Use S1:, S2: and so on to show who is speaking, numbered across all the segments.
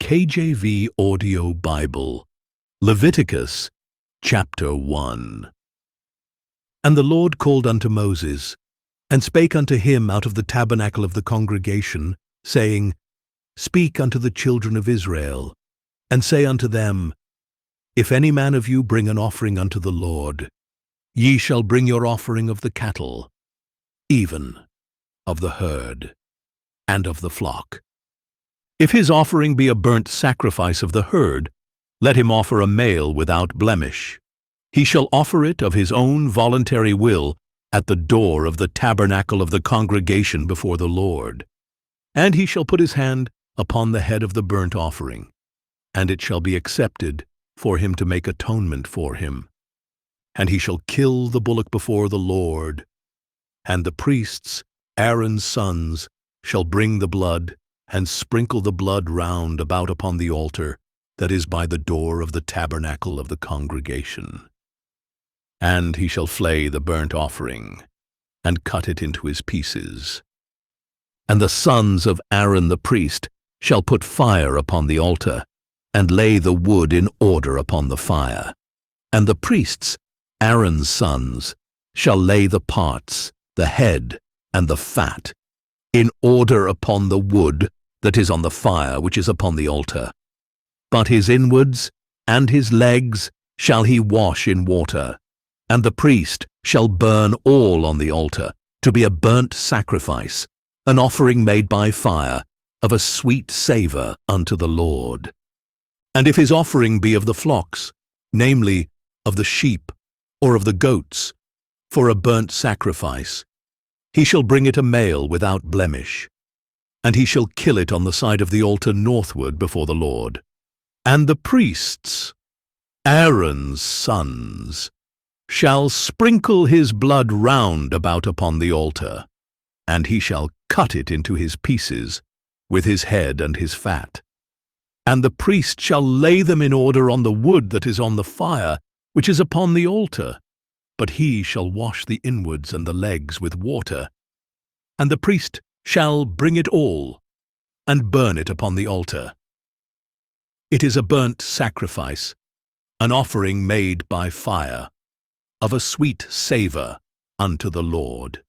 S1: KJV Audio Bible, Leviticus chapter 1. And the Lord called unto Moses, and spake unto him out of the tabernacle of the congregation, saying, Speak unto the children of Israel, and say unto them, If any man of you bring an offering unto the Lord, ye shall bring your offering of the cattle, even of the herd, and of the flock. If his offering be a burnt sacrifice of the herd, let him offer a male without blemish. He shall offer it of his own voluntary will at the door of the tabernacle of the congregation before the Lord. And he shall put his hand upon the head of the burnt offering, and it shall be accepted for him to make atonement for him. And he shall kill the bullock before the Lord, and the priests, Aaron's sons, shall bring the blood, and sprinkle the blood round about upon the altar that is by the door of the tabernacle of the congregation. And he shall flay the burnt offering, and cut it into his pieces. And the sons of Aaron the priest shall put fire upon the altar, and lay the wood in order upon the fire. And the priests, Aaron's sons, shall lay the parts, the head, and the fat, in order upon the wood that is on the fire which is upon the altar. But his inwards and his legs shall he wash in water, and the priest shall burn all on the altar, to be a burnt sacrifice, an offering made by fire, of a sweet savour unto the Lord. And if his offering be of the flocks, namely, of the sheep, or of the goats, for a burnt sacrifice, he shall bring it a male without blemish, and he shall kill it on the side of the altar northward before the Lord. And the priests, Aaron's sons, shall sprinkle his blood round about upon the altar, and he shall cut it into his pieces, with his head and his fat. And the priest shall lay them in order on the wood that is on the fire, which is upon the altar. But he shall wash the inwards and the legs with water. And the priest shall bring it all, and burn it upon the altar. It is a burnt sacrifice, an offering made by fire, of a sweet savour unto the Lord.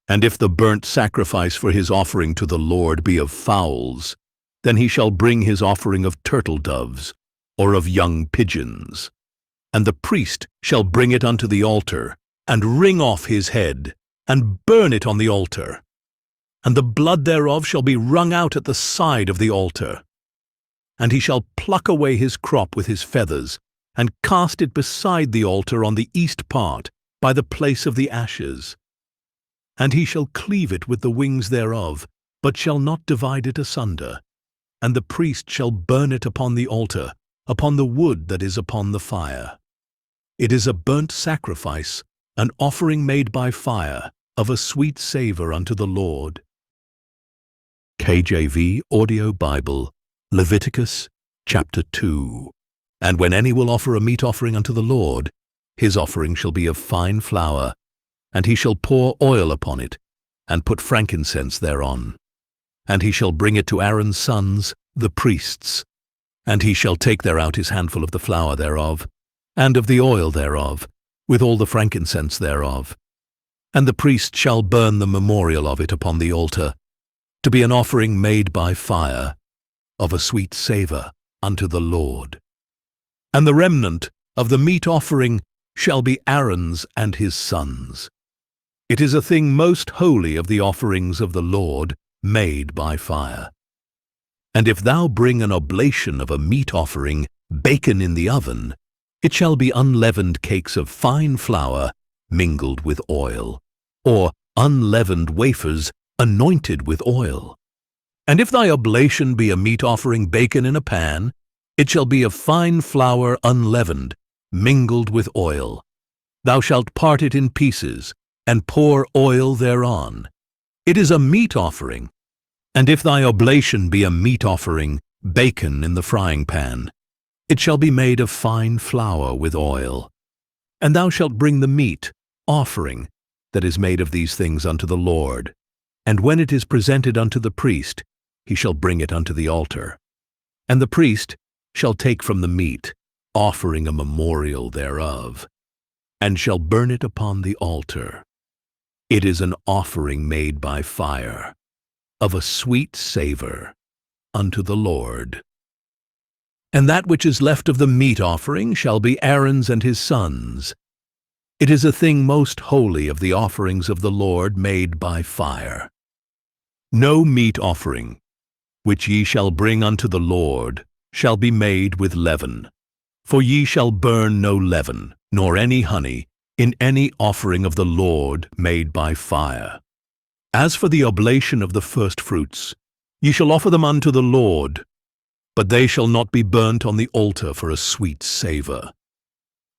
S1: And if the burnt sacrifice for his offering to the Lord be of fowls, then he shall bring his offering of turtle doves, or of young pigeons. And the priest shall bring it unto the altar, and wring off his head, and burn it on the altar. And the blood thereof shall be wrung out at the side of the altar. And he shall pluck away his crop with his feathers, and cast it beside the altar on the east part, by the place of the ashes. And he shall cleave it with the wings thereof, but shall not divide it asunder. And the priest shall burn it upon the altar, upon the wood that is upon the fire. It is a burnt sacrifice, an offering made by fire, of a sweet savour unto the Lord. KJV Audio Bible, Leviticus chapter 2. And when any will offer a meat offering unto the Lord, his offering shall be of fine flour, and he shall pour oil upon it, and put frankincense thereon. And he shall bring it to Aaron's sons, the priests. And he shall take thereout his handful of the flour thereof, and of the oil thereof, with all the frankincense thereof. And the priest shall burn the memorial of it upon the altar, to be an offering made by fire, of a sweet savour unto the Lord. And the remnant of the meat offering shall be Aaron's and his sons. It is a thing most holy of the offerings of the Lord, made by fire. And if thou bring an oblation of a meat offering, baken in the oven, it shall be unleavened cakes of fine flour mingled with oil, or unleavened wafers anointed with oil. And if thy oblation be a meat offering baken in a pan, it shall be of fine flour unleavened, mingled with oil. Thou shalt part it in pieces, and pour oil thereon. It is a meat offering. And if thy oblation be a meat offering, baken in the frying pan, it shall be made of fine flour with oil. And thou shalt bring the meat offering that is made of these things unto the Lord. And when it is presented unto the priest, he shall bring it unto the altar. And the priest shall take from the meat, offering a memorial thereof, and shall burn it upon the altar. It is an offering made by fire, of a sweet savour unto the Lord. And that which is left of the meat offering shall be Aaron's and his sons'. It is a thing most holy of the offerings of the Lord made by fire. No meat offering, which ye shall bring unto the Lord, shall be made with leaven. For ye shall burn no leaven, nor any honey, in any offering of the Lord made by fire. As for the oblation of the firstfruits, ye shall offer them unto the Lord, but they shall not be burnt on the altar for a sweet savour.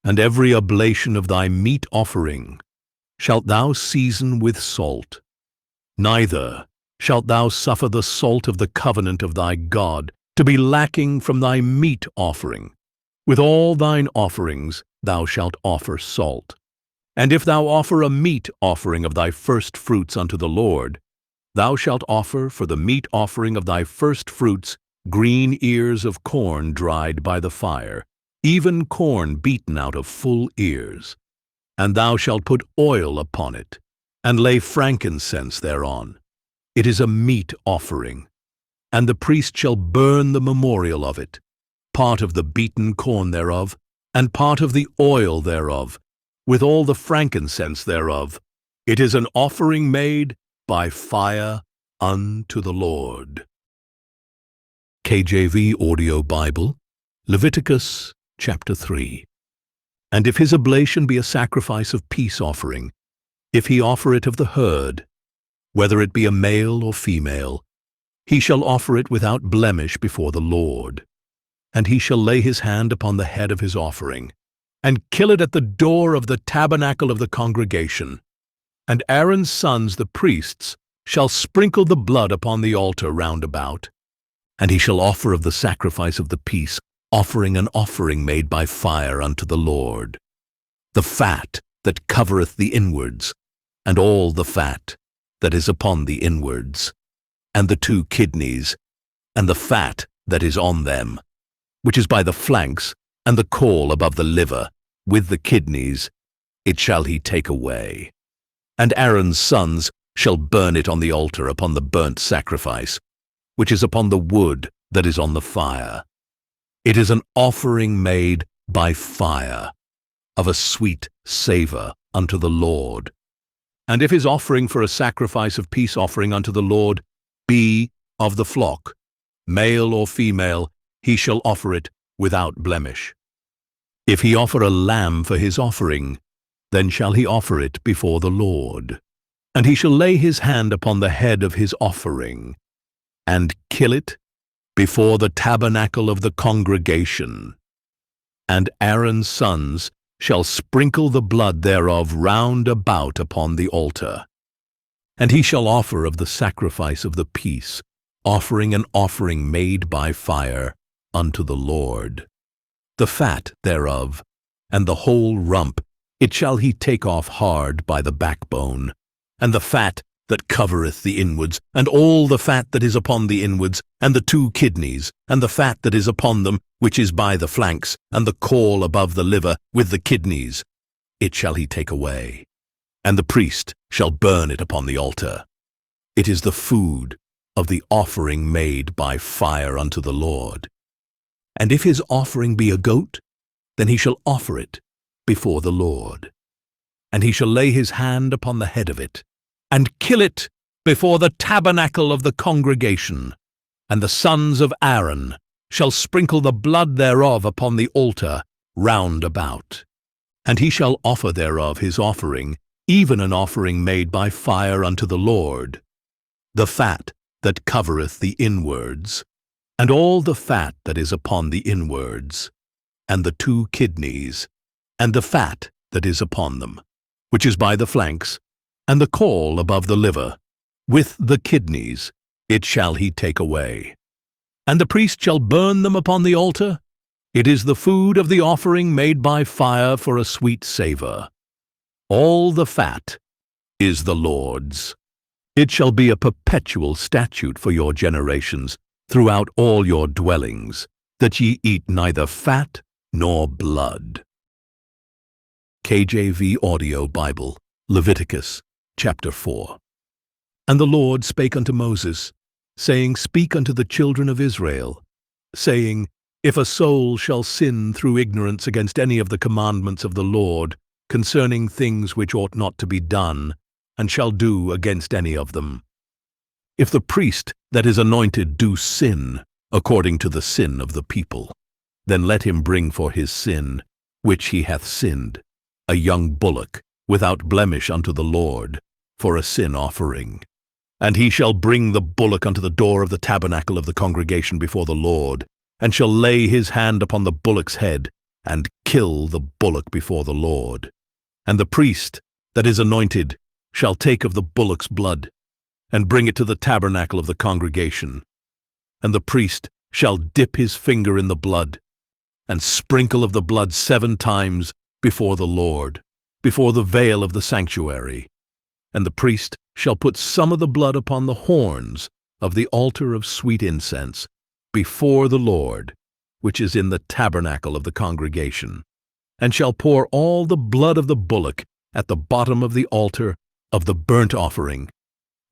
S1: And every oblation of thy meat offering shalt thou season with salt. Neither shalt thou suffer the salt of the covenant of thy God to be lacking from thy meat offering. With all thine offerings thou shalt offer salt. And if thou offer a meat offering of thy firstfruits unto the Lord, thou shalt offer for the meat offering of thy firstfruits green ears of corn dried by the fire, even corn beaten out of full ears. And thou shalt put oil upon it, and lay frankincense thereon. It is a meat offering. And the priest shall burn the memorial of it, part of the beaten corn thereof, and part of the oil thereof, with all the frankincense thereof. It is an offering made by fire unto the Lord. KJV Audio Bible, Leviticus chapter 3. And if his oblation be a sacrifice of peace offering, if he offer it of the herd, whether it be a male or female, he shall offer it without blemish before the Lord. And he shall lay his hand upon the head of his offering, and kill it at the door of the tabernacle of the congregation. And Aaron's sons, the priests, shall sprinkle the blood upon the altar round about. And he shall offer of the sacrifice of the peace offering an offering made by fire unto the Lord, the fat that covereth the inwards, and all the fat that is upon the inwards, and the 2 kidneys, and the fat that is on them, which is by the flanks, and the caul above the liver, with the kidneys, it shall he take away. And Aaron's sons shall burn it on the altar upon the burnt sacrifice, which is upon the wood that is on the fire. It is an offering made by fire, of a sweet savour unto the Lord. And if his offering for a sacrifice of peace offering unto the Lord be of the flock, male or female, he shall offer it without blemish. If he offer a lamb for his offering, then shall he offer it before the Lord. And he shall lay his hand upon the head of his offering, and kill it before the tabernacle of the congregation. And Aaron's sons shall sprinkle the blood thereof round about upon the altar. And he shall offer of the sacrifice of the peace, offering an offering made by fire unto the Lord. The fat thereof, and the whole rump, it shall he take off hard by the backbone, and the fat that covereth the inwards, and all the fat that is upon the inwards, and the 2 kidneys, and the fat that is upon them, which is by the flanks, and the caul above the liver, with the kidneys, it shall he take away. And the priest shall burn it upon the altar. It is the food of the offering made by fire unto the Lord. And if his offering be a goat, then he shall offer it before the Lord. And he shall lay his hand upon the head of it, and kill it before the tabernacle of the congregation. And the sons of Aaron shall sprinkle the blood thereof upon the altar round about. And he shall offer thereof his offering, even an offering made by fire unto the Lord, the fat that covereth the inwards, and all the fat that is upon the inwards, and the 2 kidneys, and the fat that is upon them, which is by the flanks, and the caul above the liver, with the kidneys, it shall he take away. And the priest shall burn them upon the altar. It is the food of the offering made by fire for a sweet savour. All the fat is the Lord's. It shall be a perpetual statute for your generations, throughout all your dwellings, that ye eat neither fat nor blood. KJV Audio Bible, Leviticus, chapter 4. And the Lord spake unto Moses, saying, Speak unto the children of Israel, saying, If a soul shall sin through ignorance against any of the commandments of the Lord, concerning things which ought not to be done, and shall do against any of them. If the priest that is anointed do sin, according to the sin of the people, then let him bring for his sin, which he hath sinned, a young bullock, without blemish unto the Lord, for a sin offering. And he shall bring the bullock unto the door of the tabernacle of the congregation before the Lord, and shall lay his hand upon the bullock's head, and kill the bullock before the Lord. And the priest that is anointed shall take of the bullock's blood, and bring it to the tabernacle of the congregation. And the priest shall dip his finger in the blood, and sprinkle of the blood 7 times before the Lord, before the veil of the sanctuary. And the priest shall put some of the blood upon the horns of the altar of sweet incense before the Lord, which is in the tabernacle of the congregation, and shall pour all the blood of the bullock at the bottom of the altar of the burnt offering,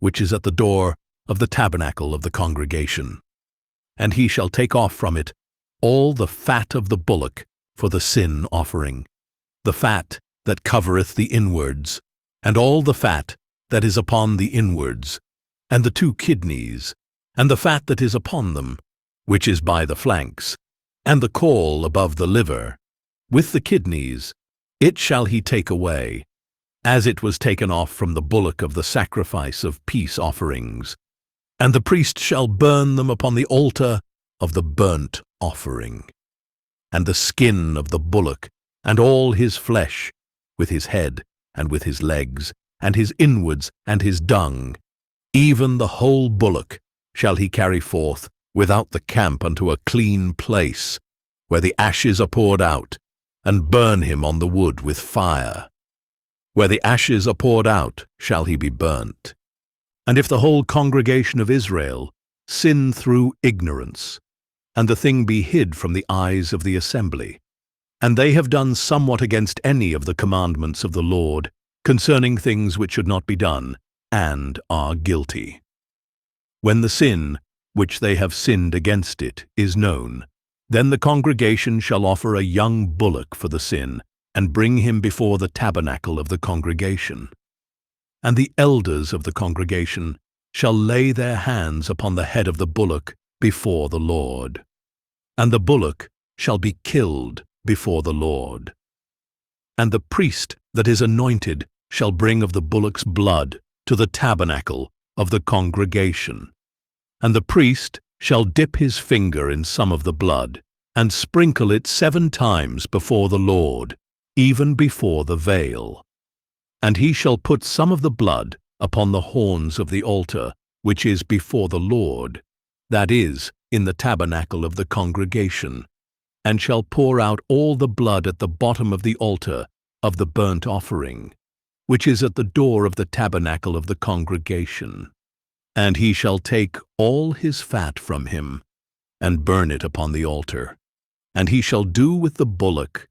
S1: which is at the door of the tabernacle of the congregation. And he shall take off from it all the fat of the bullock for the sin offering, the fat that covereth the inwards, and all the fat that is upon the inwards, and the 2 kidneys, and the fat that is upon them, which is by the flanks, and the caul above the liver, with the kidneys, it shall he take away, as it was taken off from the bullock of the sacrifice of peace offerings. And the priest shall burn them upon the altar of the burnt offering. And the skin of the bullock, and all his flesh, with his head, and with his legs, and his inwards, and his dung, even the whole bullock shall he carry forth without the camp unto a clean place, where the ashes are poured out, and burn him on the wood with fire. Where the ashes are poured out shall he be burnt. And if the whole congregation of Israel sin through ignorance, and the thing be hid from the eyes of the assembly, and they have done somewhat against any of the commandments of the Lord, concerning things which should not be done, and are guilty. When the sin, which they have sinned against it, is known, then the congregation shall offer a young bullock for the sin, and bring him before the tabernacle of the congregation. And the elders of the congregation shall lay their hands upon the head of the bullock before the Lord. And the bullock shall be killed before the Lord. And the priest that is anointed shall bring of the bullock's blood to the tabernacle of the congregation. And the priest shall dip his finger in some of the blood, and sprinkle it 7 times before the Lord, even before the veil. And he shall put some of the blood upon the horns of the altar, which is before the Lord, that is, in the tabernacle of the congregation, and shall pour out all the blood at the bottom of the altar of the burnt offering, which is at the door of the tabernacle of the congregation. And he shall take all his fat from him, and burn it upon the altar. And he shall do with the bullock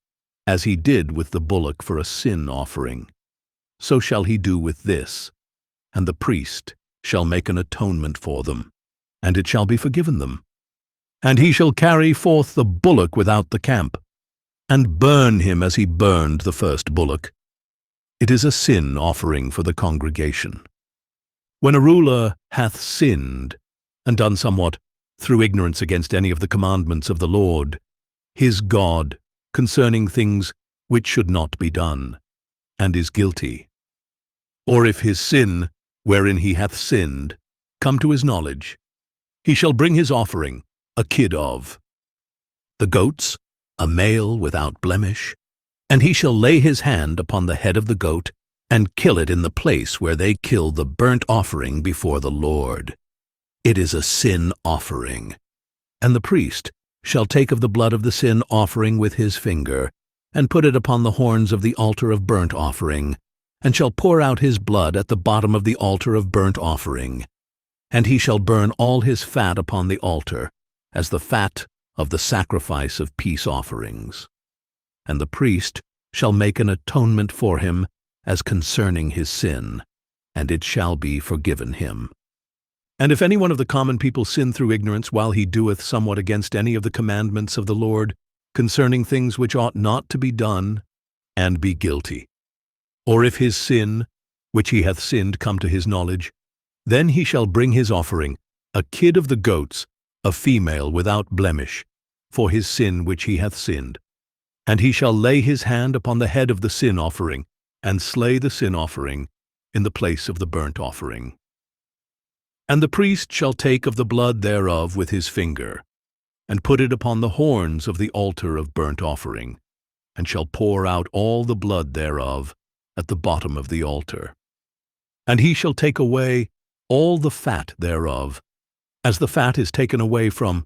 S1: as he did with the bullock for a sin offering. So shall he do with this, and the priest shall make an atonement for them, and it shall be forgiven them. And he shall carry forth the bullock without the camp, and burn him as he burned the first bullock. It is a sin offering for the congregation. When a ruler hath sinned, and done somewhat through ignorance against any of the commandments of the Lord, his God, concerning things which should not be done, and is guilty, or if his sin, wherein he hath sinned, come to his knowledge, he shall bring his offering, a kid of the goats, a male without blemish, and he shall lay his hand upon the head of the goat, and kill it in the place where they kill the burnt offering before the Lord. It is a sin offering. And the priest shall take of the blood of the sin offering with his finger, and put it upon the horns of the altar of burnt offering, and shall pour out his blood at the bottom of the altar of burnt offering. And he shall burn all his fat upon the altar, as the fat of the sacrifice of peace offerings. And the priest shall make an atonement for him as concerning his sin, and it shall be forgiven him. And if any one of the common people sin through ignorance while he doeth somewhat against any of the commandments of the Lord, concerning things which ought not to be done, and be guilty, or if his sin, which he hath sinned, come to his knowledge, then he shall bring his offering, a kid of the goats, a female without blemish, for his sin which he hath sinned. And he shall lay his hand upon the head of the sin offering, and slay the sin offering in the place of the burnt offering. And the priest shall take of the blood thereof with his finger, and put it upon the horns of the altar of burnt offering, and shall pour out all the blood thereof at the bottom of the altar. And he shall take away all the fat thereof, as the fat is taken away from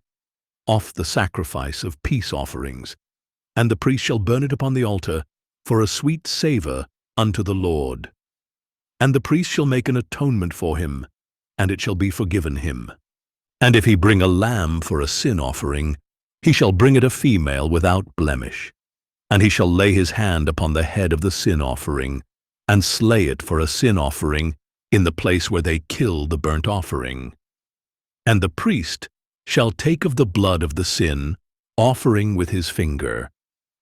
S1: off the sacrifice of peace offerings, and the priest shall burn it upon the altar for a sweet savour unto the Lord. And the priest shall make an atonement for him, and it shall be forgiven him. And if he bring a lamb for a sin offering, he shall bring it a female without blemish. And he shall lay his hand upon the head of the sin offering, and slay it for a sin offering in the place where they kill the burnt offering. And the priest shall take of the blood of the sin offering with his finger,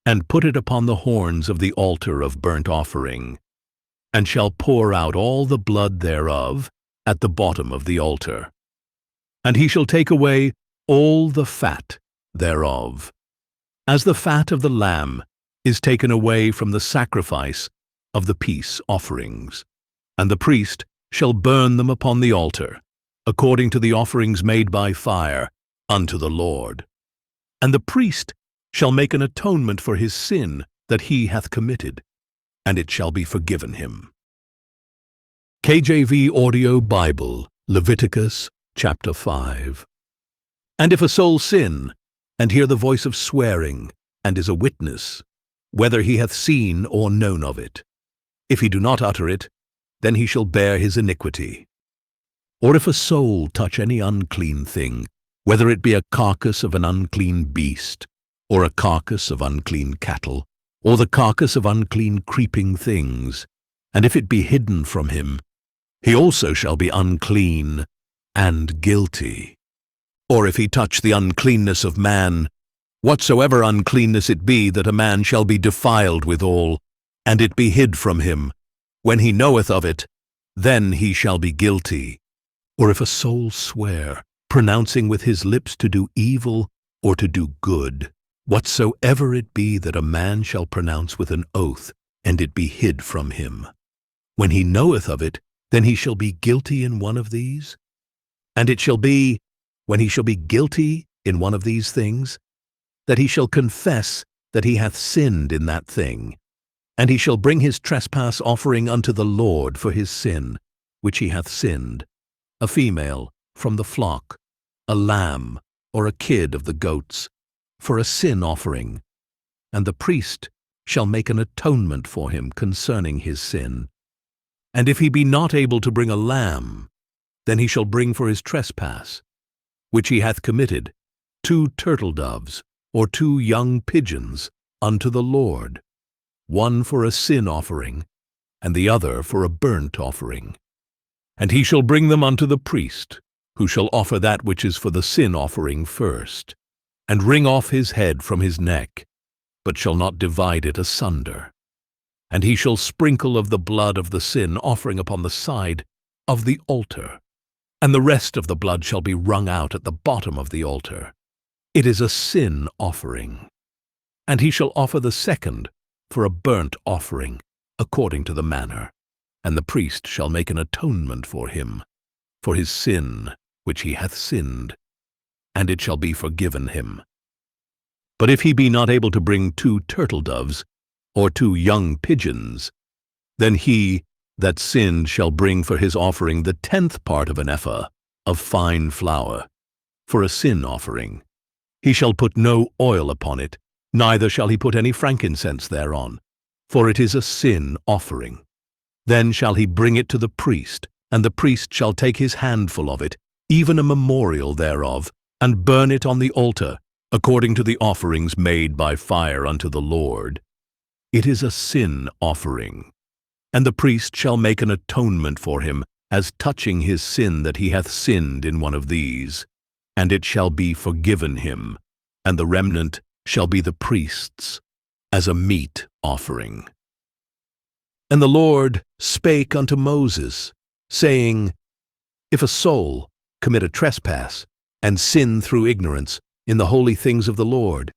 S1: and put it upon the horns of the altar of burnt offering, and shall pour out all the blood thereof at the bottom of the altar. And he shall take away all the fat thereof, as the fat of the lamb is taken away from the sacrifice of the peace offerings. And the priest shall burn them upon the altar, according to the offerings made by fire unto the Lord. And the priest shall make an atonement for his sin that he hath committed, and it shall be forgiven him. KJV Audio Bible, Leviticus chapter 5. And if a soul sin, and hear the voice of swearing, and is a witness, whether he hath seen or known of it, if he do not utter it, then he shall bear his iniquity. Or if a soul touch any unclean thing, whether it be a carcass of an unclean beast, or a carcass of unclean cattle, or the carcass of unclean creeping things, and if it be hidden from him, he also shall be unclean and guilty. Or if he touch the uncleanness of man, whatsoever uncleanness it be that a man shall be defiled withal, and it be hid from him, when he knoweth of it, then he shall be guilty. Or if a soul swear, pronouncing with his lips to do evil or to do good, whatsoever it be that a man shall pronounce with an oath, and it be hid from him, when he knoweth of it, then he shall be guilty in one of these. And it shall be, when he shall be guilty in one of these things, that he shall confess that he hath sinned in that thing, and he shall bring his trespass offering unto the Lord for his sin, which he hath sinned, a female from the flock, a lamb or a kid of the goats, for a sin offering. And the priest shall make an atonement for him concerning his sin. And if he be not able to bring a lamb, then he shall bring for his trespass, which he hath committed, 2 turtle doves, or 2 young pigeons, unto the Lord, one for a sin offering, and the other for a burnt offering. And he shall bring them unto the priest, who shall offer that which is for the sin offering first, and wring off his head from his neck, but shall not divide it asunder. And he shall sprinkle of the blood of the sin offering upon the side of the altar, and the rest of the blood shall be wrung out at the bottom of the altar. It is a sin offering. And he shall offer the second for a burnt offering, according to the manner. And the priest shall make an atonement for him, for his sin which he hath sinned, and it shall be forgiven him. But if he be not able to bring 2 turtle doves, or 2 young pigeons, then he that sinned shall bring for his offering the 10th part of an ephah of fine flour, for a sin offering. He shall put no oil upon it, neither shall he put any frankincense thereon, for it is a sin offering. Then shall he bring it to the priest, and the priest shall take his handful of it, even a memorial thereof, and burn it on the altar, according to the offerings made by fire unto the Lord. It is a sin offering. And the priest shall make an atonement for him, as touching his sin that he hath sinned in one of these. And it shall be forgiven him, and the remnant shall be the priest's, as a meat offering. And the Lord spake unto Moses, saying, If a soul commit a trespass, and sin through ignorance in the holy things of the Lord,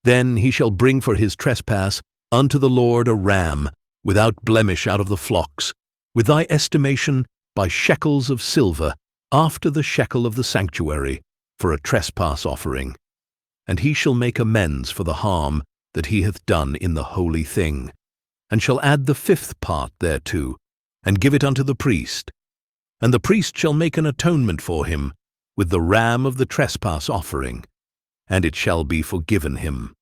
S1: then he shall bring for his trespass unto the Lord a ram without blemish out of the flocks, with thy estimation by shekels of silver, after the shekel of the sanctuary, for a trespass offering. And he shall make amends for the harm that he hath done in the holy thing, and shall add the 5th part thereto, and give it unto the priest. And the priest shall make an atonement for him with the ram of the trespass offering, and it shall be forgiven him.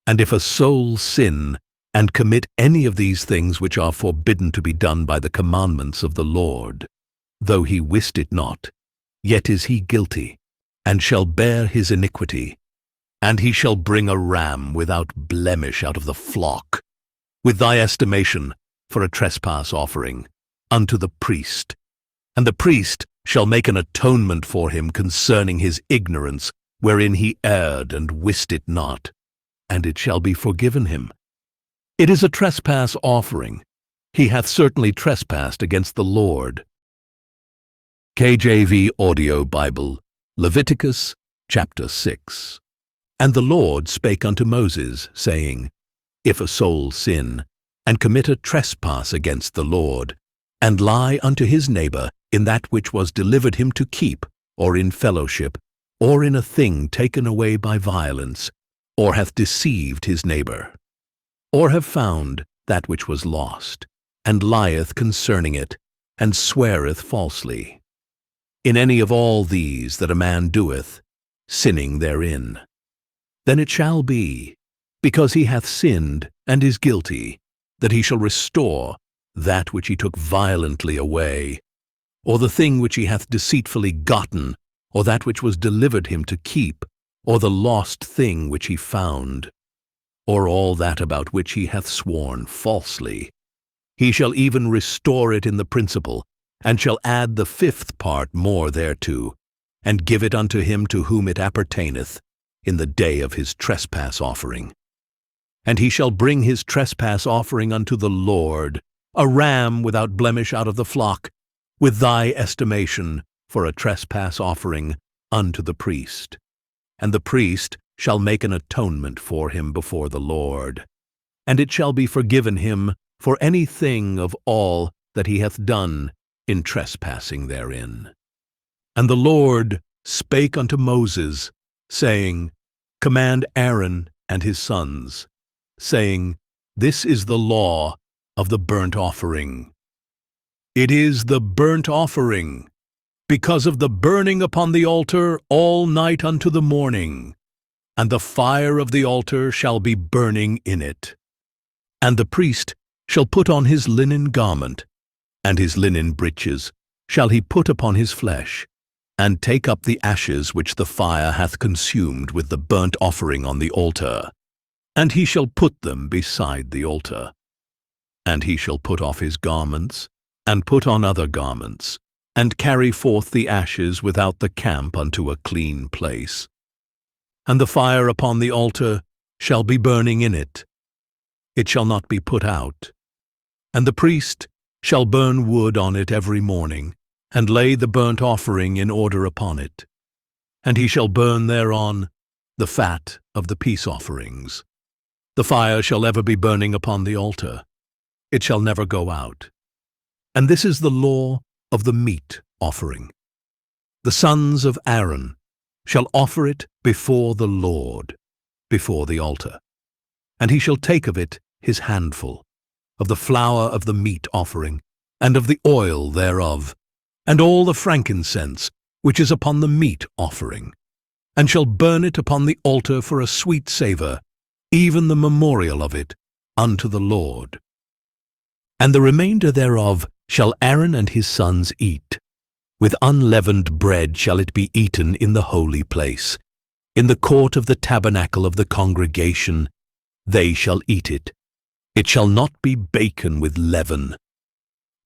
S1: And if a soul sin, and commit any of these things which are forbidden to be done by the commandments of the Lord, though he wist it not, yet is he guilty, and shall bear his iniquity. And he shall bring a ram without blemish out of the flock, with thy estimation, for a trespass offering, unto the priest. And the priest shall make an atonement for him concerning his ignorance, wherein he erred and wist it not, and it shall be forgiven him. It is a trespass offering. He hath certainly trespassed against the Lord. KJV Audio Bible, Leviticus chapter 6. And the Lord spake unto Moses, saying, If a soul sin, and commit a trespass against the Lord, and lie unto his neighbor in that which was delivered him to keep, or in fellowship, or in a thing taken away by violence, or hath deceived his neighbor, or have found that which was lost, and lieth concerning it, and sweareth falsely, in any of all these that a man doeth, sinning therein, then it shall be, because he hath sinned and is guilty, that he shall restore that which he took violently away, or the thing which he hath deceitfully gotten, or that which was delivered him to keep, or the lost thing which he found, or all that about which he hath sworn falsely. He shall even restore it in the principal, and shall add the 5th part more thereto, and give it unto him to whom it appertaineth, in the day of his trespass offering. And he shall bring his trespass offering unto the Lord, a ram without blemish out of the flock, with thy estimation, for a trespass offering unto the priest. And the priest shall make an atonement for him before the Lord. And it shall be forgiven him for any thing of all that he hath done in trespassing therein. And the Lord spake unto Moses, saying, Command Aaron and his sons, saying, This is the law of the burnt offering. It is the burnt offering, because of the burning upon the altar all night unto the morning, and the fire of the altar shall be burning in it. And the priest shall put on his linen garment, and his linen breeches shall he put upon his flesh, and take up the ashes which the fire hath consumed with the burnt offering on the altar, and he shall put them beside the altar. And he shall put off his garments, and put on other garments, and carry forth the ashes without the camp unto a clean place. And the fire upon the altar shall be burning in it. It shall not be put out. And the priest shall burn wood on it every morning, and lay the burnt offering in order upon it. And he shall burn thereon the fat of the peace offerings. The fire shall ever be burning upon the altar. It shall never go out. And this is the law of the meat offering. The sons of Aaron shall offer it before the Lord, before the altar. And he shall take of it his handful, of the flour of the meat offering, and of the oil thereof, and all the frankincense which is upon the meat offering, and shall burn it upon the altar for a sweet savour, even the memorial of it, unto the Lord. And the remainder thereof shall Aaron and his sons eat, With unleavened bread shall it be eaten in the holy place. In the court of the tabernacle of the congregation they shall eat it. It shall not be baken with leaven.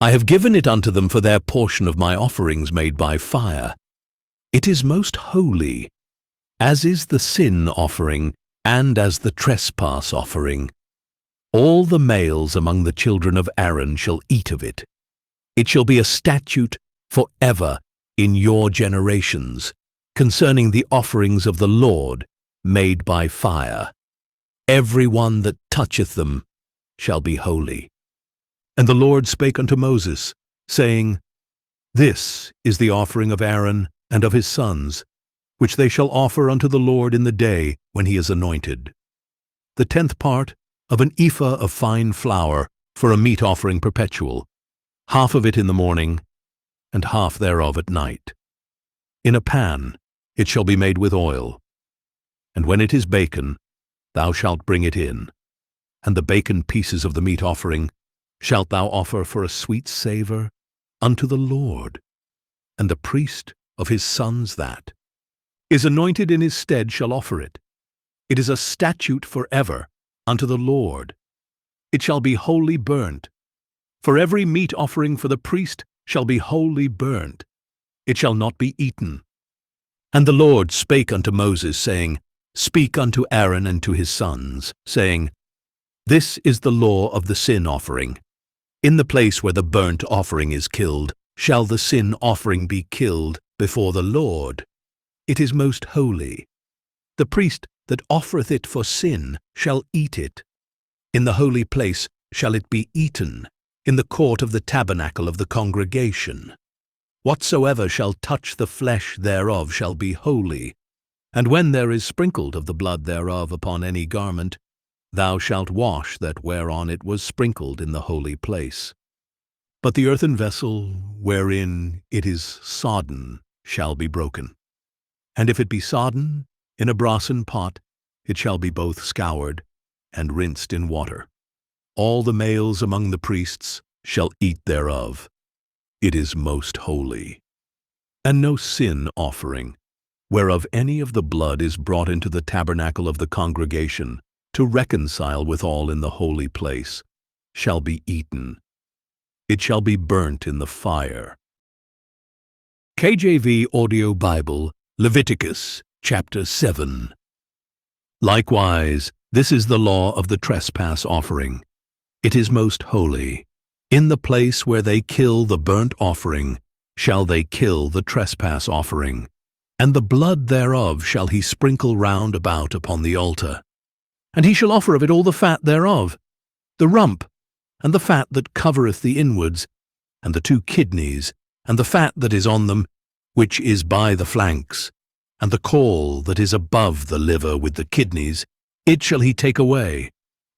S1: I have given it unto them for their portion of my offerings made by fire. It is most holy, as is the sin offering, and as the trespass offering. All the males among the children of Aaron shall eat of it. It shall be a statute forever in your generations, concerning the offerings of the Lord made by fire. Every one that toucheth them shall be holy. And the Lord spake unto Moses, saying, This is the offering of Aaron and of his sons, which they shall offer unto the Lord in the day when he is anointed. The 10th part of an ephah of fine flour for a meat offering perpetual, half of it in the morning, and half thereof at night. In a pan it shall be made with oil. And when it is baken, thou shalt bring it in. And the baken pieces of the meat offering shalt thou offer for a sweet savour unto the Lord. And the priest of his sons that is anointed in his stead shall offer it. It is a statute forever unto the Lord. It shall be wholly burnt. For every meat offering for the priest shall be wholly burnt. It shall not be eaten. And the Lord spake unto Moses, saying, Speak unto Aaron and to his sons, saying, This is the law of the sin offering. In the place where the burnt offering is killed, shall the sin offering be killed before the Lord. It is most holy. The priest that offereth it for sin shall eat it. In the holy place shall it be eaten, in the court of the tabernacle of the congregation. Whatsoever shall touch the flesh thereof shall be holy. And when there is sprinkled of the blood thereof upon any garment, thou shalt wash that whereon it was sprinkled in the holy place. But the earthen vessel wherein it is sodden shall be broken. And if it be sodden in a brassen pot, it shall be both scoured and rinsed in water. All the males among the priests shall eat thereof. It is most holy. And no sin offering, whereof any of the blood is brought into the tabernacle of the congregation, to reconcile withal in the holy place, shall be eaten. It shall be burnt in the fire. KJV Audio Bible, Leviticus, chapter 7. Likewise, this is the law of the trespass offering. It is most holy. In the place where they kill the burnt offering, shall they kill the trespass offering, and the blood thereof shall he sprinkle round about upon the altar. And he shall offer of it all the fat thereof, the rump, and the fat that covereth the inwards, and the 2 kidneys, and the fat that is on them, which is by the flanks, and the caul that is above the liver with the kidneys, it shall he take away.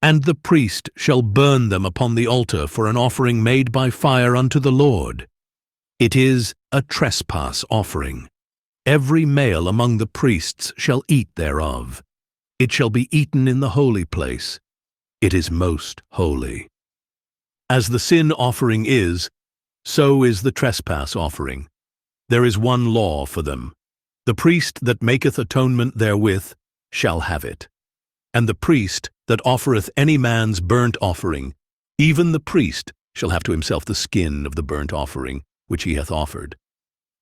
S1: And the priest shall burn them upon the altar for an offering made by fire unto the Lord. It is a trespass offering. Every male among the priests shall eat thereof. It shall be eaten in the holy place. It is most holy. As the sin offering is, so is the trespass offering. There is one law for them. The priest that maketh atonement therewith shall have it. And the priest that offereth any man's burnt offering, even the priest shall have to himself the skin of the burnt offering which he hath offered.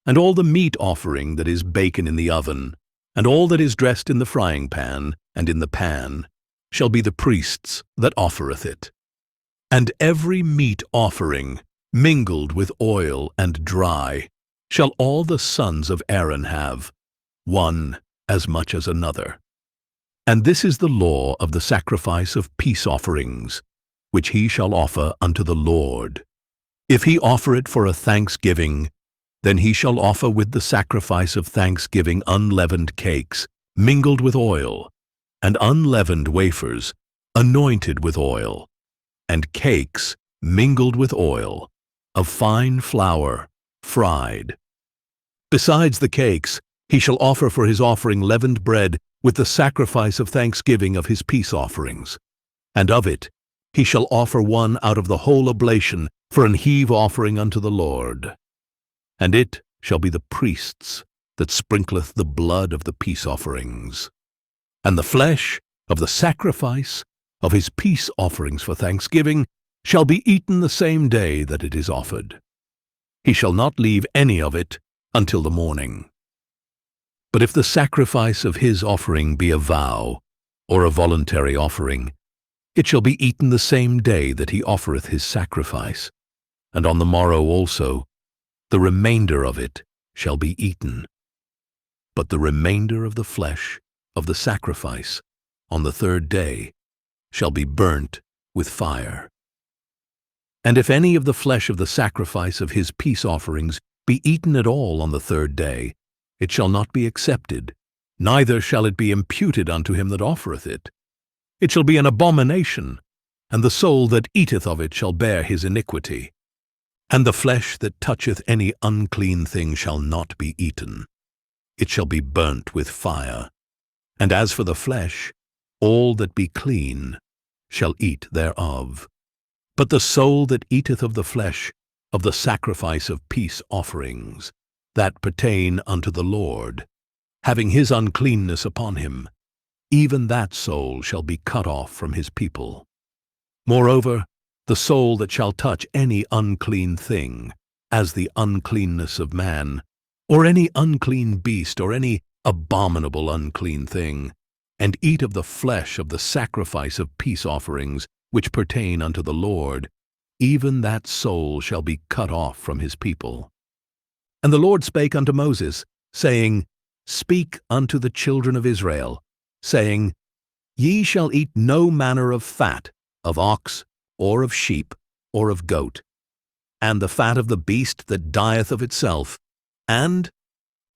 S1: And all the meat offering that is baken in the oven, and all that is dressed in the frying pan and in the pan, shall be the priest's that offereth it. And every meat offering, mingled with oil and dry, shall all the sons of Aaron have, one as much as another. And this is the law of the sacrifice of peace offerings, which he shall offer unto the Lord. If he offer it for a thanksgiving, then he shall offer with the sacrifice of thanksgiving unleavened cakes, mingled with oil, and unleavened wafers, anointed with oil, and cakes mingled with oil, of fine flour, fried. Besides the cakes, he shall offer for his offering leavened bread with the sacrifice of thanksgiving of his peace offerings. And of it he shall offer one out of the whole oblation for an heave offering unto the Lord. And it shall be the priest's that sprinkleth the blood of the peace offerings. And the flesh of the sacrifice of his peace offerings for thanksgiving shall be eaten the same day that it is offered. He shall not leave any of it until the morning. But if the sacrifice of his offering be a vow, or a voluntary offering, it shall be eaten the same day that he offereth his sacrifice, and on the morrow also the remainder of it shall be eaten. But the remainder of the flesh of the sacrifice on the third day shall be burnt with fire. And if any of the flesh of the sacrifice of his peace offerings be eaten at all on the third day, it shall not be accepted, neither shall it be imputed unto him that offereth it. It shall be an abomination, and the soul that eateth of it shall bear his iniquity. And the flesh that toucheth any unclean thing shall not be eaten. It shall be burnt with fire. And as for the flesh, all that be clean shall eat thereof. But the soul that eateth of the flesh of the sacrifice of peace offerings, that pertain unto the Lord, having his uncleanness upon him, even that soul shall be cut off from his people. Moreover, the soul that shall touch any unclean thing, as the uncleanness of man, or any unclean beast, or any abominable unclean thing, and eat of the flesh of the sacrifice of peace offerings, which pertain unto the Lord, even that soul shall be cut off from his people. And the Lord spake unto Moses, saying, Speak unto the children of Israel, saying, Ye shall eat no manner of fat, of ox, or of sheep, or of goat, and the fat of the beast that dieth of itself, and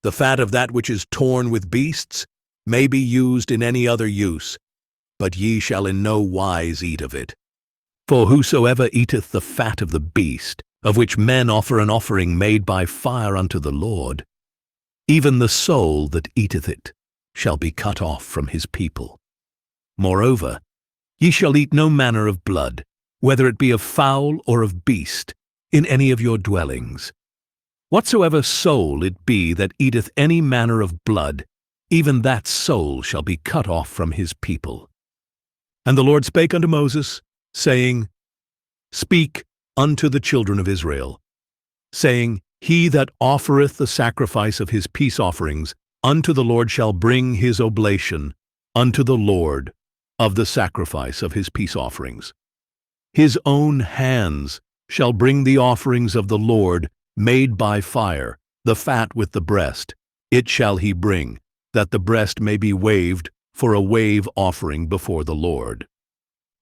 S1: the fat of that which is torn with beasts may be used in any other use, but ye shall in no wise eat of it. For whosoever eateth the fat of the beast, of which men offer an offering made by fire unto the Lord, even the soul that eateth it shall be cut off from his people. Moreover, ye shall eat no manner of blood, whether it be of fowl or of beast, in any of your dwellings. Whatsoever soul it be that eateth any manner of blood, even that soul shall be cut off from his people. And the Lord spake unto Moses, saying, Speak unto the children of Israel, saying, He that offereth the sacrifice of his peace offerings unto the Lord shall bring his oblation unto the Lord of the sacrifice of his peace offerings. His own hands shall bring the offerings of the Lord made by fire, the fat with the breast. It shall he bring, that the breast may be waved for a wave offering before the Lord.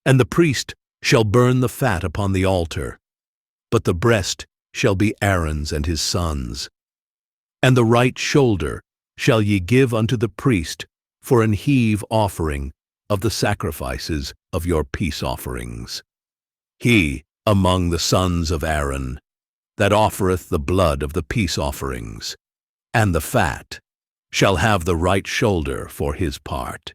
S1: And the priest shall burn the fat upon the altar, but the breast shall be Aaron's and his sons'. And the right shoulder shall ye give unto the priest for an heave offering of the sacrifices of your peace offerings. He among the sons of Aaron that offereth the blood of the peace offerings, and the fat, shall have the right shoulder for his part.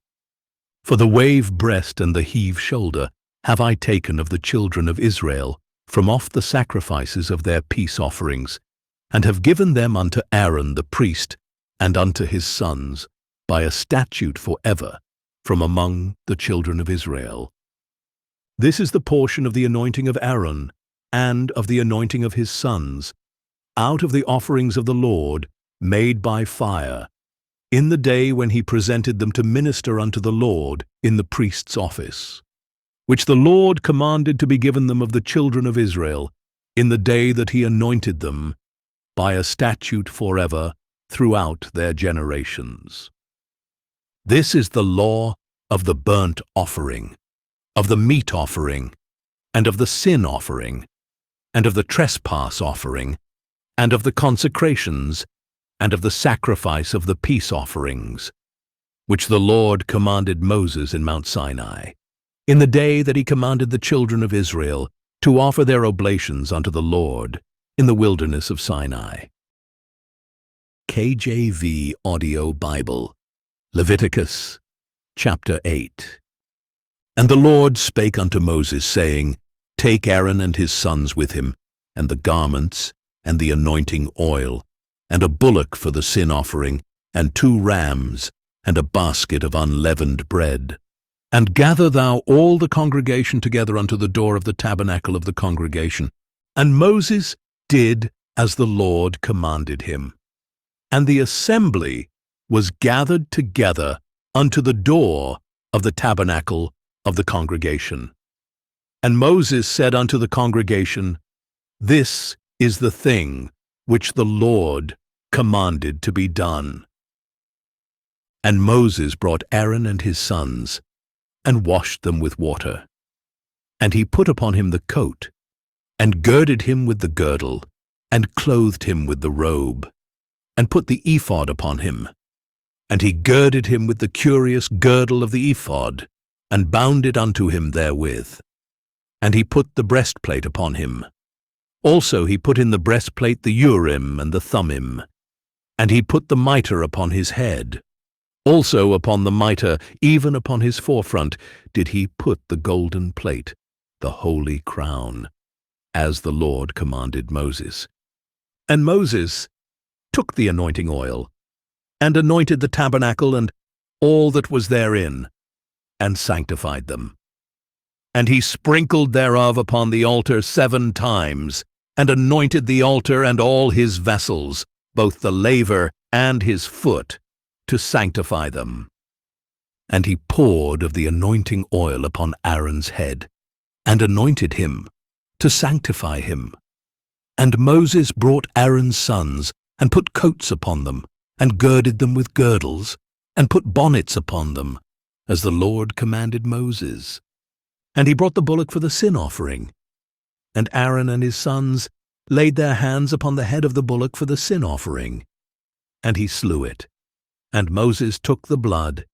S1: For the wave breast and the heave shoulder have I taken of the children of Israel from off the sacrifices of their peace offerings, and have given them unto Aaron the priest and unto his sons by a statute for ever from among the children of Israel. This is the portion of the anointing of Aaron and of the anointing of his sons, out of the offerings of the Lord made by fire, in the day when he presented them to minister unto the Lord in the priest's office, which the Lord commanded to be given them of the children of Israel, in the day that he anointed them, by a statute forever throughout their generations. This is the law of the burnt offering, of the meat offering, and of the sin offering, and of the trespass offering, and of the consecrations, and of the sacrifice of the peace offerings, which the Lord commanded Moses in Mount Sinai, in the day that he commanded the children of Israel to offer their oblations unto the Lord in the wilderness of Sinai. KJV Audio Bible, Leviticus, chapter 8. And the Lord spake unto Moses, saying, Take Aaron and his sons with him, and the garments, and the anointing oil, and a bullock for the sin offering, and 2 rams, and a basket of unleavened bread. And gather thou all the congregation together unto the door of the tabernacle of the congregation. And Moses did as the Lord commanded him. And the assembly was gathered together unto the door of the tabernacle of the congregation. And Moses said unto the congregation, This is the thing which the Lord commanded to be done. And Moses brought Aaron and his sons, and washed them with water. And he put upon him the coat, and girded him with the girdle, and clothed him with the robe, and put the ephod upon him. And he girded him with the curious girdle of the ephod, and bound it unto him therewith. And he put the breastplate upon him. Also he put in the breastplate the Urim and the Thummim. And he put the mitre upon his head. Also upon the mitre, even upon his forefront, did he put the golden plate, the holy crown, as the Lord commanded Moses. And Moses took the anointing oil, and anointed the tabernacle and all that was therein, and sanctified them. And he sprinkled thereof upon the altar 7 times, and anointed the altar and all his vessels, both the laver and his foot, to sanctify them. And he poured of the anointing oil upon Aaron's head, and anointed him, to sanctify him. And Moses brought Aaron's sons, and put coats upon them, and girded them with girdles, and put bonnets upon them, as the Lord commanded Moses. And he brought the bullock for the sin offering. And Aaron and his sons laid their hands upon the head of the bullock for the sin offering. And he slew it. And Moses took the blood,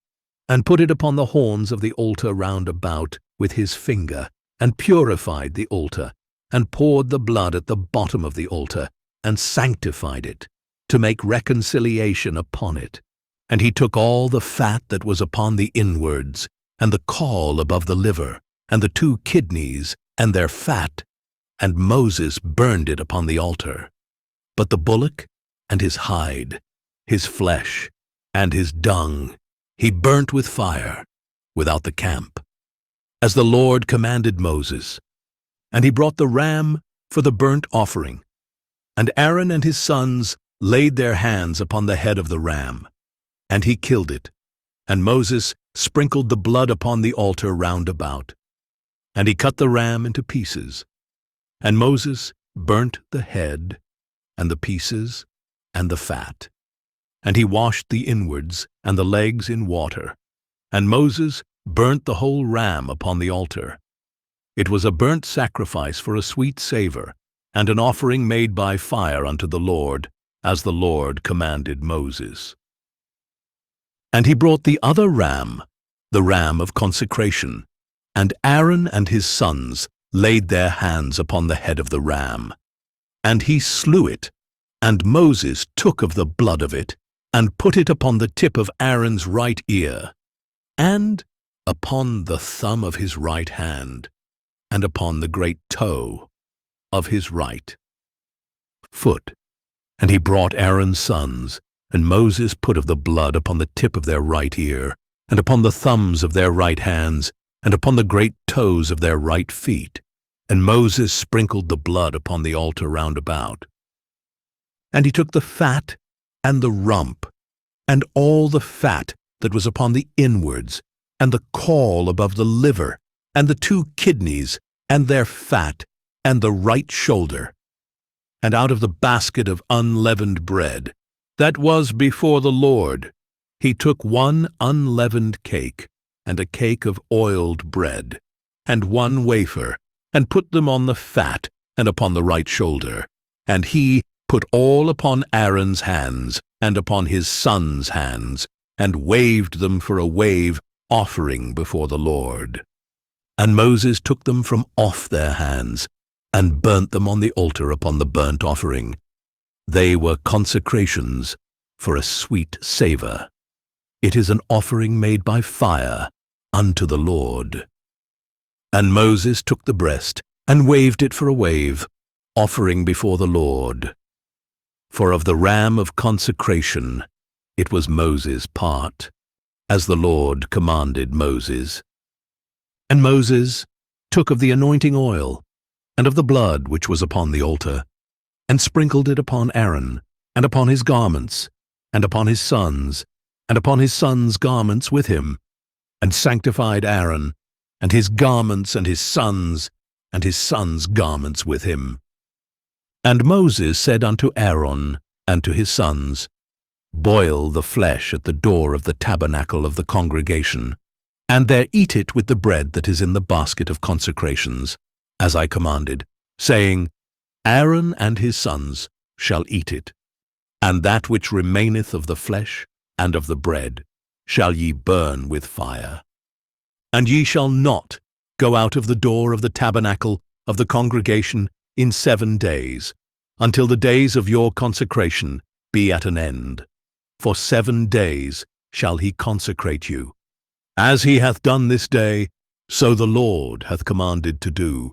S1: and put it upon the horns of the altar round about with his finger, and purified the altar, and poured the blood at the bottom of the altar, and sanctified it, to make reconciliation upon it. And he took all the fat that was upon the inwards, and the caul above the liver, and the 2 kidneys, and their fat, and Moses burned it upon the altar. But the bullock, and his hide, his flesh, and his dung, he burnt with fire, without the camp, as the Lord commanded Moses. And he brought the ram for the burnt offering. And Aaron and his sons laid their hands upon the head of the ram, and he killed it. And Moses sprinkled the blood upon the altar round about. And he cut the ram into pieces. And Moses burnt the head, and the pieces, and the fat. And he washed the inwards and the legs in water. And Moses burnt the whole ram upon the altar. It was a burnt sacrifice for a sweet savour, and an offering made by fire unto the Lord, as the Lord commanded Moses. And he brought the other ram, the ram of consecration, and Aaron and his sons laid their hands upon the head of the ram. And he slew it, and Moses took of the blood of it, and put it upon the tip of Aaron's right ear, and upon the thumb of his right hand, and upon the great toe of his right foot. And he brought Aaron's sons, and Moses put of the blood upon the tip of their right ear, and upon the thumbs of their right hands, and upon the great toes of their right feet. And Moses sprinkled the blood upon the altar round about. And he took the fat and the rump, and all the fat that was upon the inwards, and the caul above the liver, and the 2 kidneys, and their fat, and the right shoulder. And out of the basket of unleavened bread, that was before the Lord, he took 1 unleavened cake, and a cake of oiled bread, and 1 wafer, and put them on the fat, and upon the right shoulder. And he put all upon Aaron's hands, and upon his sons' hands, and waved them for a wave offering before the Lord. And Moses took them from off their hands, and burnt them on the altar upon the burnt offering. They were consecrations for a sweet savour. It is an offering made by fire unto the Lord. And Moses took the breast, and waved it for a wave, offering before the Lord. For of the ram of consecration it was Moses' part, as the Lord commanded Moses. And Moses took of the anointing oil, and of the blood which was upon the altar, and sprinkled it upon Aaron, and upon his garments, and upon his sons, and upon his sons' garments with him, and sanctified Aaron, and his garments, and his sons' garments with him. And Moses said unto Aaron and to his sons, Boil the flesh at the door of the tabernacle of the congregation, and there eat it with the bread that is in the basket of consecrations, as I commanded, saying, Aaron and his sons shall eat it, and that which remaineth of the flesh and of the bread shall ye burn with fire. And ye shall not go out of the door of the tabernacle of the congregation in 7 days, until the days of your consecration be at an end. For 7 days shall he consecrate you. As he hath done this day, so the Lord hath commanded to do,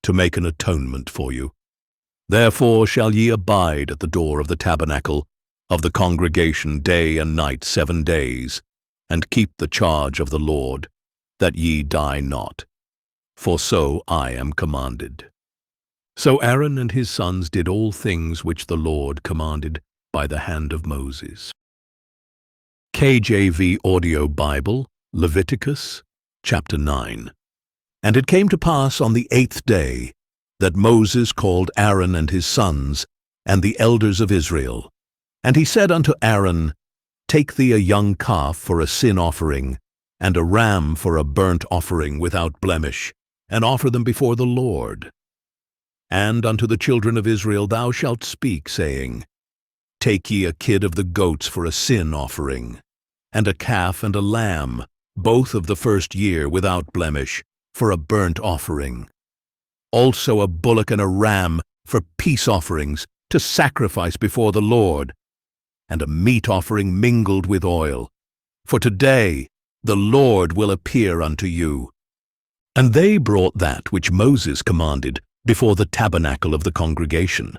S1: to make an atonement for you. Therefore shall ye abide at the door of the tabernacle of the congregation day and night 7 days, and keep the charge of the Lord, that ye die not. For so I am commanded. So Aaron and his sons did all things which the Lord commanded by the hand of Moses. KJV Audio Bible, Leviticus, chapter 9. And it came to pass on the 8th day that Moses called Aaron and his sons and the elders of Israel. And he said unto Aaron, Take thee a young calf for a sin offering, and a ram for a burnt offering without blemish, and offer them before the Lord. And unto the children of Israel thou shalt speak, saying, Take ye a kid of the goats for a sin offering, and a calf and a lamb, both of the first year without blemish, for a burnt offering. Also a bullock and a ram for peace offerings, to sacrifice before the Lord, and a meat offering mingled with oil. For today the Lord will appear unto you. And they brought that which Moses commanded before the tabernacle of the congregation.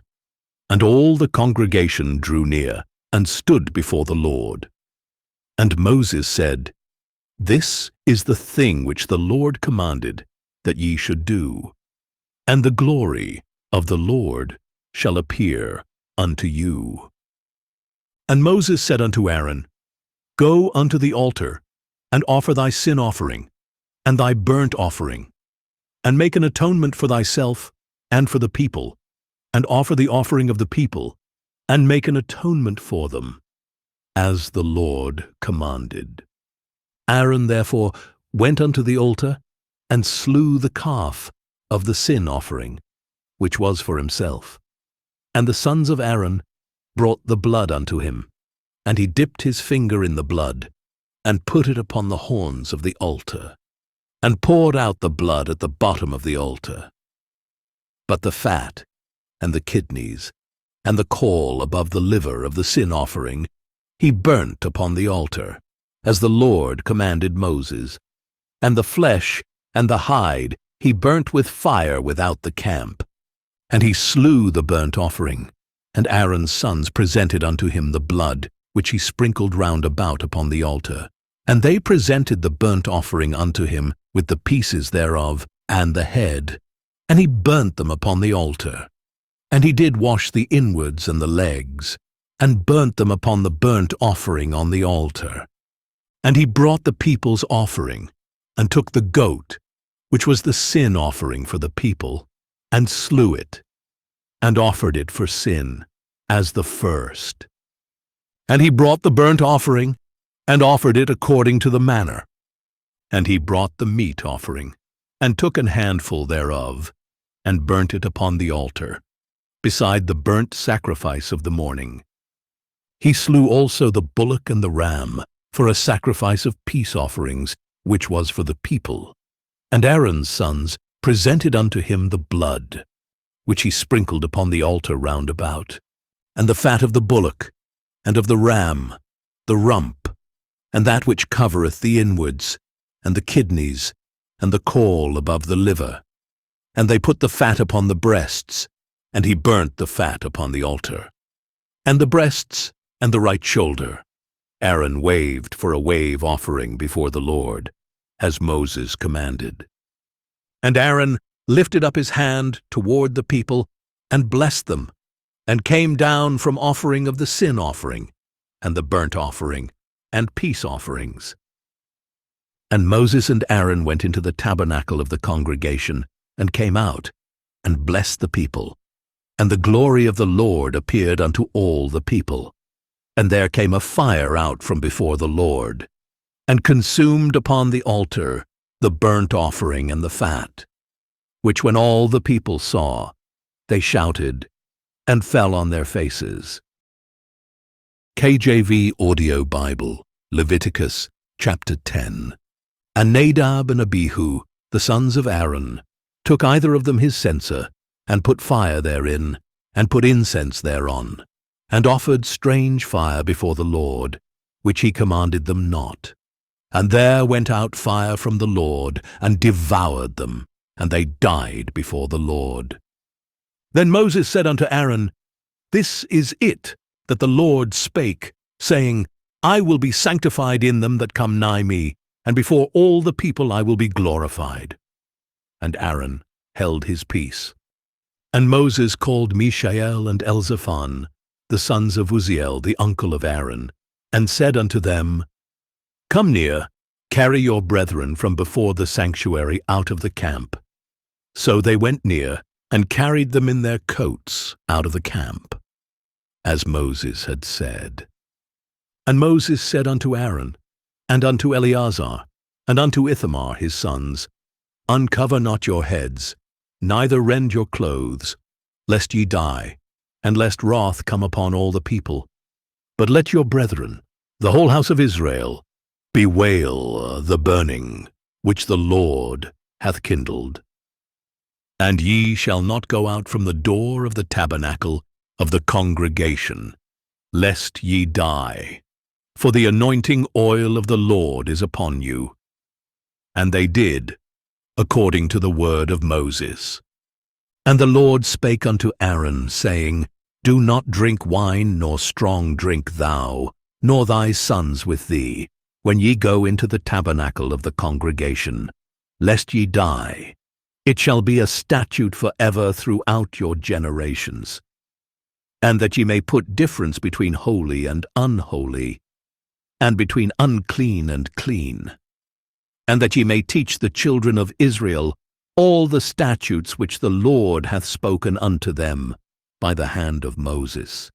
S1: And all the congregation drew near, and stood before the Lord. And Moses said, This is the thing which the Lord commanded, that ye should do. And the glory of the Lord shall appear unto you. And Moses said unto Aaron, Go unto the altar, and offer thy sin offering, and thy burnt offering, and make an atonement for thyself and for the people, and offer the offering of the people, and make an atonement for them, as the Lord commanded. Aaron therefore went unto the altar, and slew the calf of the sin offering, which was for himself. And the sons of Aaron brought the blood unto him, and he dipped his finger in the blood, and put it upon the horns of the altar, and poured out the blood at the bottom of the altar. But the fat, and the kidneys, and the caul above the liver of the sin offering, he burnt upon the altar, as the Lord commanded Moses. And the flesh and the hide he burnt with fire without the camp. And he slew the burnt offering, and Aaron's sons presented unto him the blood, which he sprinkled round about upon the altar. And they presented the burnt offering unto him with the pieces thereof, and the head, and he burnt them upon the altar. And he did wash the inwards and the legs, and burnt them upon the burnt offering on the altar. And he brought the people's offering, and took the goat, which was the sin offering for the people, and slew it, and offered it for sin, as the first. And he brought the burnt offering, and offered it according to the manner. And he brought the meat offering, and took an handful thereof, and burnt it upon the altar, beside the burnt sacrifice of the morning. He slew also the bullock and the ram, for a sacrifice of peace offerings, which was for the people. And Aaron's sons presented unto him the blood, which he sprinkled upon the altar round about, and the fat of the bullock, and of the ram, the rump, and that which covereth the inwards, and the kidneys, and the caul above the liver. And they put the fat upon the breasts, and he burnt the fat upon the altar. and the breasts, and the right shoulder. Aaron waved for a wave offering before the Lord, as Moses commanded. And Aaron lifted up his hand toward the people and blessed them, and came down from offering of the sin offering, and the burnt offering, and peace offerings. And Moses and Aaron went into the tabernacle of the congregation, and came out, and blessed the people. And the glory of the Lord appeared unto all the people. And there came a fire out from before the Lord, and consumed upon the altar the burnt offering and the fat, which when all the people saw, they shouted, and fell on their faces. KJV Audio Bible, Leviticus chapter 10. And Nadab and Abihu, the sons of Aaron, took either of them his censer, and put fire therein, and put incense thereon, and offered strange fire before the Lord, which he commanded them not. And there went out fire from the Lord, and devoured them, and they died before the Lord. Then Moses said unto Aaron, This is it that the Lord spake, saying, I will be sanctified in them that come nigh me, and before all the people I will be glorified. And Aaron held his peace. And Moses called Mishael and Elzaphan, the sons of Uzziel, the uncle of Aaron, and said unto them, Come near, carry your brethren from before the sanctuary out of the camp. So they went near, and carried them in their coats out of the camp, as Moses had said. And Moses said unto Aaron, and unto Eleazar, and unto Ithamar his sons, Uncover not your heads, neither rend your clothes, lest ye die, and lest wrath come upon all the people. But let your brethren, the whole house of Israel, bewail the burning which the Lord hath kindled. And ye shall not go out from the door of the tabernacle of the congregation, lest ye die, for the anointing oil of the Lord is upon you. And they did, according to the word of Moses. And the Lord spake unto Aaron, saying, Do not drink wine, nor strong drink thou, nor thy sons with thee, when ye go into the tabernacle of the congregation, lest ye die. It shall be a statute forever throughout your generations. And that ye may put difference between holy and unholy, and between unclean and clean. And that ye may teach the children of Israel all the statutes which the Lord hath spoken unto them by the hand of Moses.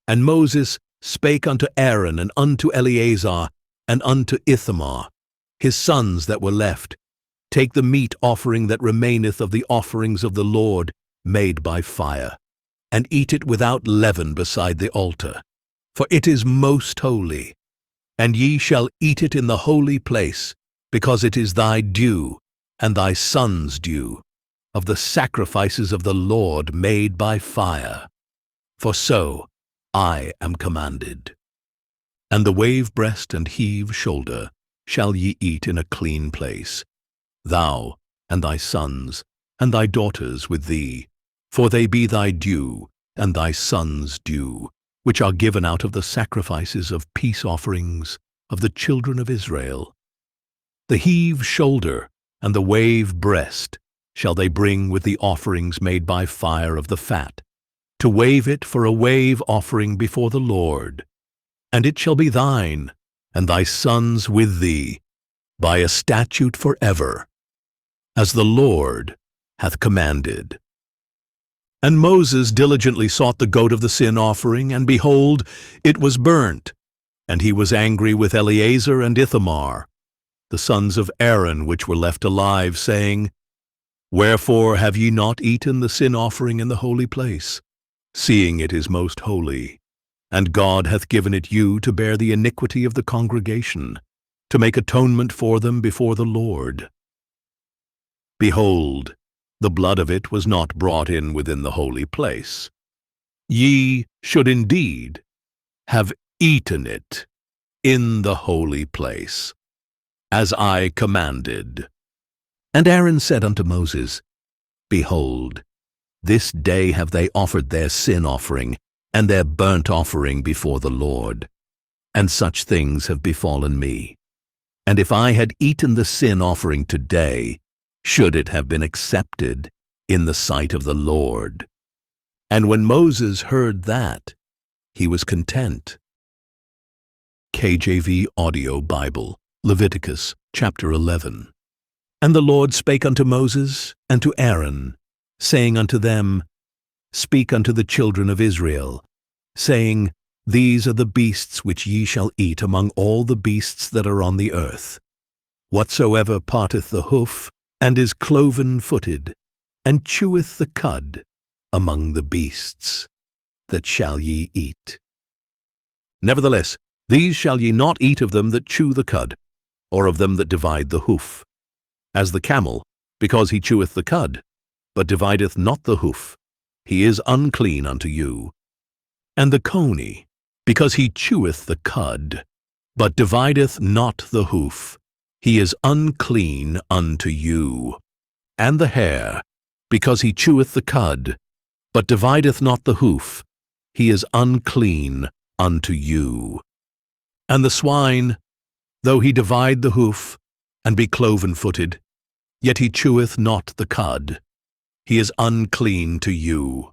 S1: And Moses spake unto Aaron, and unto Eleazar, and unto Ithamar, his sons that were left, Take the meat offering that remaineth of the offerings of the Lord made by fire, and eat it without leaven beside the altar, for it is most holy. And ye shall eat it in the holy place, because it is thy due, and thy son's due, of the sacrifices of the Lord made by fire. For so I am commanded. And the wave breast and heave shoulder shall ye eat in a clean place, thou, and thy sons, and thy daughters with thee, for they be thy due, and thy sons' due, which are given out of the sacrifices of peace offerings of the children of Israel. The heave shoulder and the wave breast shall they bring with the offerings made by fire of the fat, to wave it for a wave offering before the Lord. And it shall be thine, and thy sons with thee, by a statute forever, as the Lord hath commanded. And Moses diligently sought the goat of the sin offering, and behold, it was burnt. And he was angry with Eleazar and Ithamar, the sons of Aaron which were left alive, saying, Wherefore have ye not eaten the sin offering in the holy place, seeing it is most holy? And God hath given it you to bear the iniquity of the congregation, to make atonement for them before the Lord. Behold, the blood of it was not brought in within the holy place. Ye should indeed have eaten it in the holy place, as I commanded. And Aaron said unto Moses, Behold, this day have they offered their sin offering, and their burnt offering before the Lord. And such things have befallen me. And if I had eaten the sin offering today, should it have been accepted in the sight of the Lord? And when Moses heard that, he was content. KJV Audio Bible, Leviticus chapter 11. And the Lord spake unto Moses and to Aaron, saying unto them, Speak unto the children of Israel, saying, These are the beasts which ye shall eat among all the beasts that are on the earth. Whatsoever parteth the hoof, and is cloven-footed, and cheweth the cud, among the beasts, that shall ye eat. Nevertheless, these shall ye not eat of them that chew the cud, or of them that divide the hoof. As the camel, because he cheweth the cud, but divideth not the hoof, he is unclean unto you. And the coney, because he cheweth the cud, but divideth not the hoof, he is unclean unto you. And the hare, because he cheweth the cud, but divideth not the hoof, he is unclean unto you. And the swine, though he divide the hoof, and be cloven-footed, yet he cheweth not the cud, he is unclean to you.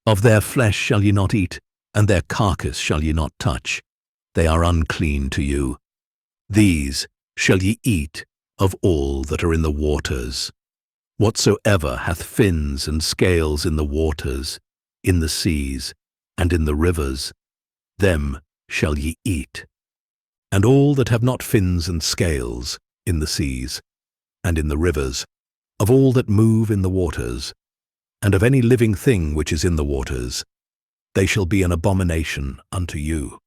S1: Of their flesh shall ye not eat, and their carcass shall ye not touch. They are unclean to you. These shall ye eat of all that are in the waters. Whatsoever hath fins and scales in the waters, in the seas, and in the rivers, them shall ye eat. And all that have not fins and scales, in the seas, and in the rivers, of all that move in the waters, and of any living thing which is in the waters, they shall be an abomination unto you.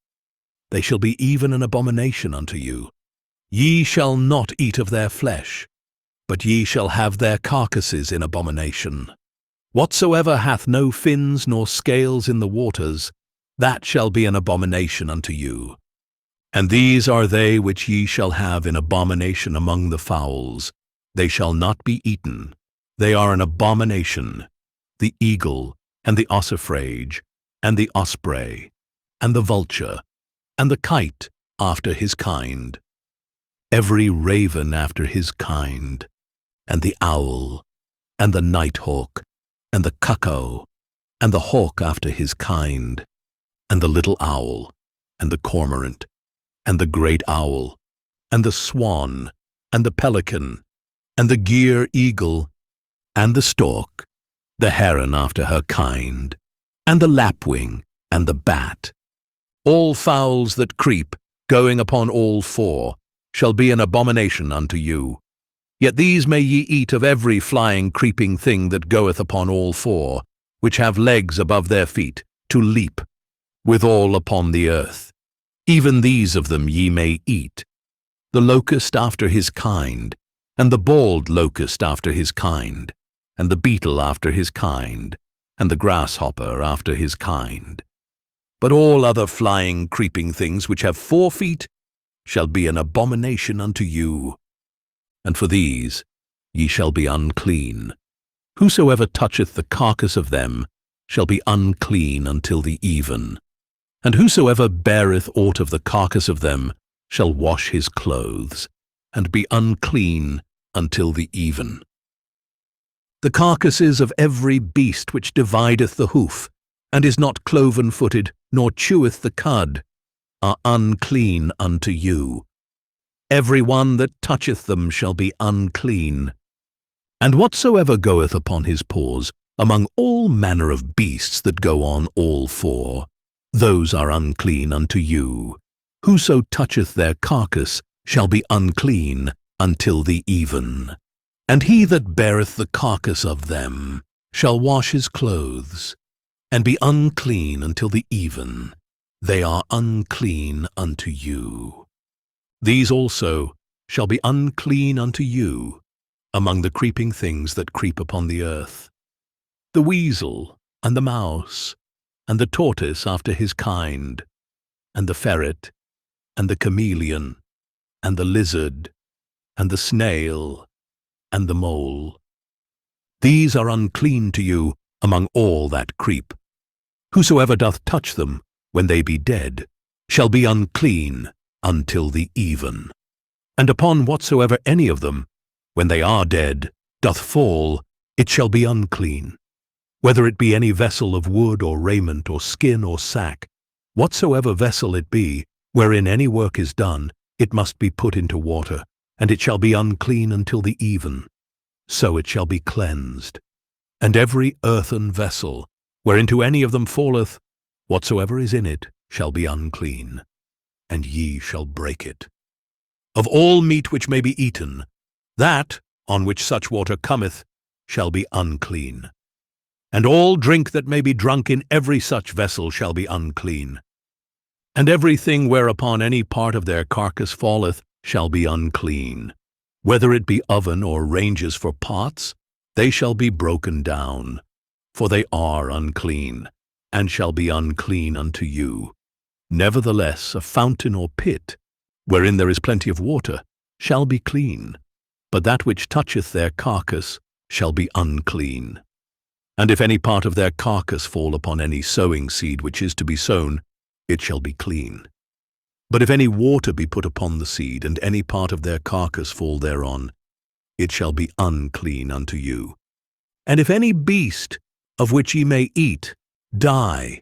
S1: They shall be even an abomination unto you. Ye shall not eat of their flesh, but ye shall have their carcasses in abomination. Whatsoever hath no fins nor scales in the waters, that shall be an abomination unto you. And these are they which ye shall have in abomination among the fowls. They shall not be eaten. They are an abomination: the eagle, and the ossifrage, and the osprey, and the vulture, and the kite after his kind, every raven after his kind, and the owl, and the nighthawk, and the cuckoo, and the hawk after his kind, and the little owl, and the cormorant, and the great owl, and the swan, and the pelican, and the gier eagle, and the stork, the heron after her kind, and the lapwing, and the bat. All fowls that creep, going upon all four, shall be an abomination unto you. Yet these may ye eat of every flying creeping thing that goeth upon all four, which have legs above their feet, to leap, withal upon the earth. Even these of them ye may eat: the locust after his kind, and the bald locust after his kind, and the beetle after his kind, and the grasshopper after his kind. But all other flying creeping things which have 4 feet shall be an abomination unto you. And for these ye shall be unclean. Whosoever toucheth the carcass of them shall be unclean until the even. And whosoever beareth aught of the carcass of them shall wash his clothes, and be unclean until the even. The carcasses of every beast which divideth the hoof, and is not cloven-footed, nor cheweth the cud, are unclean unto you. Every one that toucheth them shall be unclean. And whatsoever goeth upon his paws, among all manner of beasts that go on all four, those are unclean unto you. Whoso toucheth their carcass shall be unclean until the even. And he that beareth the carcass of them shall wash his clothes, and be unclean until the even. They are unclean unto you. These also shall be unclean unto you among the creeping things that creep upon the earth: the weasel, and the mouse, and the tortoise after his kind, and the ferret, and the chameleon, and the lizard, and the snail, and the mole. These are unclean to you among all that creep. Whosoever doth touch them, when they be dead, shall be unclean until the even. And upon whatsoever any of them, when they are dead, doth fall, it shall be unclean. Whether it be any vessel of wood or raiment or skin or sack, whatsoever vessel it be, wherein any work is done, it must be put into water, and it shall be unclean until the even. So it shall be cleansed. And every earthen vessel, whereinto any of them falleth, whatsoever is in it shall be unclean, and ye shall break it. Of all meat which may be eaten, that on which such water cometh shall be unclean. And all drink that may be drunk in every such vessel shall be unclean. And everything whereupon any part of their carcass falleth shall be unclean. Whether it be oven or ranges for pots, they shall be broken down, for they are unclean, and shall be unclean unto you. Nevertheless, a fountain or pit, wherein there is plenty of water, shall be clean, but that which toucheth their carcass shall be unclean. And if any part of their carcass fall upon any sowing seed which is to be sown, it shall be clean. But if any water be put upon the seed, and any part of their carcass fall thereon, it shall be unclean unto you. And if any beast, of which ye may eat, die,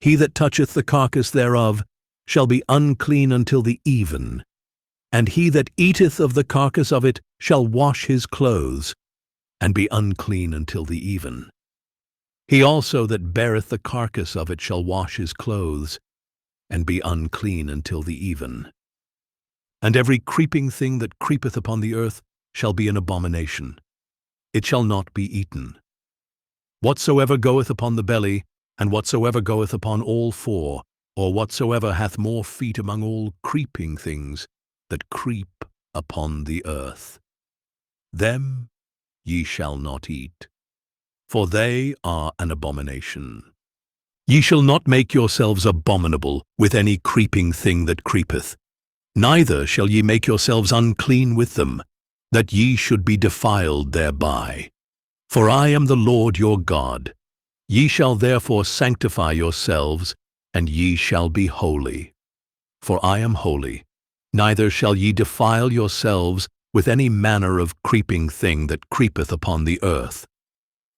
S1: he that toucheth the carcass thereof shall be unclean until the even. And he that eateth of the carcass of it shall wash his clothes, and be unclean until the even. He also that beareth the carcass of it shall wash his clothes, and be unclean until the even. And every creeping thing that creepeth upon the earth shall be an abomination. It shall not be eaten. Whatsoever goeth upon the belly, and whatsoever goeth upon all four, or whatsoever hath more feet among all creeping things that creep upon the earth, them ye shall not eat, for they are an abomination. Ye shall not make yourselves abominable with any creeping thing that creepeth, neither shall ye make yourselves unclean with them, that ye should be defiled thereby. For I am the Lord your God. Ye shall therefore sanctify yourselves, and ye shall be holy. For I am holy, neither shall ye defile yourselves with any manner of creeping thing that creepeth upon the earth.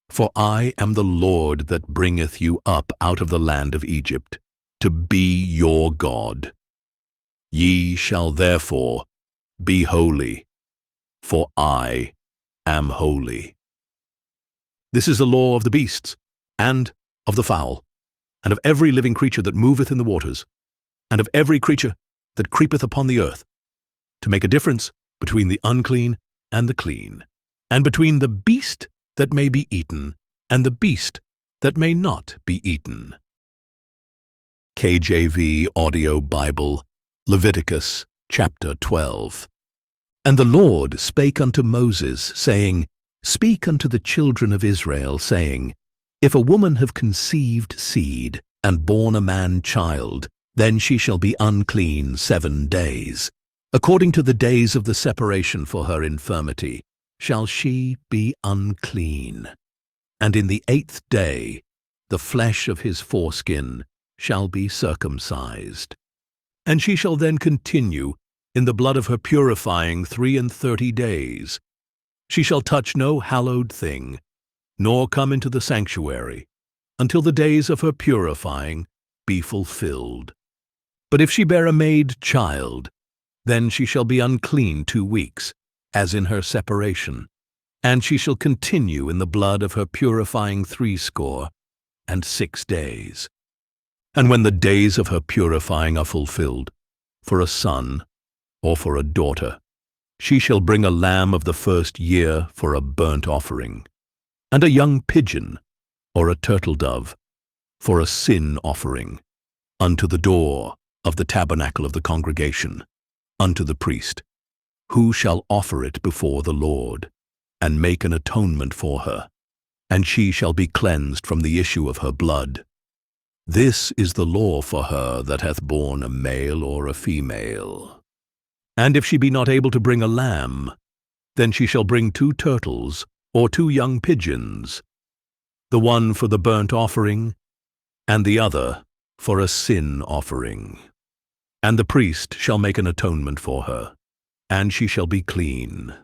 S1: For I am the Lord that bringeth you up out of the land of Egypt, to be your God. Ye shall therefore be holy, for I am holy. This is the law of the beasts, and of the fowl, and of every living creature that moveth in the waters, and of every creature that creepeth upon the earth, to make a difference between the unclean and the clean, and between the beast that may be eaten and the beast that may not be eaten. KJV Audio Bible, Leviticus chapter 12. And the Lord spake unto Moses, saying, Speak unto the children of Israel, saying, If a woman have conceived seed, and born a man child, then she shall be unclean 7 days. According to the days of the separation for her infirmity, shall she be unclean. And in the 8th day, the flesh of his foreskin shall be circumcised. And she shall then continue in the blood of her purifying 33 days. She shall touch no hallowed thing, nor come into the sanctuary, until the days of her purifying be fulfilled. But if she bear a maid child, then she shall be unclean 2 weeks, as in her separation, and she shall continue in the blood of her purifying 66 days. And when the days of her purifying are fulfilled, for a son or for a daughter, she shall bring a lamb of the 1st year for a burnt offering, and a young pigeon or a turtle dove for a sin offering, unto the door of the tabernacle of the congregation, unto the priest, who shall offer it before the Lord, and make an atonement for her, and she shall be cleansed from the issue of her blood. This is the law for her that hath borne a male or a female. And if she be not able to bring a lamb, then she shall bring 2 turtles or 2 young pigeons, the one for the burnt offering, and the other for a sin offering. And the priest shall make an atonement for her, and she shall be clean.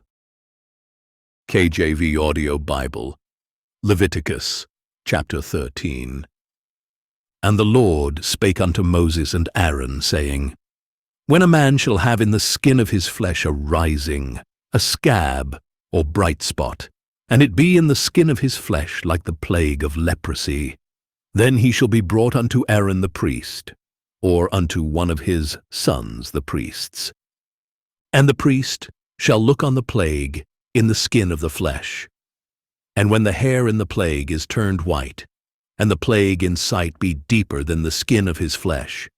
S1: KJV Audio Bible, Leviticus, chapter 13. And the Lord spake unto Moses and Aaron, saying, When a man shall have in the skin of his flesh a rising, a scab, or bright spot, and it be in the skin of his flesh like the plague of leprosy, then he shall be brought unto Aaron the priest, or unto one of his sons the priests. And the priest shall look on the plague in the skin of the flesh. And when the hair in the plague is turned white, and the plague in sight be deeper than the skin of his flesh,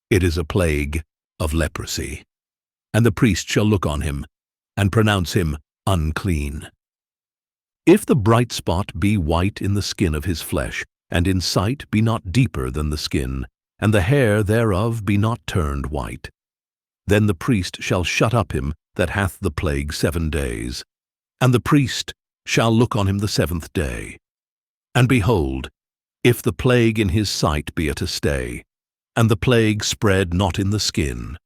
S1: it is a plague of leprosy. And the priest shall look on him, and pronounce him unclean. If the bright spot be white in the skin of his flesh, and in sight be not deeper than the skin, and the hair thereof be not turned white, then the priest shall shut up him that hath the plague 7 days, and the priest shall look on him the 7th day. And behold, if the plague in his sight be at a stay, and the plague spread not in the skin,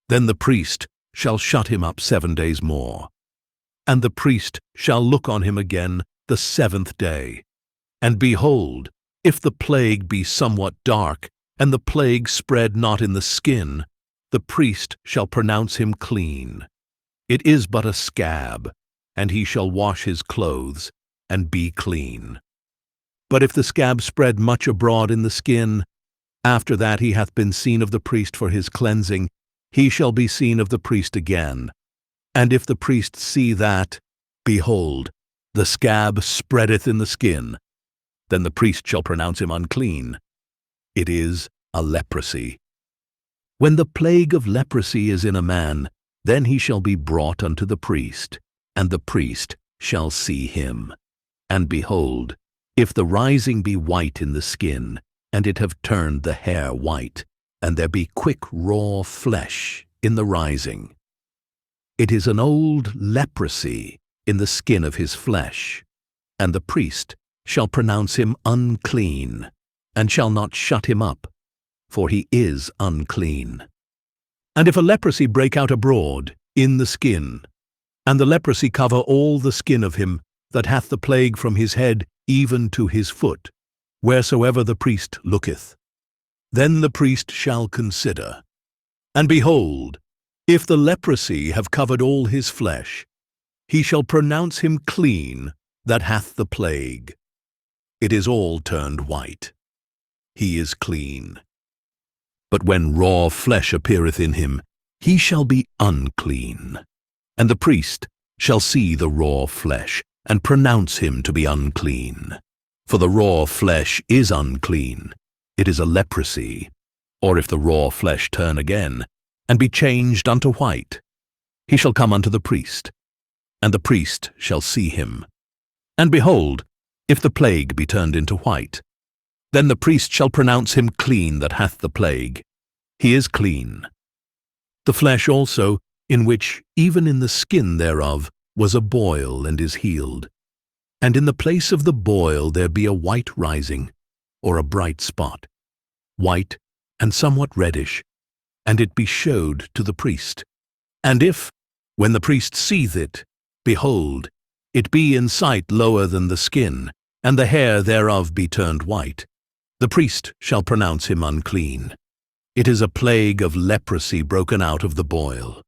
S1: then the priest shall shut him up 7 days more. And the priest shall look on him again the 7th day. And behold, if the plague be somewhat dark, and the plague spread not in the skin, the priest shall pronounce him clean. It is but a scab, and he shall wash his clothes, and be clean. But if the scab spread much abroad in the skin, after that he hath been seen of the priest for his cleansing, he shall be seen of the priest again. And if the priest see that, behold, the scab spreadeth in the skin, then the priest shall pronounce him unclean. It is a leprosy. When the plague of leprosy is in a man, then he shall be brought unto the priest, and the priest shall see him. And behold, if the rising be white in the skin, and it have turned the hair white, and there be quick raw flesh in the rising, it is an old leprosy in the skin of his flesh, and the priest shall pronounce him unclean, and shall not shut him up, for he is unclean. And if a leprosy break out abroad in the skin, and the leprosy cover all the skin of him that hath the plague from his head even to his foot, wheresoever the priest looketh, then the priest shall consider. And behold, if the leprosy have covered all his flesh, he shall pronounce him clean that hath the plague. It is all turned white. He is clean. But when raw flesh appeareth in him, he shall be unclean. And the priest shall see the raw flesh, and pronounce him to be unclean. For the raw flesh is unclean, it is a leprosy. Or if the raw flesh turn again, and be changed unto white, he shall come unto the priest, and the priest shall see him. And behold, if the plague be turned into white, then the priest shall pronounce him clean that hath the plague. He is clean. The flesh also, in which even in the skin thereof was a boil and is healed, and in the place of the boil there be a white rising, or a bright spot, white and somewhat reddish, and it be showed to the priest. And if, when the priest seeth it, behold, it be in sight lower than the skin, and the hair thereof be turned white, the priest shall pronounce him unclean. It is a plague of leprosy broken out of the boil.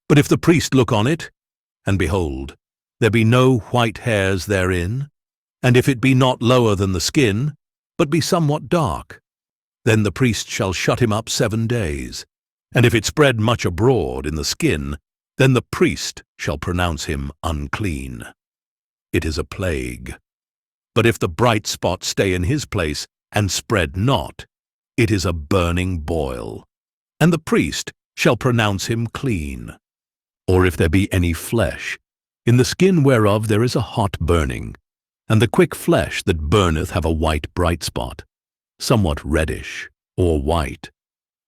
S1: But if the priest look on it, and behold, there be no white hairs therein, and if it be not lower than the skin, but be somewhat dark, then the priest shall shut him up 7 days. And if it spread much abroad in the skin, then the priest shall pronounce him unclean. It is a plague. But if the bright spot stay in his place, and spread not, it is a burning boil, and the priest shall pronounce him clean. Or if there be any flesh, in the skin whereof there is a hot burning, and the quick flesh that burneth have a white bright spot, somewhat reddish, or white,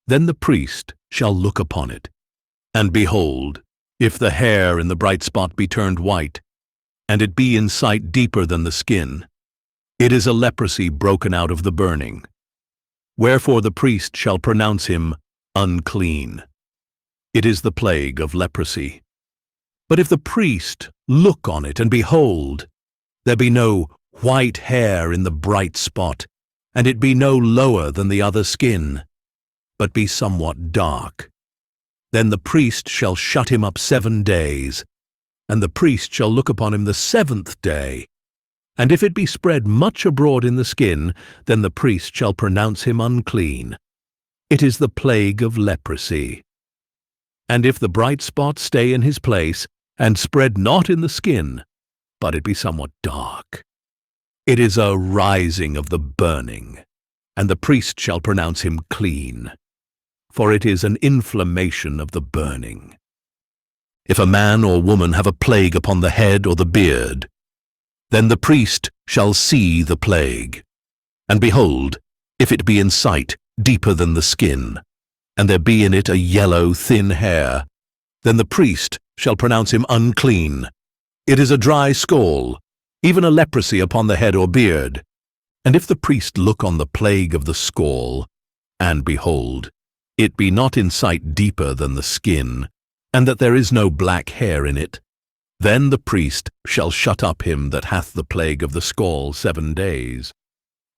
S1: then the priest shall look upon it. And behold, if the hair in the bright spot be turned white, and it be in sight deeper than the skin, it is a leprosy broken out of the burning. Wherefore the priest shall pronounce him unclean. It is the plague of leprosy. But if the priest look on it, and behold, there be no white hair in the bright spot, and it be no lower than the other skin, but be somewhat dark, then the priest shall shut him up 7 days, and the priest shall look upon him the 7th day. And if it be spread much abroad in the skin, then the priest shall pronounce him unclean. It is the plague of leprosy. And if the bright spot stay in his place, and spread not in the skin, but it be somewhat dark, it is a rising of the burning, and the priest shall pronounce him clean, for it is an inflammation of the burning. If a man or woman have a plague upon the head or the beard, then the priest shall see the plague. And behold, if it be in sight deeper than the skin, and there be in it a yellow thin hair, then the priest shall pronounce him unclean. It is a dry scall, even a leprosy upon the head or beard. And if the priest look on the plague of the scall, and behold, it be not in sight deeper than the skin, and that there is no black hair in it, then the priest shall shut up him that hath the plague of the scall 7 days.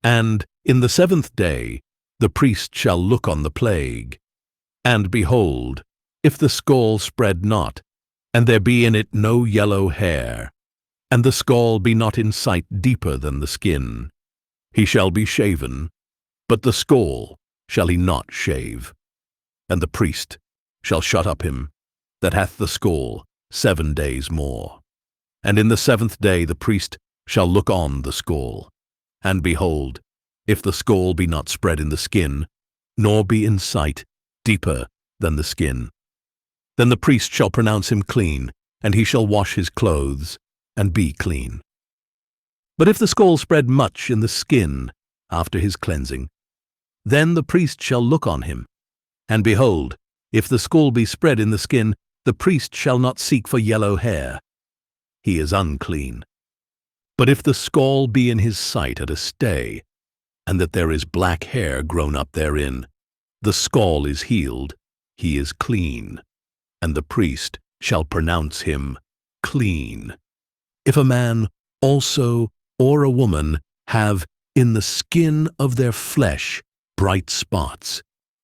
S1: And in the 7th day the priest shall look on the plague. And behold, if the scall spread not, and there be in it no yellow hair, and the scall be not in sight deeper than the skin, he shall be shaven, but the scall shall he not shave. And the priest shall shut up him that hath the scall 7 days more. And in the 7th day the priest shall look on the scall. And behold, if the scall be not spread in the skin, nor be in sight deeper than the skin, then the priest shall pronounce him clean, and he shall wash his clothes, and be clean. But if the scall spread much in the skin after his cleansing, then the priest shall look on him. And behold, if the scall be spread in the skin, the priest shall not seek for yellow hair. He is unclean. But if the scall be in his sight at a stay, and that there is black hair grown up therein, the scall is healed, he is clean, and the priest shall pronounce him clean. If a man also or a woman have in the skin of their flesh bright spots,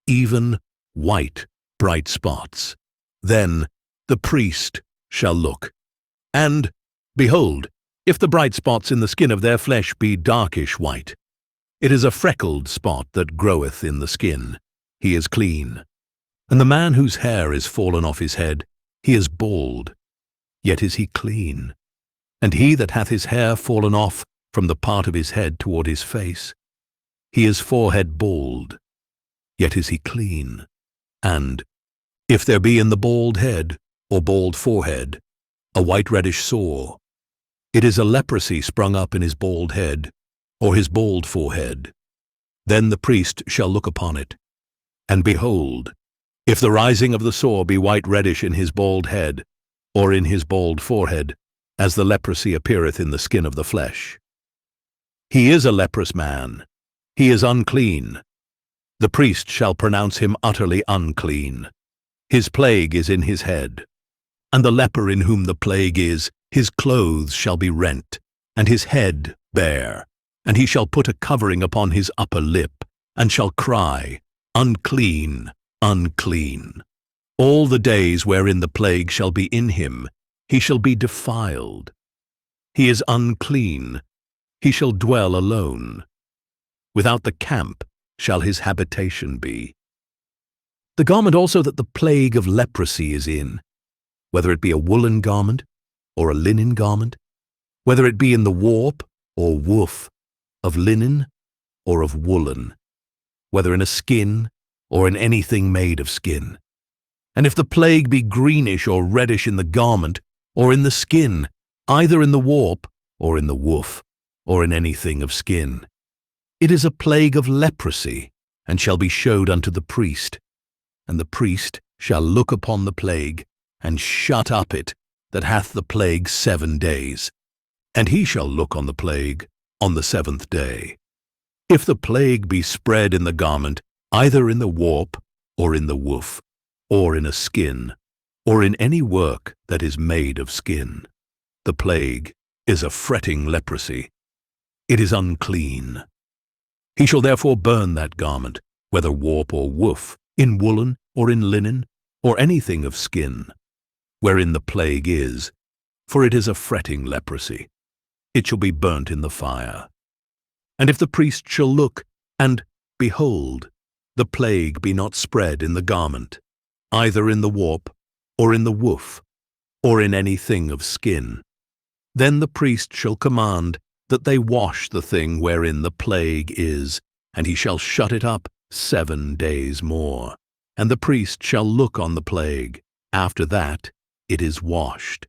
S1: even white bright spots, then the priest shall look. And, behold, if the bright spots in the skin of their flesh be darkish white, it is a freckled spot that groweth in the skin, he is clean. And the man whose hair is fallen off his head, he is bald, yet is he clean. And he that hath his hair fallen off from the part of his head toward his face, he is forehead bald, yet is he clean. And if there be in the bald head or bald forehead a white reddish sore, it is a leprosy sprung up in his bald head or his bald forehead. Then the priest shall look upon it. And behold, if the rising of the sore be white reddish in his bald head or in his bald forehead, as the leprosy appeareth in the skin of the flesh, he is a leprous man, he is unclean. The priest shall pronounce him utterly unclean. His plague is in his head. And the leper in whom the plague is, his clothes shall be rent, and his head bare, and he shall put a covering upon his upper lip, and shall cry, Unclean, unclean. All the days wherein the plague shall be in him, he shall be defiled. He is unclean, he shall dwell alone. Without the camp shall his habitation be. The garment also that the plague of leprosy is in, whether it be a woolen garment or a linen garment, whether it be in the warp or woof of linen or of woolen, whether in a skin or in anything made of skin. And if the plague be greenish or reddish in the garment or in the skin, either in the warp or in the woof or in anything of skin, it is a plague of leprosy, and shall be showed unto the priest. And the priest shall look upon the plague, and shut up it that hath the plague 7 days. And he shall look on the plague on the 7th day. If the plague be spread in the garment, either in the warp, or in the woof, or in a skin, or in any work that is made of skin, the plague is a fretting leprosy. It is unclean. He shall therefore burn that garment, whether warp or woof, in woolen or in linen, or anything of skin, wherein the plague is, for it is a fretting leprosy. It shall be burnt in the fire. And if the priest shall look, and, behold, the plague be not spread in the garment, either in the warp, or in the woof, or in anything of skin, then the priest shall command that they wash the thing wherein the plague is, and he shall shut it up 7 days more. And the priest shall look on the plague. After that it is washed.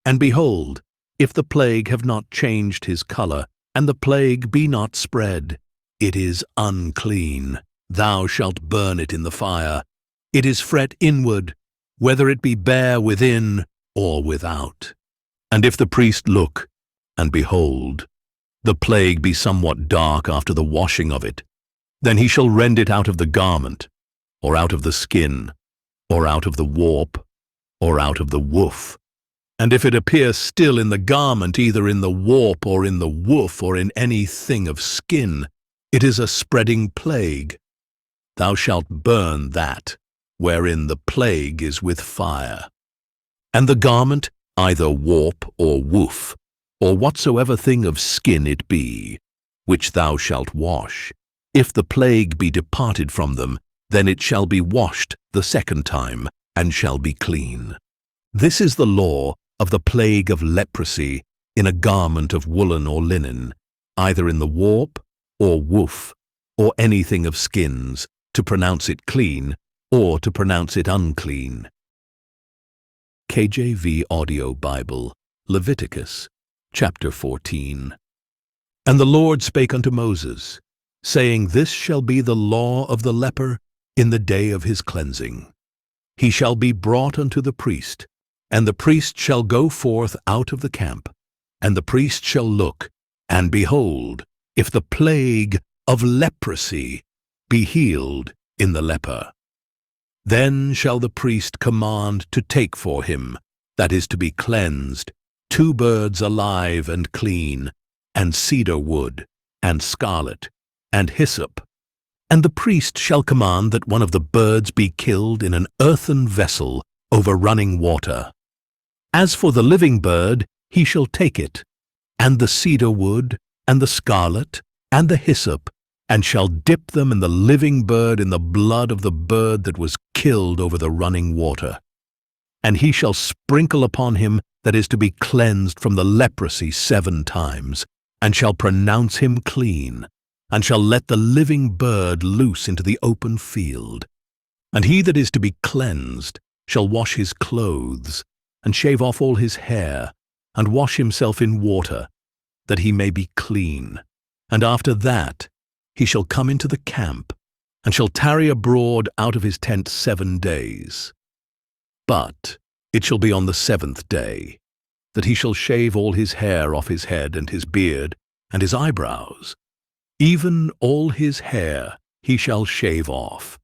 S1: And behold, if the plague have not changed his color, and the plague be not spread, it is unclean. Thou shalt burn it in the fire. It is fret inward, whether it be bare within or without. And if the priest look, and behold, the plague be somewhat dark after the washing of it, then he shall rend it out of the garment, or out of the skin, or out of the warp, or out of the woof. And if it appear still in the garment, either in the warp, or in the woof, or in any thing of skin, it is a spreading plague. Thou shalt burn that, wherein the plague is with fire. And the garment, either warp or woof, or whatsoever thing of skin it be, which thou shalt wash, if the plague be departed from them, then it shall be washed the second time, and shall be clean. This is the law of the plague of leprosy in a garment of woolen or linen, either in the warp, or woof, or anything of skins, to pronounce it clean, or to pronounce it unclean. KJV Audio Bible, Leviticus, chapter 14. And the Lord spake unto Moses, saying, This shall be the law of the leper in the day of his cleansing. He shall be brought unto the priest, and the priest shall go forth out of the camp, and the priest shall look, and behold, if the plague of leprosy be healed in the leper. Then shall the priest command to take for him, that is to be cleansed, 2 birds alive and clean, and cedar wood, and scarlet, and hyssop. And the priest shall command that one of the birds be killed in an earthen vessel over running water. As for the living bird, he shall take it, and the cedar wood, and the scarlet, and the hyssop, and shall dip them in the living bird in the blood of the bird that was killed over the running water. And he shall sprinkle upon him that is to be cleansed from the leprosy 7 times, and shall pronounce him clean, and shall let the living bird loose into the open field. And he that is to be cleansed shall wash his clothes, and shave off all his hair, and wash himself in water, that he may be clean. And after that he shall come into the camp, and shall tarry abroad out of his tent 7 days. But it shall be on the 7th day that he shall shave all his hair off his head, and his beard, and his eyebrows. Even all his hair he shall shave off,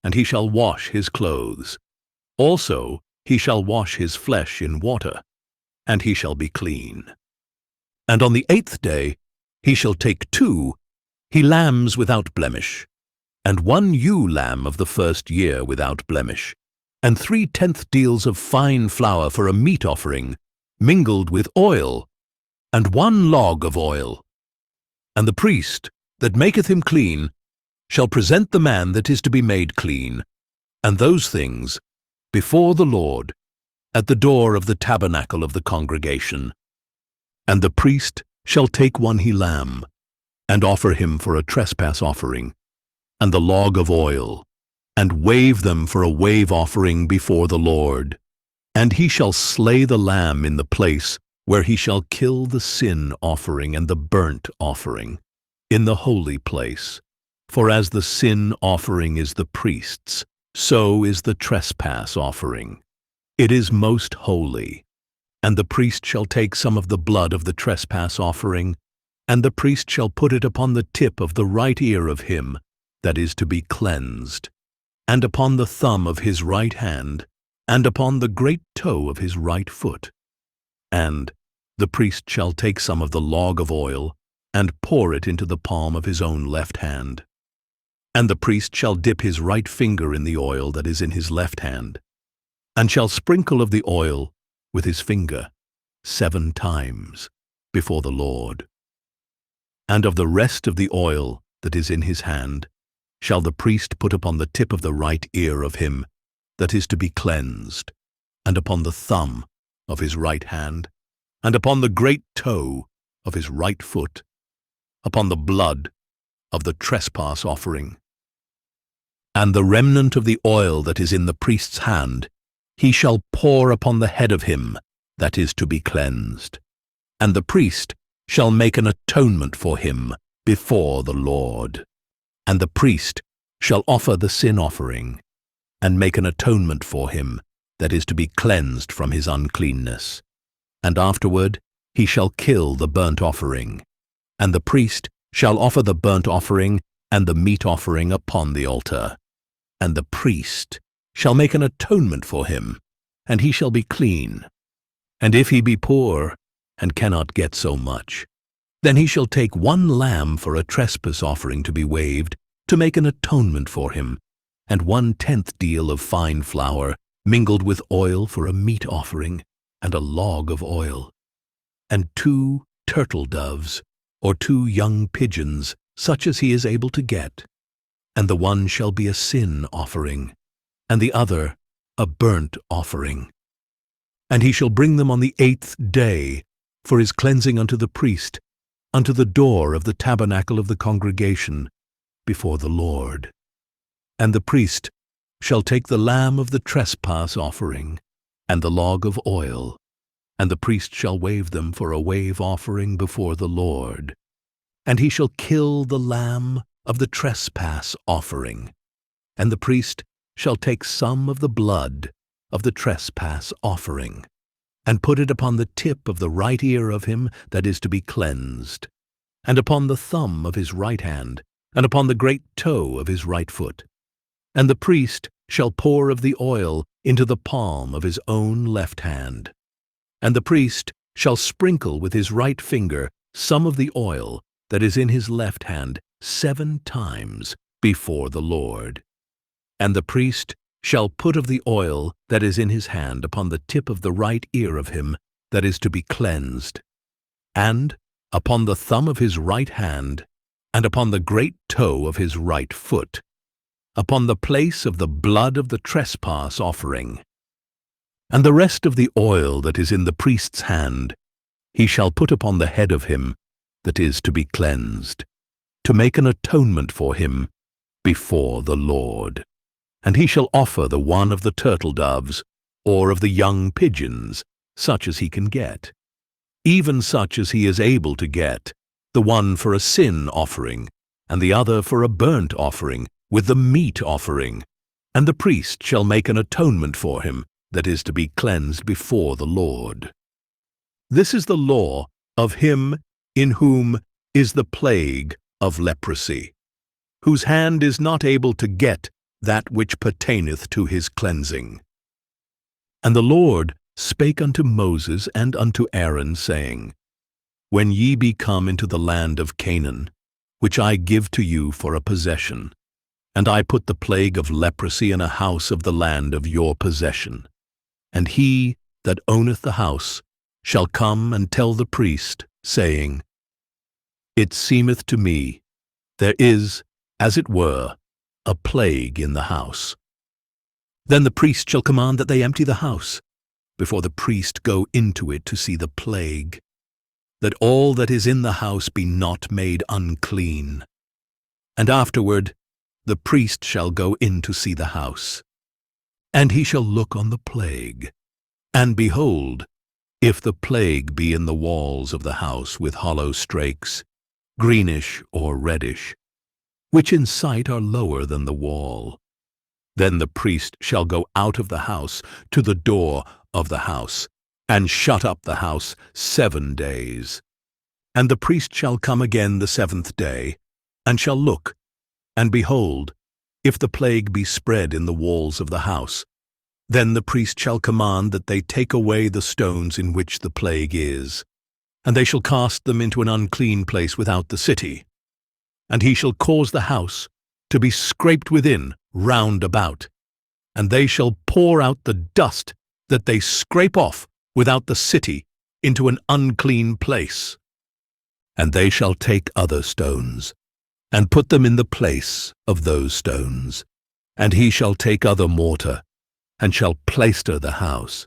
S1: and he shall wash his clothes. Also he shall wash his flesh in water, and he shall be clean. And on the 8th day he shall take 2 he-lambs without blemish, and 1 ewe lamb of the 1st year without blemish, and 3/10 deals of fine flour for a meat offering, mingled with oil, and 1 log of oil. And the priest that maketh him clean shall present the man that is to be made clean, and those things, before the Lord, at the door of the tabernacle of the congregation. And the priest shall take 1 he-lamb, and offer him for a trespass offering, and the log of oil, and wave them for a wave offering before the Lord. And he shall slay the lamb in the place where he shall kill the sin offering and the burnt offering, in the holy place. For as the sin offering is the priest's, so is the trespass offering. It is most holy. And the priest shall take some of the blood of the trespass offering, And the priest shall put it upon the tip of the right ear of him that is to be cleansed, and upon the thumb of his right hand, and upon the great toe of his right foot. And the priest shall take some of the log of oil, and pour it into the palm of his own left hand. And the priest shall dip his right finger in the oil that is in his left hand, and shall sprinkle of the oil with his finger 7 times before the Lord. And of the rest of the oil that is in his hand shall the priest put upon the tip of the right ear of him that is to be cleansed, and upon the thumb of his right hand, and upon the great toe of his right foot, upon the blood of the trespass offering. And the remnant of the oil that is in the priest's hand he shall pour upon the head of him that is to be cleansed. And the priest shall make an atonement for him before the Lord. And the priest shall offer the sin offering, and make an atonement for him that is to be cleansed from his uncleanness. And afterward he shall kill the burnt offering. And the priest shall offer the burnt offering and the meat offering upon the altar. And the priest shall make an atonement for him, and he shall be clean. And if he be poor, and cannot get so much, then he shall take 1 lamb for a trespass offering to be waved, to make an atonement for him, and 1/10 deal of fine flour, mingled with oil for a meat offering, and a log of oil, and 2 turtle doves, or 2 young pigeons, such as he is able to get. And the one shall be a sin offering, and the other a burnt offering. And he shall bring them on the 8th day for his cleansing unto the priest, unto the door of the tabernacle of the congregation, before the Lord. And the priest shall take the lamb of the trespass offering, and the log of oil, and the priest shall wave them for a wave offering before the Lord. And he shall kill the lamb of the trespass offering, and the priest shall take some of the blood of the trespass offering, and put it upon the tip of the right ear of him that is to be cleansed, and upon the thumb of his right hand, and upon the great toe of his right foot. And the priest shall pour of the oil into the palm of his own left hand. And the priest shall sprinkle with his right finger some of the oil that is in his left hand 7 times before the Lord. And the priest shall put of the oil that is in his hand upon the tip of the right ear of him that is to be cleansed, and upon the thumb of his right hand, and upon the great toe of his right foot, upon the place of the blood of the trespass offering. And the rest of the oil that is in the priest's hand he shall put upon the head of him that is to be cleansed, to make an atonement for him before the Lord. And he shall offer the one of the turtle doves, or of the young pigeons, such as he can get, even such as he is able to get, the one for a sin offering, and the other for a burnt offering, with the meat offering. And the priest shall make an atonement for him that is to be cleansed before the Lord. This is the law of him in whom is the plague of leprosy, whose hand is not able to get that which pertaineth to his cleansing. And the Lord spake unto Moses and unto Aaron, saying, When ye be come into the land of Canaan, which I give to you for a possession, and I put the plague of leprosy in a house of the land of your possession, and he that owneth the house shall come and tell the priest, saying, It seemeth to me, there is, as it were, a plague in the house. Then the priest shall command that they empty the house, before the priest go into it to see the plague, that all that is in the house be not made unclean. And afterward the priest shall go in to see the house, and he shall look on the plague. And behold, if the plague be in the walls of the house with hollow strakes, greenish or reddish, which in sight are lower than the wall, then the priest shall go out of the house to the door of the house, and shut up the house 7 days. And the priest shall come again the 7th day, and shall look, and behold, if the plague be spread in the walls of the house, then the priest shall command that they take away the stones in which the plague is, and they shall cast them into an unclean place without the city. And he shall cause the house to be scraped within round about, and they shall pour out the dust that they scrape off without the city into an unclean place. And they shall take other stones, and put them in the place of those stones. And he shall take other mortar, and shall plaister the house.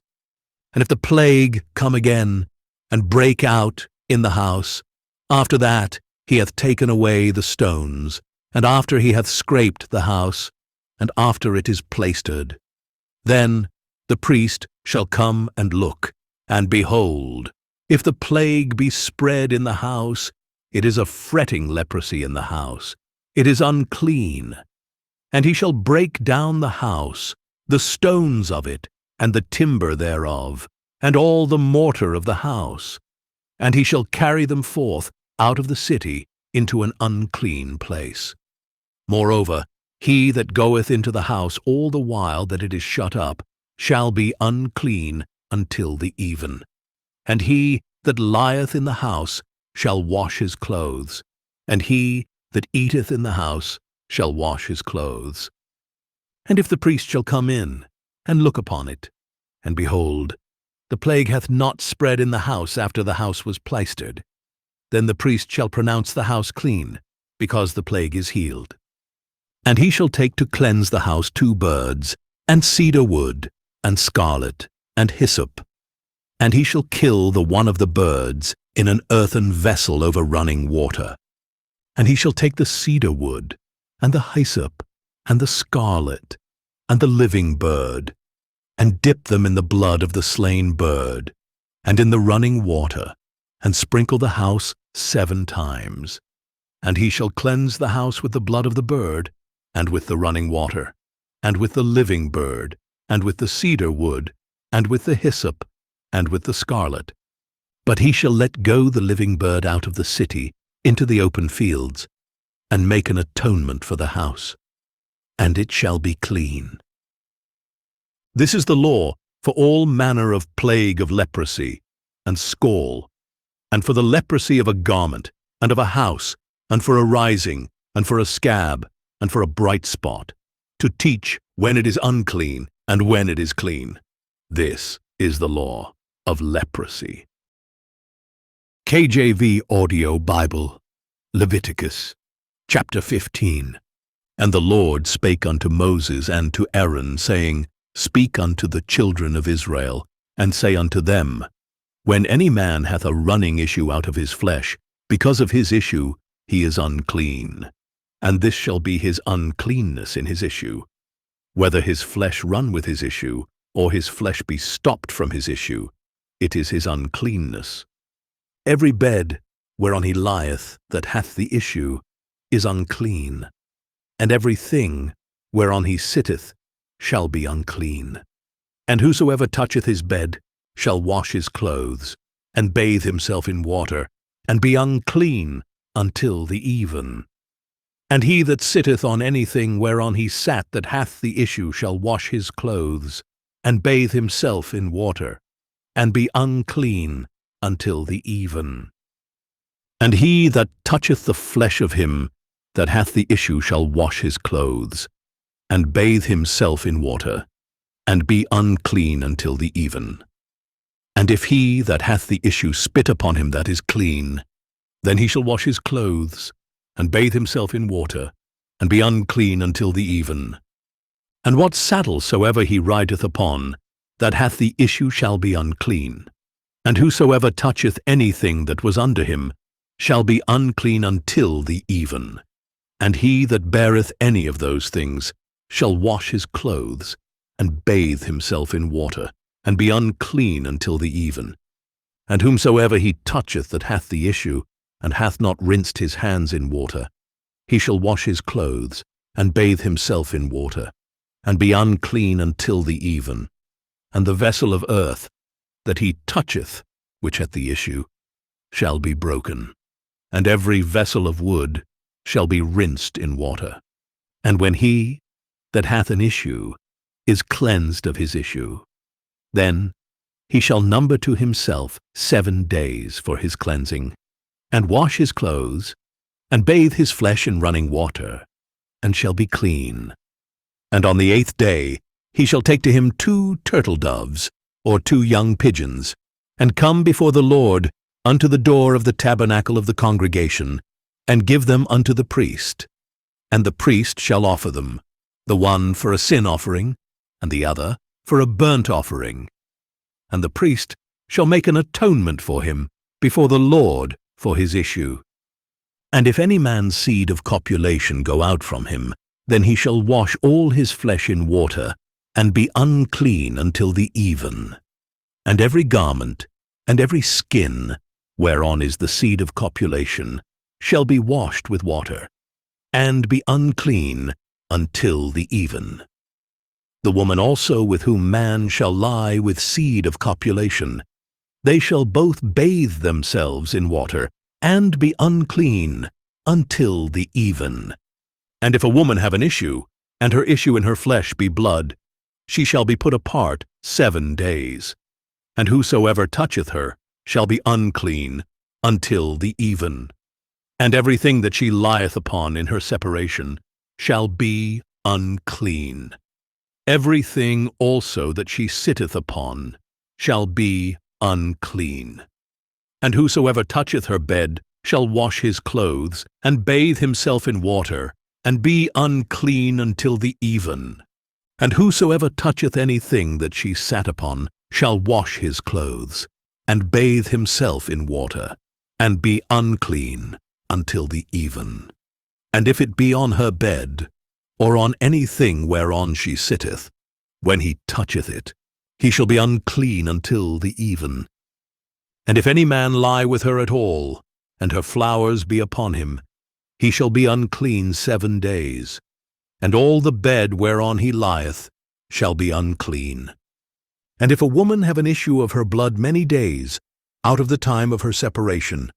S1: And if the plague come again, and break out in the house, after that he hath taken away the stones, and after he hath scraped the house, and after it is plaistered, then the priest shall come and look, and behold, if the plague be spread in the house, it is a fretting leprosy in the house, it is unclean. And he shall break down the house, the stones of it, and the timber thereof, and all the mortar of the house, and he shall carry them forth out of the city into an unclean place. Moreover, he that goeth into the house all the while that it is shut up shall be unclean until the even. And he that lieth in the house shall wash his clothes, and he that eateth in the house shall wash his clothes. And if the priest shall come in, and look upon it, and behold, the plague hath not spread in the house after the house was plaistered, then the priest shall pronounce the house clean, because the plague is healed. And he shall take to cleanse the house 2 birds, and cedar wood, and scarlet, and hyssop. And he shall kill the one of the birds in an earthen vessel over running water. And he shall take the cedar wood, and the hyssop, and the scarlet, and the living bird, and dip them in the blood of the slain bird, and in the running water, and sprinkle the house 7 times. And he shall cleanse the house with the blood of the bird, and with the running water, and with the living bird, and with the cedar wood, and with the hyssop, and with the scarlet. But he shall let go the living bird out of the city into the open fields, and make an atonement for the house, and it shall be clean. This is the law for all manner of plague of leprosy, and scall, and for the leprosy of a garment, and of a house, and for a rising, and for a scab, and for a bright spot, to teach when it is unclean, and when it is clean. This is the law of leprosy. KJV Audio Bible, Leviticus, chapter 15. And the Lord spake unto Moses and to Aaron, saying, Speak unto the children of Israel, and say unto them, When any man hath a running issue out of his flesh, because of his issue he is unclean. And this shall be his uncleanness in his issue, whether his flesh run with his issue, or his flesh be stopped from his issue, it is his uncleanness. Every bed whereon he lieth that hath the issue is unclean, and every thing whereon he sitteth shall be unclean. And whosoever toucheth his bed shall wash his clothes, and bathe himself in water, and be unclean until the even. And he that sitteth on anything whereon he sat that hath the issue shall wash his clothes, and bathe himself in water, and be unclean until the even. And he that toucheth the flesh of him that hath the issue shall wash his clothes, and bathe himself in water, and be unclean until the even. And if he that hath the issue spit upon him that is clean, then he shall wash his clothes, and bathe himself in water, and be unclean until the even. And what saddle soever he rideth upon, that hath the issue shall be unclean. And whosoever toucheth anything that was under him shall be unclean until the even. And he that beareth any of those things shall wash his clothes, and bathe himself in water, and be unclean until the even. And whomsoever he toucheth that hath the issue, and hath not rinsed his hands in water, he shall wash his clothes, and bathe himself in water, and be unclean until the even. And the vessel of earth that he toucheth, which hath the issue, shall be broken. and every vessel of wood shall be rinsed in water. And when he that hath an issue is cleansed of his issue, then he shall number to himself 7 days for his cleansing, and wash his clothes, and bathe his flesh in running water, and shall be clean. And on the 8th day he shall take to him 2 turtle doves, or 2 young pigeons, and come before the Lord unto the door of the tabernacle of the congregation, and give them unto the priest. And the priest shall offer them, the one for a sin offering, and the other for a burnt offering. And the priest shall make an atonement for him before the Lord for his issue. And if any man's seed of copulation go out from him, then he shall wash all his flesh in water, and be unclean until the even. And every garment, and every skin, whereon is the seed of copulation, shall be washed with water, and be unclean until the even. The woman also with whom man shall lie with seed of copulation, they shall both bathe themselves in water, and be unclean until the even. And if a woman have an issue, and her issue in her flesh be blood, she shall be put apart 7 days. And whosoever toucheth her shall be unclean until the even. And everything that she lieth upon in her separation shall be unclean. Everything also that she sitteth upon shall be unclean. And whosoever toucheth her bed shall wash his clothes, and bathe himself in water, and be unclean until the even. And whosoever toucheth anything that she sat upon shall wash his clothes, and bathe himself in water, and be unclean until the even. And if it be on her bed, or on anything whereon she sitteth, when he toucheth it, he shall be unclean until the even. And if any man lie with her at all, and her flowers be upon him, he shall be unclean 7 days, and all the bed whereon he lieth shall be unclean. And if a woman have an issue of her blood many days, out of the time of her separation,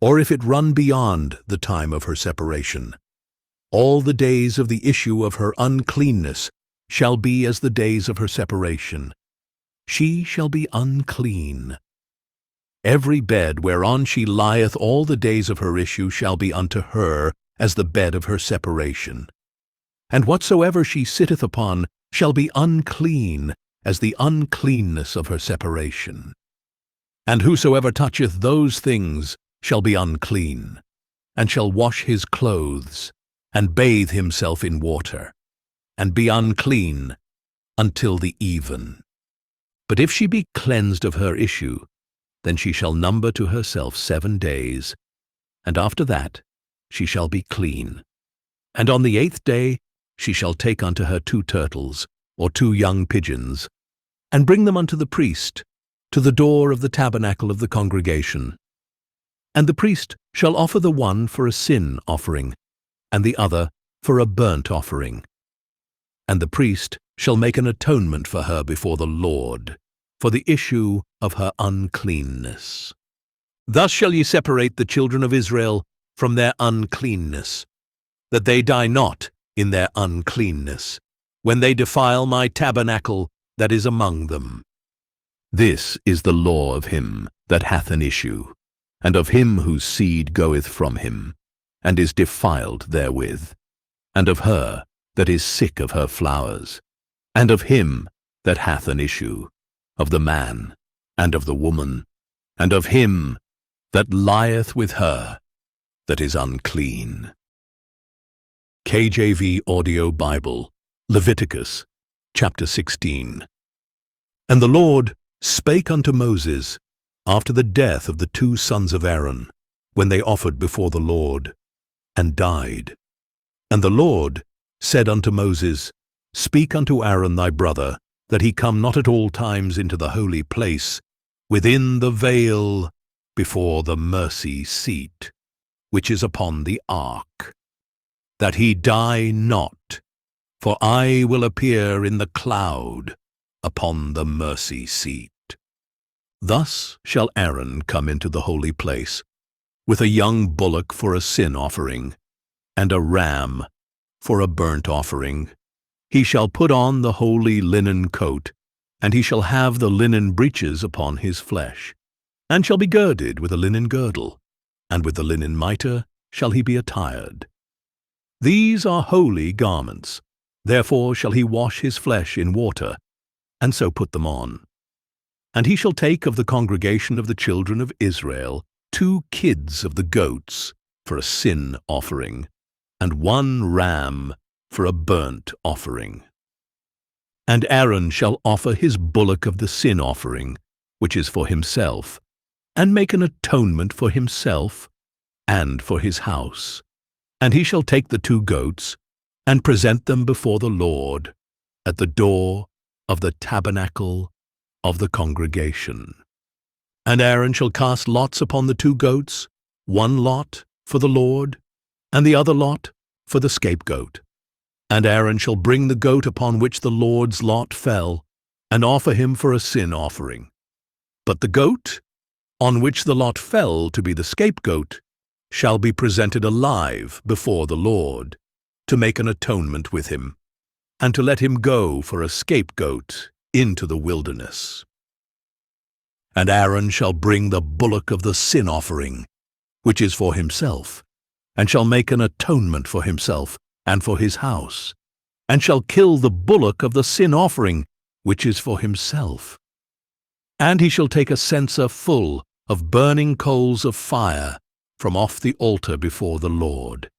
S1: or if it run beyond the time of her separation, all the days of the issue of her uncleanness shall be as the days of her separation. She shall be unclean. Every bed whereon she lieth all the days of her issue shall be unto her as the bed of her separation. And whatsoever she sitteth upon shall be unclean as the uncleanness of her separation. And whosoever toucheth those things shall be unclean, and shall wash his clothes, and bathe himself in water, and be unclean until the even. But if she be cleansed of her issue, then she shall number to herself 7 days, and after that she shall be clean. And on the 8th day she shall take unto her 2 turtles, or 2 young pigeons, and bring them unto the priest, to the door of the tabernacle of the congregation. And the priest shall offer the one for a sin offering, and the other for a burnt offering. And the priest shall make an atonement for her before the Lord, for the issue of her uncleanness. Thus shall ye separate the children of Israel from their uncleanness, that they die not in their uncleanness, when they defile my tabernacle that is among them. This is the law of him that hath an issue, and of him whose seed goeth from him, and is defiled therewith, and of her that is sick of her flowers, and of him that hath an issue, of the man, and of the woman, and of him that lieth with her that is unclean. KJV Audio Bible, Leviticus, chapter 16. And the Lord spake unto Moses after the death of the 2 sons of Aaron, when they offered before the Lord, and died. And the Lord said unto Moses, Speak unto Aaron thy brother, that he come not at all times into the holy place, within the veil, before the mercy seat, which is upon the ark, that he die not, for I will appear in the cloud upon the mercy seat. Thus shall Aaron come into the holy place, with a young bullock for a sin offering, and a ram for a burnt offering. He shall put on the holy linen coat, and he shall have the linen breeches upon his flesh, and shall be girded with a linen girdle, and with the linen mitre shall he be attired. These are holy garments, therefore shall he wash his flesh in water, and so put them on. And he shall take of the congregation of the children of Israel 2 kids of the goats for a sin offering, and 1 ram for a burnt offering. And Aaron shall offer his bullock of the sin offering, which is for himself, and make an atonement for himself and for his house. And he shall take the 2 goats, and present them before the Lord at the door of the tabernacle of the congregation. And Aaron shall cast lots upon the 2 goats, 1 lot for the Lord, and the other lot for the scapegoat. And Aaron shall bring the goat upon which the Lord's lot fell, and offer him for a sin offering. But the goat, on which the lot fell to be the scapegoat, shall be presented alive before the Lord, to make an atonement with him, and to let him go for a scapegoat into the wilderness. And Aaron shall bring the bullock of the sin offering, which is for himself, and shall make an atonement for himself and for his house, and shall kill the bullock of the sin offering, which is for himself. And he shall take a censer full of burning coals of fire from off the altar before the Lord,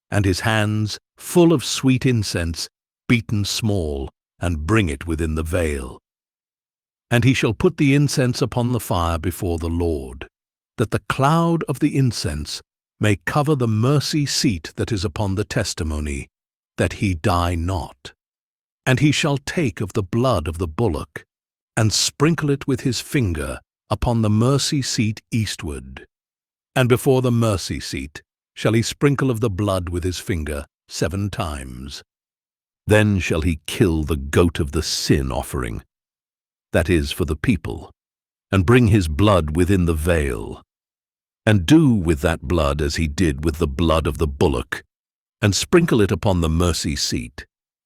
S1: and his hands full of sweet incense, beaten small, and bring it within the veil. And he shall put the incense upon the fire before the Lord, that the cloud of the incense may cover the mercy seat that is upon the testimony, that he die not. And he shall take of the blood of the bullock, and sprinkle it with his finger upon the mercy seat eastward. And before the mercy seat shall he sprinkle of the blood with his finger 7 times. Then shall he kill the goat of the sin offering, that is for the people, and bring his blood within the veil, and do with that blood as he did with the blood of the bullock, and sprinkle it upon the mercy seat,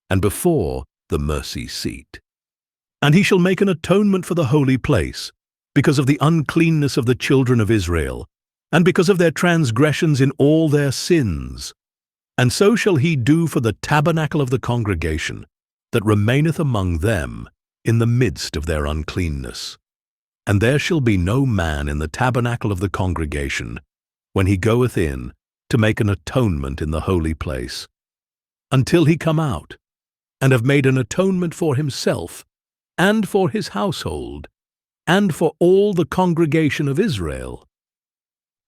S1: and before the mercy seat. And he shall make an atonement for the holy place, because of the uncleanness of the children of Israel, and because of their transgressions in all their sins. And so shall he do for the tabernacle of the congregation, that remaineth among them in the midst of their uncleanness. And there shall be no man in the tabernacle of the congregation, when he goeth in to make an atonement in the holy place, until he come out, and have made an atonement for himself, and for his household, and for all the congregation of Israel.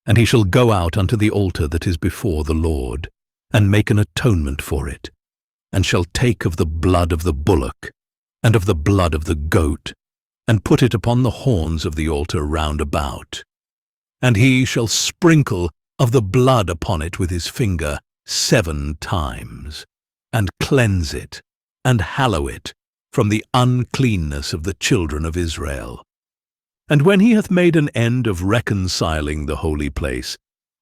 S1: And he shall go out unto the altar that is before the Lord, and make an atonement for it, and shall take of the blood of the bullock, and of the blood of the goat, and put it upon the horns of the altar round about. And he shall sprinkle of the blood upon it with his finger 7 times, and cleanse it, and hallow it from the uncleanness of the children of Israel. And when he hath made an end of reconciling the holy place,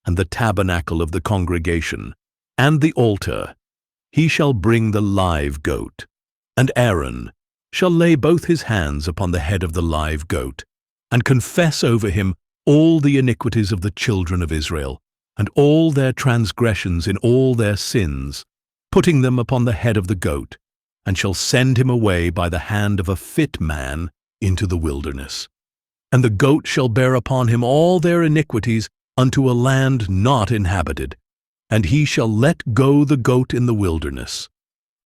S1: and the tabernacle of the congregation, and the altar, he shall bring the live goat, and Aaron shall lay both his hands upon the head of the live goat, and confess over him all the iniquities of the children of Israel, and all their transgressions in all their sins, putting them upon the head of the goat, and shall send him away by the hand of a fit man into the wilderness. And the goat shall bear upon him all their iniquities unto a land not inhabited, and he shall let go the goat in the wilderness.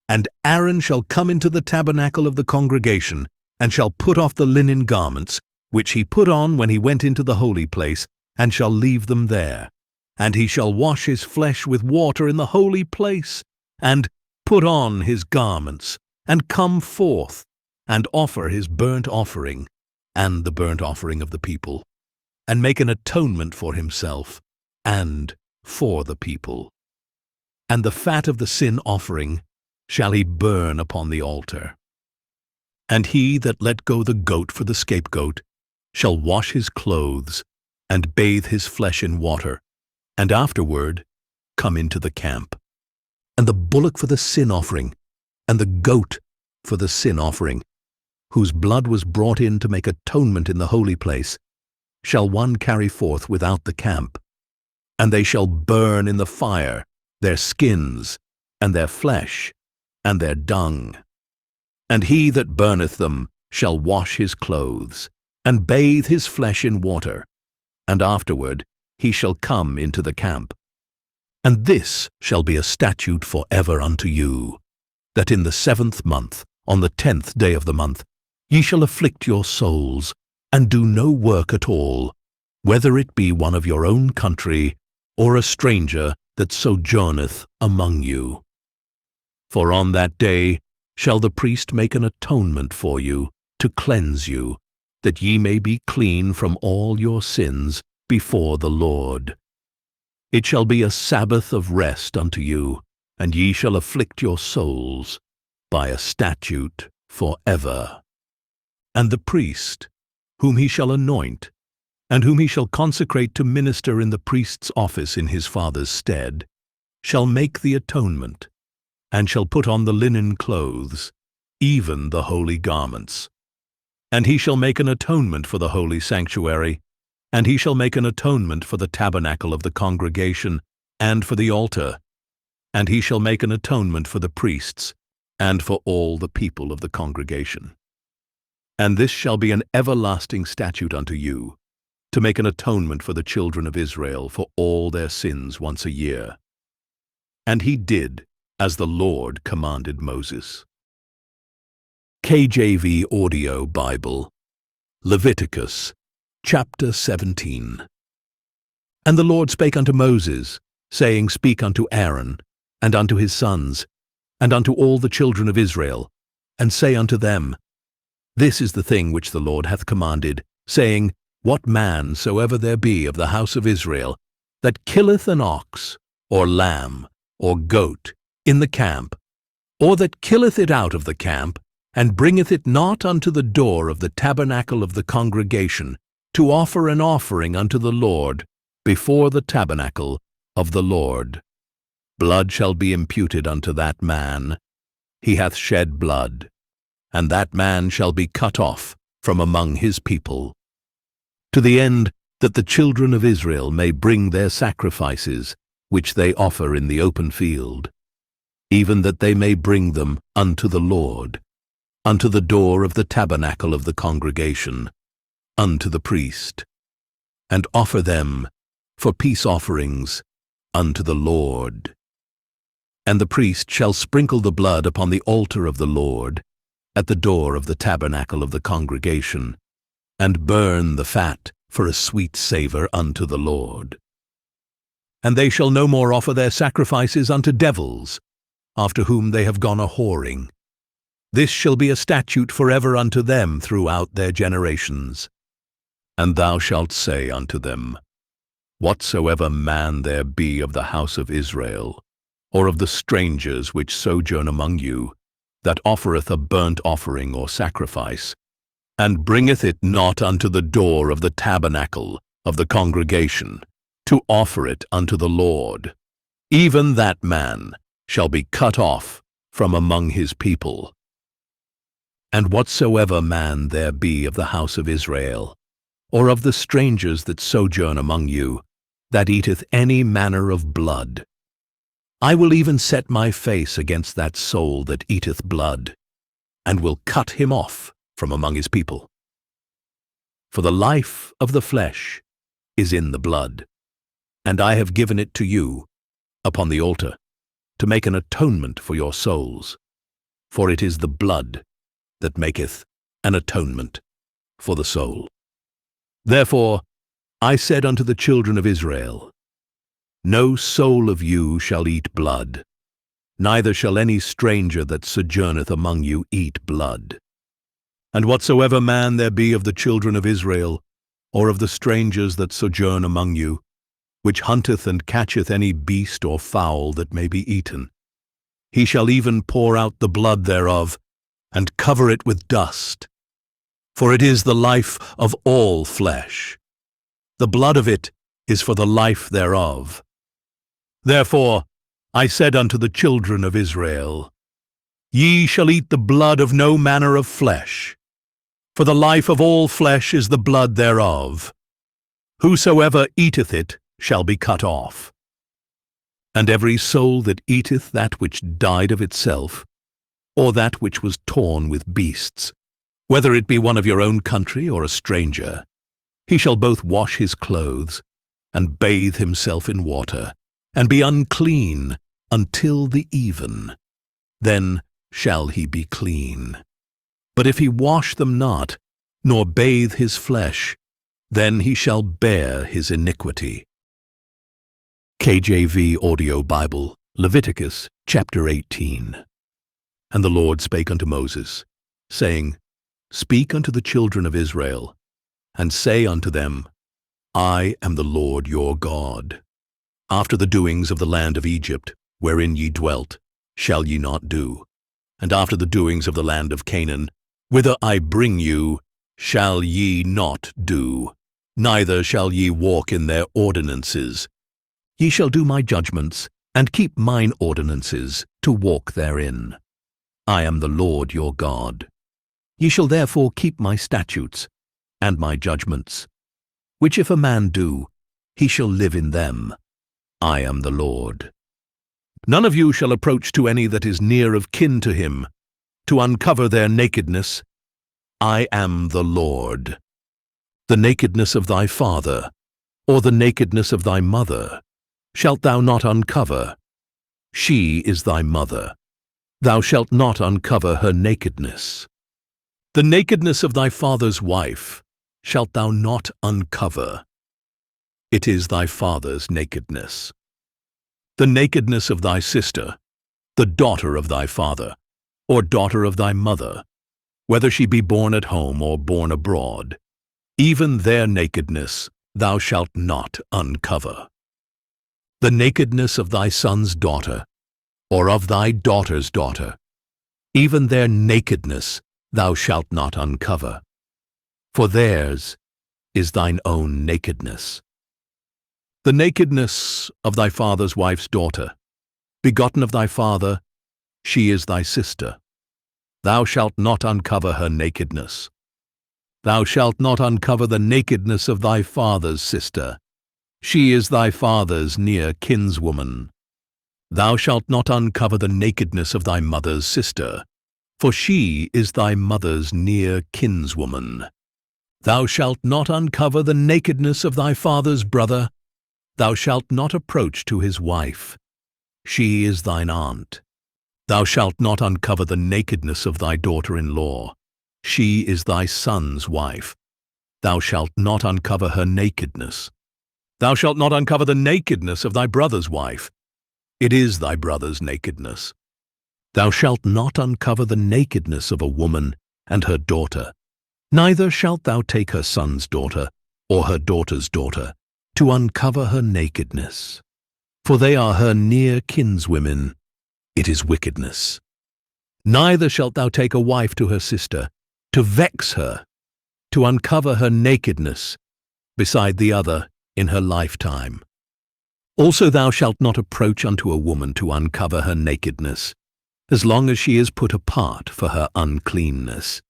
S1: And Aaron shall come into the tabernacle of the congregation, and shall put off the linen garments, which he put on when he went into the holy place, and shall leave them there. And he shall wash his flesh with water in the holy place, and put on his garments, and come forth, and offer his burnt offering, and the burnt offering of the people, and make an atonement for himself, and for the people. And the fat of the sin offering shall he burn upon the altar. And he that let go the goat for the scapegoat shall wash his clothes, and bathe his flesh in water, and afterward come into the camp. And the bullock for the sin offering, and the goat for the sin offering, whose blood was brought in to make atonement in the holy place, shall one carry forth without the camp. And they shall burn in the fire their skins, and their flesh, and their dung. And he that burneth them shall wash his clothes, and bathe his flesh in water, and afterward he shall come into the camp. And this shall be a statute for ever unto you, that in the 7th month, on the 10th day of the month, ye shall afflict your souls, and do no work at all, whether it be one of your own country, or a stranger that sojourneth among you. For on that day shall the priest make an atonement for you, to cleanse you, that ye may be clean from all your sins before the Lord. It shall be a Sabbath of rest unto you, and ye shall afflict your souls by a statute for ever. And the priest, whom he shall anoint, and whom he shall consecrate to minister in the priest's office in his father's stead, shall make the atonement, and shall put on the linen clothes, even the holy garments. And he shall make an atonement for the holy sanctuary, and he shall make an atonement for the tabernacle of the congregation, and for the altar, and he shall make an atonement for the priests, and for all the people of the congregation. And this shall be an everlasting statute unto you, to make an atonement for the children of Israel for all their sins once a year. And he did as the Lord commanded Moses. KJV Audio Bible, Leviticus, chapter 17. And the Lord spake unto Moses, saying, Speak unto Aaron, and unto his sons, and unto all the children of Israel, and say unto them, This is the thing which the Lord hath commanded, saying, What man soever there be of the house of Israel, that killeth an ox, or lamb, or goat, in the camp, or that killeth it out of the camp, and bringeth it not unto the door of the tabernacle of the congregation, to offer an offering unto the Lord before the tabernacle of the Lord. Blood shall be imputed unto that man. He hath shed blood, and that man shall be cut off from among his people, to the end that the children of Israel may bring their sacrifices, which they offer in the open field, even that they may bring them unto the Lord, unto the door of the tabernacle of the congregation, unto the priest, and offer them for peace offerings unto the Lord. And the priest shall sprinkle the blood upon the altar of the Lord, at the door of the tabernacle of the congregation, and burn the fat for a sweet savour unto the Lord. And they shall no more offer their sacrifices unto devils, after whom they have gone a-whoring. This shall be a statute forever unto them throughout their generations. And thou shalt say unto them, Whatsoever man there be of the house of Israel, or of the strangers which sojourn among you, that offereth a burnt offering or sacrifice, and bringeth it not unto the door of the tabernacle of the congregation, to offer it unto the Lord, even that man shall be cut off from among his people. And whatsoever man there be of the house of Israel, or of the strangers that sojourn among you, that eateth any manner of blood, I will even set my face against that soul that eateth blood, and will cut him off from among his people. For the life of the flesh is in the blood, and I have given it to you upon the altar, to make an atonement for your souls, for it is the blood that maketh an atonement for the soul. Therefore I said unto the children of Israel, No soul of you shall eat blood, neither shall any stranger that sojourneth among you eat blood. And whatsoever man there be of the children of Israel, or of the strangers that sojourn among you, which hunteth and catcheth any beast or fowl that may be eaten, he shall even pour out the blood thereof, and cover it with dust. For it is the life of all flesh. The blood of it is for the life thereof. Therefore I said unto the children of Israel, Ye shall eat the blood of no manner of flesh, for the life of all flesh is the blood thereof. Whosoever eateth it shall be cut off. And every soul that eateth that which died of itself, or that which was torn with beasts, whether it be one of your own country or a stranger, he shall both wash his clothes, and bathe himself in water, and be unclean until the even. Then shall he be clean. But if he wash them not, nor bathe his flesh, then he shall bear his iniquity. KJV Audio Bible, Leviticus chapter 18. And the Lord spake unto Moses, saying, Speak unto the children of Israel, and say unto them, I am the Lord your God. After the doings of the land of Egypt, wherein ye dwelt, shall ye not do, and after the doings of the land of Canaan, whither I bring you, shall ye not do, neither shall ye walk in their ordinances. Ye shall do my judgments, and keep mine ordinances, to walk therein. I am the Lord your God. Ye shall therefore keep my statutes, and my judgments, which if a man do, he shall live in them. I am the Lord. None of you shall approach to any that is near of kin to him, to uncover their nakedness. I am the Lord. The nakedness of thy father, or the nakedness of thy mother, shalt thou not uncover. She is thy mother. Thou shalt not uncover her nakedness. The nakedness of thy father's wife shalt thou not uncover. It is thy father's nakedness. The nakedness of thy sister, the daughter of thy father, or daughter of thy mother, whether she be born at home or born abroad, even their nakedness thou shalt not uncover. The nakedness of thy son's daughter, or of thy daughter's daughter, even their nakedness thou shalt not uncover, for theirs is thine own nakedness. The nakedness of thy father's wife's daughter, begotten of thy father, she is thy sister. Thou shalt not uncover her nakedness. Thou shalt not uncover the nakedness of thy father's sister. She is thy father's near kinswoman. Thou shalt not uncover the nakedness of thy mother's sister, for she is thy mother's near kinswoman. Thou shalt not uncover the nakedness of thy father's brother. Thou shalt not approach to his wife. She is thine aunt. Thou shalt not uncover the nakedness of thy daughter-in-law. She is thy son's wife. Thou shalt not uncover her nakedness. Thou shalt not uncover the nakedness of thy brother's wife. It is thy brother's nakedness. Thou shalt not uncover the nakedness of a woman and her daughter. Neither shalt thou take her son's daughter or her daughter's daughter to uncover her nakedness. For they are her near kinswomen. It is wickedness. Neither shalt thou take a wife to her sister, to vex her, to uncover her nakedness, beside the other in her lifetime. Also thou shalt not approach unto a woman to uncover her nakedness, as long as she is put apart for her uncleanness.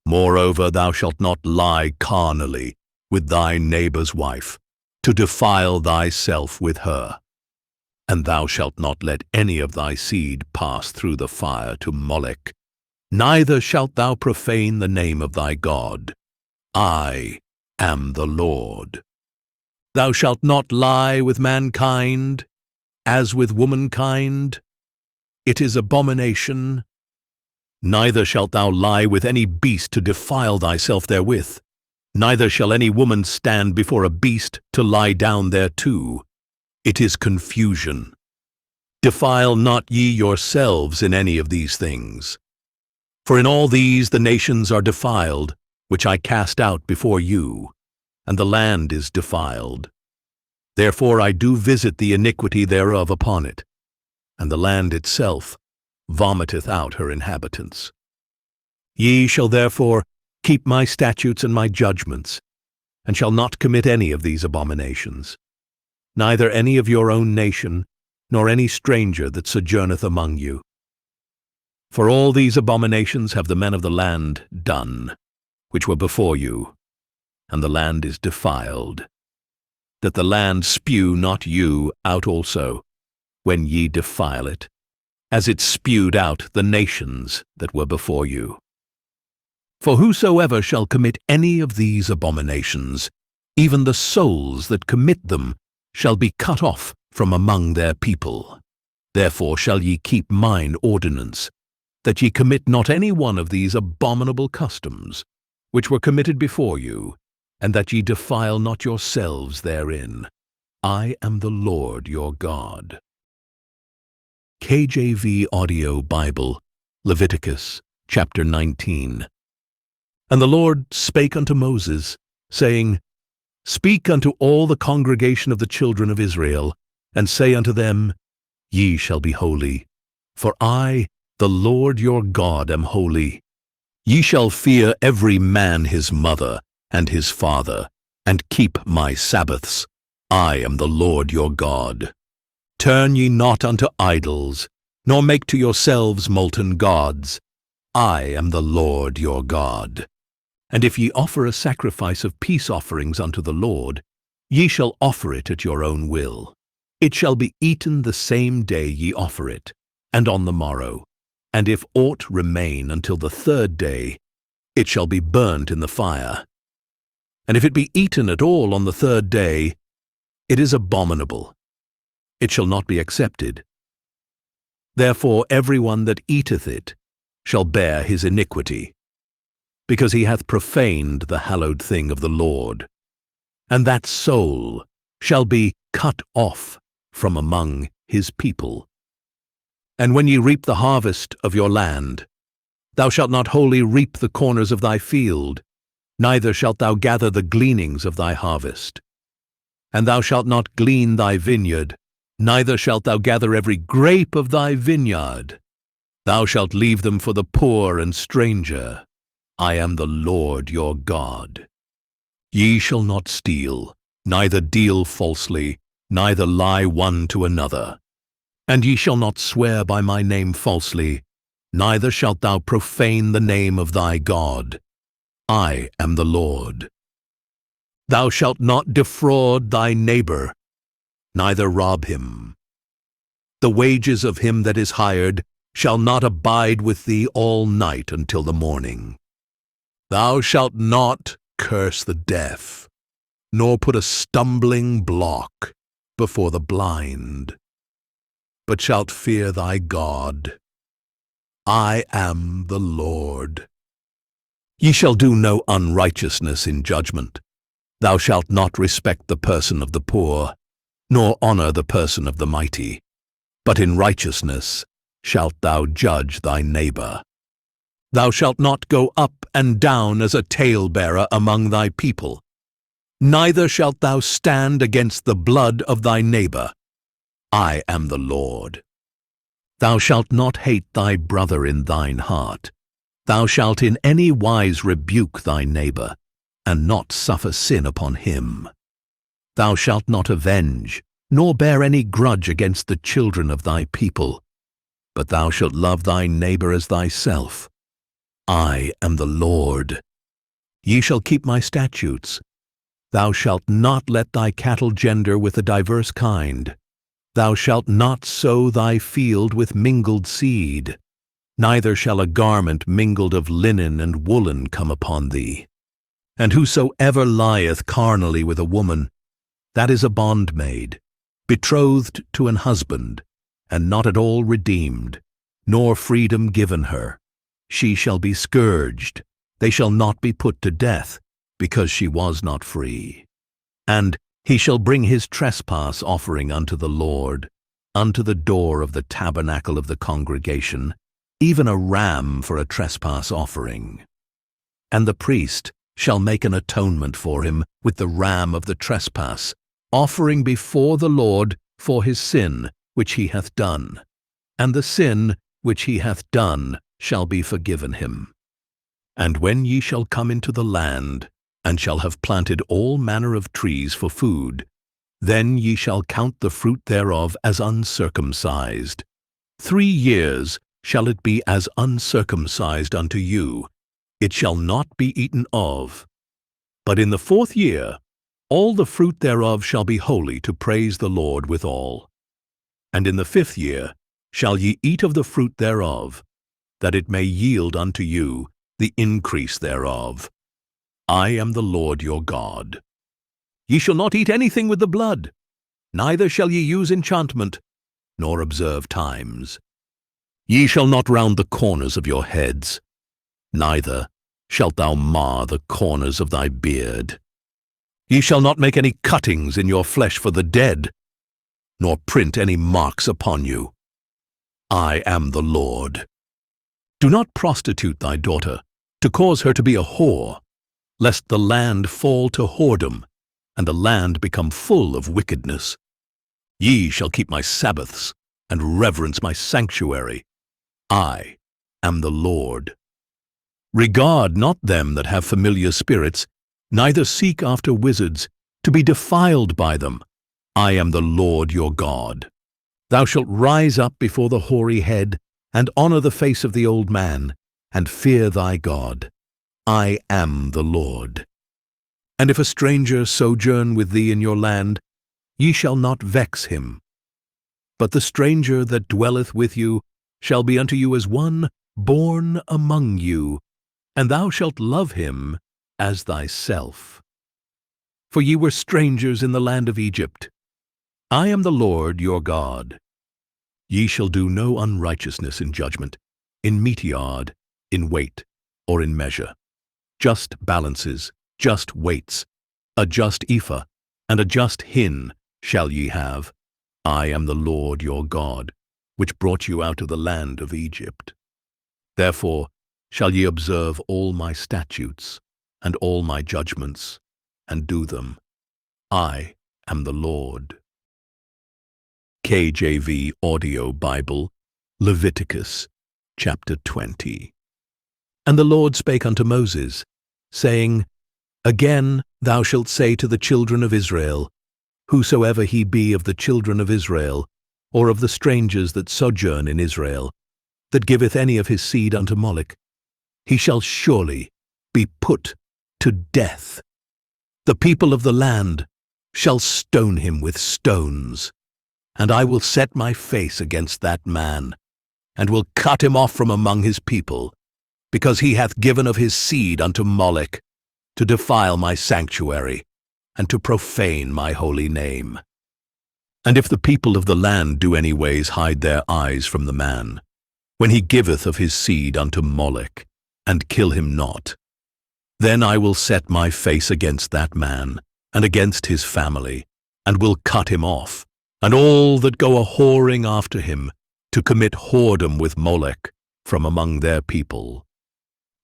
S1: Moreover, thou shalt not lie carnally with thy neighbor's wife, to defile thyself with her. And thou shalt not let any of thy seed pass through the fire to Molech, neither shalt thou profane the name of thy God. I am the Lord. Thou shalt not lie with mankind, as with womankind. It is abomination. Neither shalt thou lie with any beast to defile thyself therewith. Neither shall any woman stand before a beast to lie down thereto. It is confusion. Defile not ye yourselves in any of these things. For in all these the nations are defiled, which I cast out before you, and the land is defiled. Therefore I do visit the iniquity thereof upon it, and the land itself vomiteth out her inhabitants. Ye shall therefore keep my statutes and my judgments, and shall not commit any of these abominations, neither any of your own nation, nor any stranger that sojourneth among you. For all these abominations have the men of the land done, which were before you, and the land is defiled, that the land spew not you out also, when ye defile it, as it spewed out the nations that were before you. For whosoever shall commit any of these abominations, even the souls that commit them shall be cut off from among their people. Therefore shall ye keep mine ordinance, that ye commit not any one of these abominable customs, which were committed before you, and that ye defile not yourselves therein. I am the Lord your God. KJV Audio Bible, Leviticus chapter 19. And the Lord spake unto Moses, saying, Speak unto all the congregation of the children of Israel, and say unto them, Ye shall be holy, for I, the Lord your God, am holy. Ye shall fear every man his mother and his father, and keep my Sabbaths. I am the Lord your God. Turn ye not unto idols, nor make to yourselves molten gods. I am the Lord your God. And if ye offer a sacrifice of peace offerings unto the Lord, ye shall offer it at your own will. It shall be eaten the same day ye offer it, and on the morrow. And if aught remain until the third day, it shall be burnt in the fire. And if it be eaten at all on the third day, it is abominable. It shall not be accepted. Therefore every one that eateth it shall bear his iniquity, because he hath profaned the hallowed thing of the Lord. And that soul shall be cut off from among his people. And when ye reap the harvest of your land, thou shalt not wholly reap the corners of thy field, neither shalt thou gather the gleanings of thy harvest. And thou shalt not glean thy vineyard, neither shalt thou gather every grape of thy vineyard. Thou shalt leave them for the poor and stranger. I am the Lord your God. Ye shall not steal, neither deal falsely, neither lie one to another. And ye shall not swear by my name falsely, neither shalt thou profane the name of thy God. I am the Lord. Thou shalt not defraud thy neighbor, neither rob him. The wages of him that is hired shall not abide with thee all night until the morning. Thou shalt not curse the deaf, nor put a stumbling block before the blind, but shalt fear thy God. I am the Lord. Ye shall do no unrighteousness in judgment. Thou shalt not respect the person of the poor, nor honor the person of the mighty, but in righteousness shalt thou judge thy neighbor. Thou shalt not go up and down as a talebearer among thy people, neither shalt thou stand against the blood of thy neighbor. I am the Lord. Thou shalt not hate thy brother in thine heart. Thou shalt in any wise rebuke thy neighbor, and not suffer sin upon him. Thou shalt not avenge, nor bear any grudge against the children of thy people, but thou shalt love thy neighbor as thyself. I am the Lord. Ye shall keep my statutes. Thou shalt not let thy cattle gender with a diverse kind. Thou shalt not sow thy field with mingled seed, neither shall a garment mingled of linen and woolen come upon thee. And whosoever lieth carnally with a woman, that is a bondmaid, betrothed to an husband, and not at all redeemed, nor freedom given her. She shall be scourged. They shall not be put to death, because she was not free. And he shall bring his trespass offering unto the Lord, unto the door of the tabernacle of the congregation, even a ram for a trespass offering. And the priest shall make an atonement for him with the ram of the trespass, offering before the Lord for his sin which he hath done. And the sin which he hath done shall be forgiven him. And when ye shall come into the land, and shall have planted all manner of trees for food, Then ye shall count the fruit thereof as uncircumcised. 3 years shall it be as uncircumcised unto you. It shall not be eaten of. But in the 4th year all the fruit thereof shall be holy to praise the Lord withal. And in the 5th year shall ye eat of the fruit thereof, that it may yield unto you the increase thereof. I am the Lord your God. Ye shall not eat anything with the blood, neither shall ye use enchantment, nor observe times. Ye shall not round the corners of your heads, neither shalt thou mar the corners of thy beard. Ye shall not make any cuttings in your flesh for the dead, nor print any marks upon you. I am the Lord. Do not prostitute thy daughter, to cause her to be a whore, lest the land fall to whoredom, and the land become full of wickedness. Ye shall keep my Sabbaths, and reverence my sanctuary. I am the Lord. Regard not them that have familiar spirits, neither seek after wizards, to be defiled by them. I am the Lord your God. Thou shalt rise up before the hoary head, and honor the face of the old man, and fear thy God. I am the Lord. And if a stranger sojourn with thee in your land, ye shall not vex him. But the stranger that dwelleth with you shall be unto you as one born among you, and thou shalt love him as thyself. For ye were strangers in the land of Egypt. I am the Lord your God. Ye shall do no unrighteousness in judgment, in meteyard, in weight, or in measure. Just balances, just weights, a just ephah, and a just hin shall ye have. I am the Lord your God, which brought you out of the land of Egypt. Therefore shall ye observe all my statutes, and all my judgments, and do them. I am the Lord. KJV Audio Bible, Leviticus, chapter 20. And the Lord spake unto Moses, saying, Again thou shalt say to the children of Israel, whosoever he be of the children of Israel, or of the strangers that sojourn in Israel, that giveth any of his seed unto Moloch, he shall surely be put to death. The people of the land shall stone him with stones. And I will set my face against that man, and will cut him off from among his people, because he hath given of his seed unto Moloch, to defile my sanctuary, and to profane my holy name. And if the people of the land do any ways hide their eyes from the man, when he giveth of his seed unto Moloch, and kill him not, then I will set my face against that man, and against his family, and will cut him off, and all that go a-whoring after him, to commit whoredom with Moloch from among their people.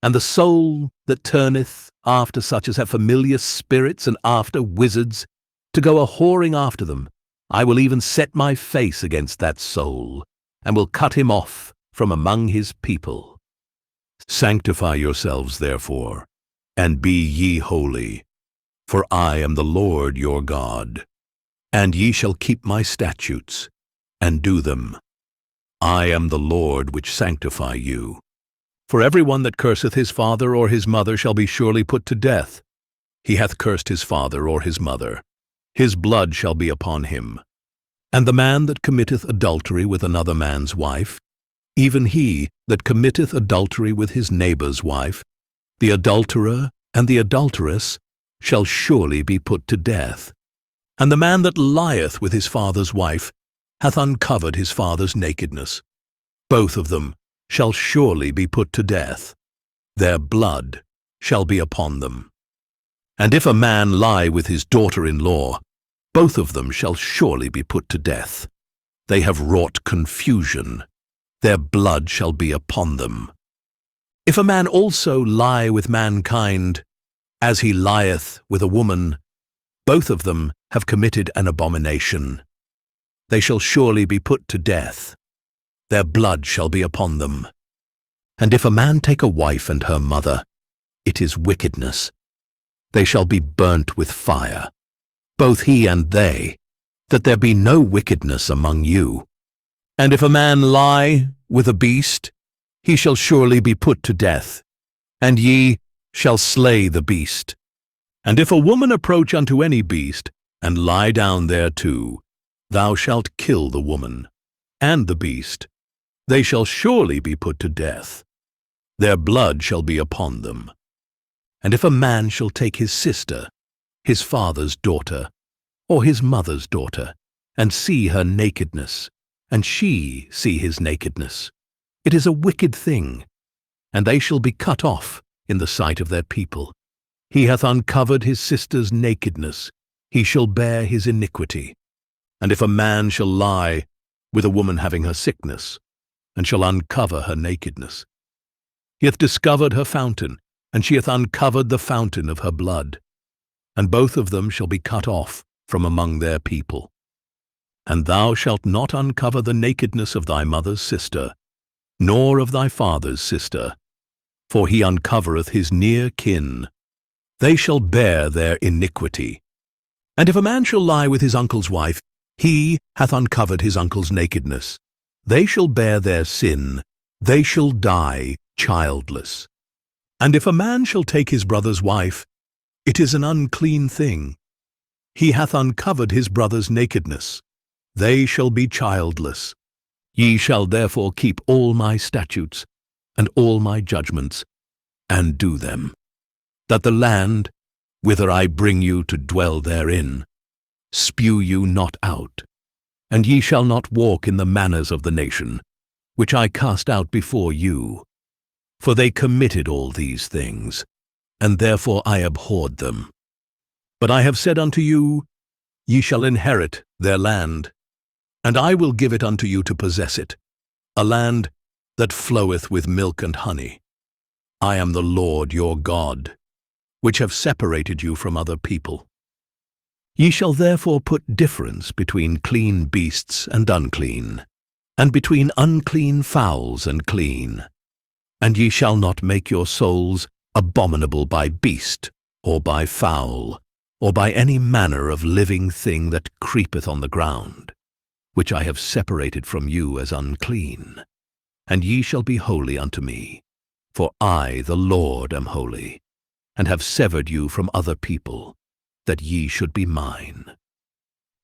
S1: And the soul that turneth after such as have familiar spirits, and after wizards, to go a-whoring after them, I will even set my face against that soul, and will cut him off from among his people. Sanctify yourselves therefore, and be ye holy, for I am the Lord your God. And ye shall keep my statutes, and do them. I am the Lord which sanctify you. For every one that curseth his father or his mother shall be surely put to death. He hath cursed his father or his mother. His blood shall be upon him. And the man that committeth adultery with another man's wife, even he that committeth adultery with his neighbor's wife, the adulterer and the adulteress, shall surely be put to death. And the man that lieth with his father's wife hath uncovered his father's nakedness. Both of them shall surely be put to death. Their blood shall be upon them. And if a man lie with his daughter-in-law, both of them shall surely be put to death. They have wrought confusion. Their blood shall be upon them. If a man also lie with mankind, as he lieth with a woman, both of them have committed an abomination. They shall surely be put to death. Their blood shall be upon them. And if a man take a wife and her mother, it is wickedness. They shall be burnt with fire, both he and they that there be no wickedness among you. And if a man lie with a beast, he shall surely be put to death, and ye shall slay the beast. And if a woman approach unto any beast, and lie down thereto, thou shalt kill the woman, and the beast. They shall surely be put to death. Their blood shall be upon them. And if a man shall take his sister, his father's daughter, or his mother's daughter, and see her nakedness, and she see his nakedness, it is a wicked thing, and they shall be cut off in the sight of their people. He hath uncovered his sister's nakedness, he shall bear his iniquity. And if a man shall lie with a woman having her sickness, and shall uncover her nakedness, he hath discovered her fountain, and she hath uncovered the fountain of her blood, and both of them shall be cut off from among their people. And thou shalt not uncover the nakedness of thy mother's sister, nor of thy father's sister, for he uncovereth his near kin. They shall bear their iniquity. And if a man shall lie with his uncle's wife, he hath uncovered his uncle's nakedness. They shall bear their sin, they shall die childless. And if a man shall take his brother's wife, it is an unclean thing. He hath uncovered his brother's nakedness. They shall be childless. Ye shall therefore keep all my statutes and all my judgments, and do them, that the land, whither I bring you to dwell therein, spew you not out. And ye shall not walk in the manners of the nation, which I cast out before you. For they committed all these things, and therefore I abhorred them. But I have said unto you, ye shall inherit their land, and I will give it unto you to possess it, a land that floweth with milk and honey. I am the Lord your God, which have separated you from other people. Ye shall therefore put difference between clean beasts and unclean, and between unclean fowls and clean. And ye shall not make your souls abominable by beast, or by fowl, or by any manner of living thing that creepeth on the ground, which I have separated from you as unclean. And ye shall be holy unto me, for I, the Lord, am holy, and have severed you from other people, that ye should be mine.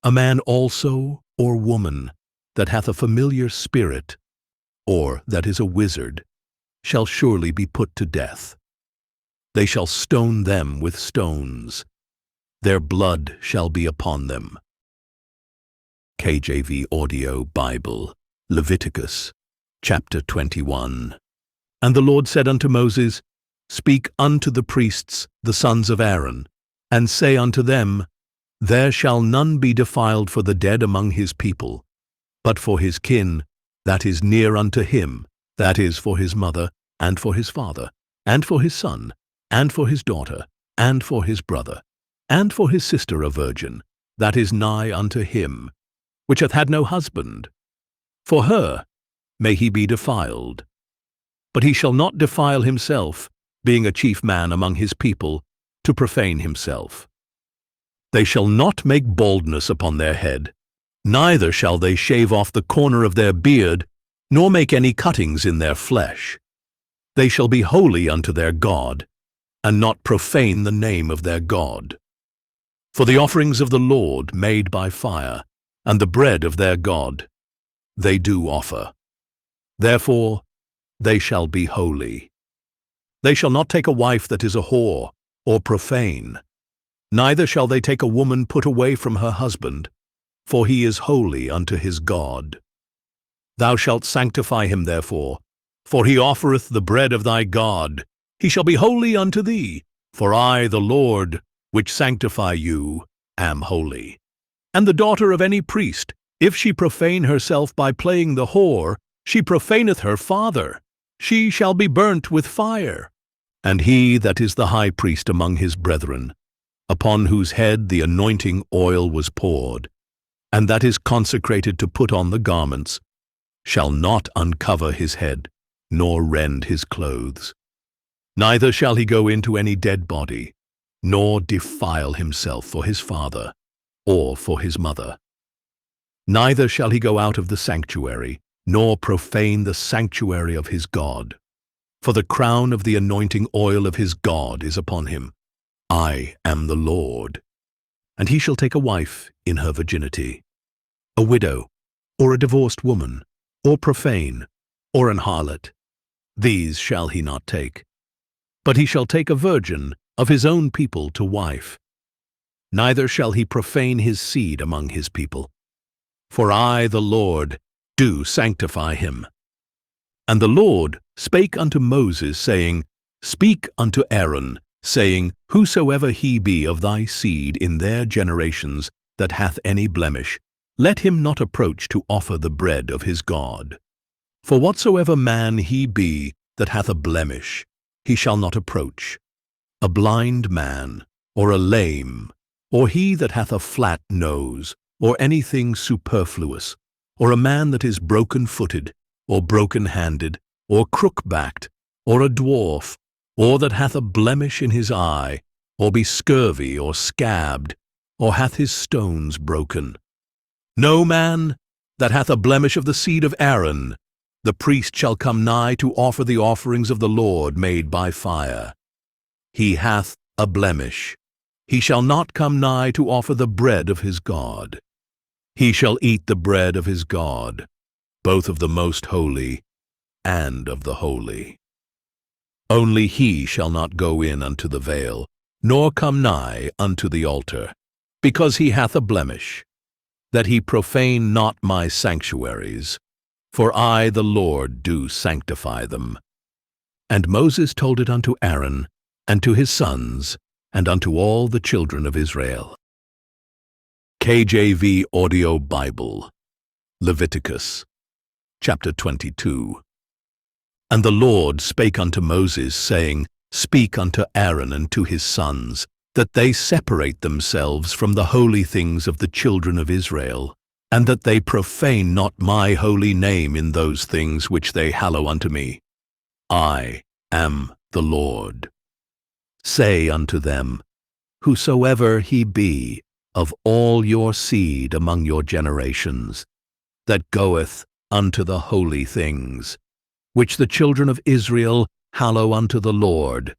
S1: A man also, or woman, that hath a familiar spirit, or that is a wizard, shall surely be put to death. They shall stone them with stones. Their blood shall be upon them. KJV Audio Bible, Leviticus, chapter 21. And the Lord said unto Moses, Speak unto the priests, the sons of Aaron, and say unto them, There shall none be defiled for the dead among his people, but for his kin that is near unto him, that is, for his mother, and for his father, and for his son, and for his daughter, and for his brother, and for his sister a virgin, that is nigh unto him, which hath had no husband. For her may he be defiled. But he shall not defile himself, being a chief man among his people, to profane himself. They shall not make baldness upon their head, neither shall they shave off the corner of their beard, nor make any cuttings in their flesh. They shall be holy unto their God, and not profane the name of their God. For the offerings of the Lord made by fire, and the bread of their God, they do offer. Therefore they shall be holy. They shall not take a wife that is a whore, or profane, neither shall they take a woman put away from her husband, for he is holy unto his God. Thou shalt sanctify him therefore, for he offereth the bread of thy God. He shall be holy unto thee, for I, the Lord, which sanctify you, am holy. And the daughter of any priest, if she profane herself by playing the whore, she profaneth her father. She shall be burnt with fire. And he that is the high priest among his brethren, upon whose head the anointing oil was poured, and that is consecrated to put on the garments, shall not uncover his head, nor rend his clothes. Neither shall he go into any dead body, nor defile himself for his father, or for his mother, Neither shall he go out of the sanctuary, nor profane the sanctuary of his God. For the crown of the anointing oil of his God is upon him. I am the Lord. And he shall take a wife in her virginity, a widow, or a divorced woman, or profane, or an harlot. These shall he not take. But he shall take a virgin of his own people to wife. Neither shall he profane his seed among his people. For I, the Lord, do sanctify him. And the Lord spake unto Moses, saying, Speak unto Aaron, saying, Whosoever he be of thy seed in their generations that hath any blemish, let him not approach to offer the bread of his God. For whatsoever man he be that hath a blemish, he shall not approach. A blind man, or a lame, or he that hath a flat nose, or anything superfluous, or a man that is broken-footed, or broken-handed, or crook-backed, or a dwarf, or that hath a blemish in his eye, or be scurvy, or scabbed, or hath his stones broken. No man that hath a blemish of the seed of Aaron, the priest shall come nigh to offer the offerings of the Lord made by fire. He hath a blemish. He shall not come nigh to offer the bread of his God. He shall eat the bread of his God, both of the most holy and of the holy. Only he shall not go in unto the veil, nor come nigh unto the altar, because he hath a blemish, that he profane not my sanctuaries, for I, the Lord, do sanctify them. And Moses told it unto Aaron, and to his sons, and unto all the children of Israel. KJV Audio Bible, Leviticus, chapter 22. And the Lord spake unto Moses, saying, Speak unto Aaron and to his sons, that they separate themselves from the holy things of the children of Israel, and that they profane not my holy name in those things which they hallow unto me. I am the Lord. Say unto them, Whosoever he be of all your seed among your generations, that goeth unto the holy things, which the children of Israel hallow unto the Lord,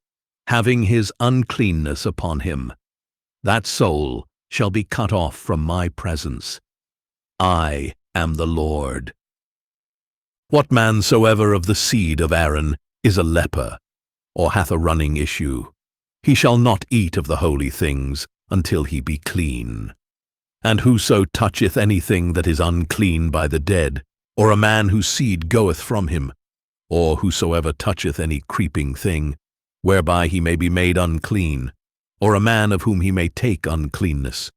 S1: having his uncleanness upon him, that soul shall be cut off from my presence. I am the Lord. What man soever of the seed of Aaron is a leper, or hath a running issue, he shall not eat of the holy things until he be clean. And whoso toucheth anything that is unclean by the dead, or a man whose seed goeth from him, or whosoever toucheth any creeping thing, whereby he may be made unclean, or a man of whom he may take uncleanness,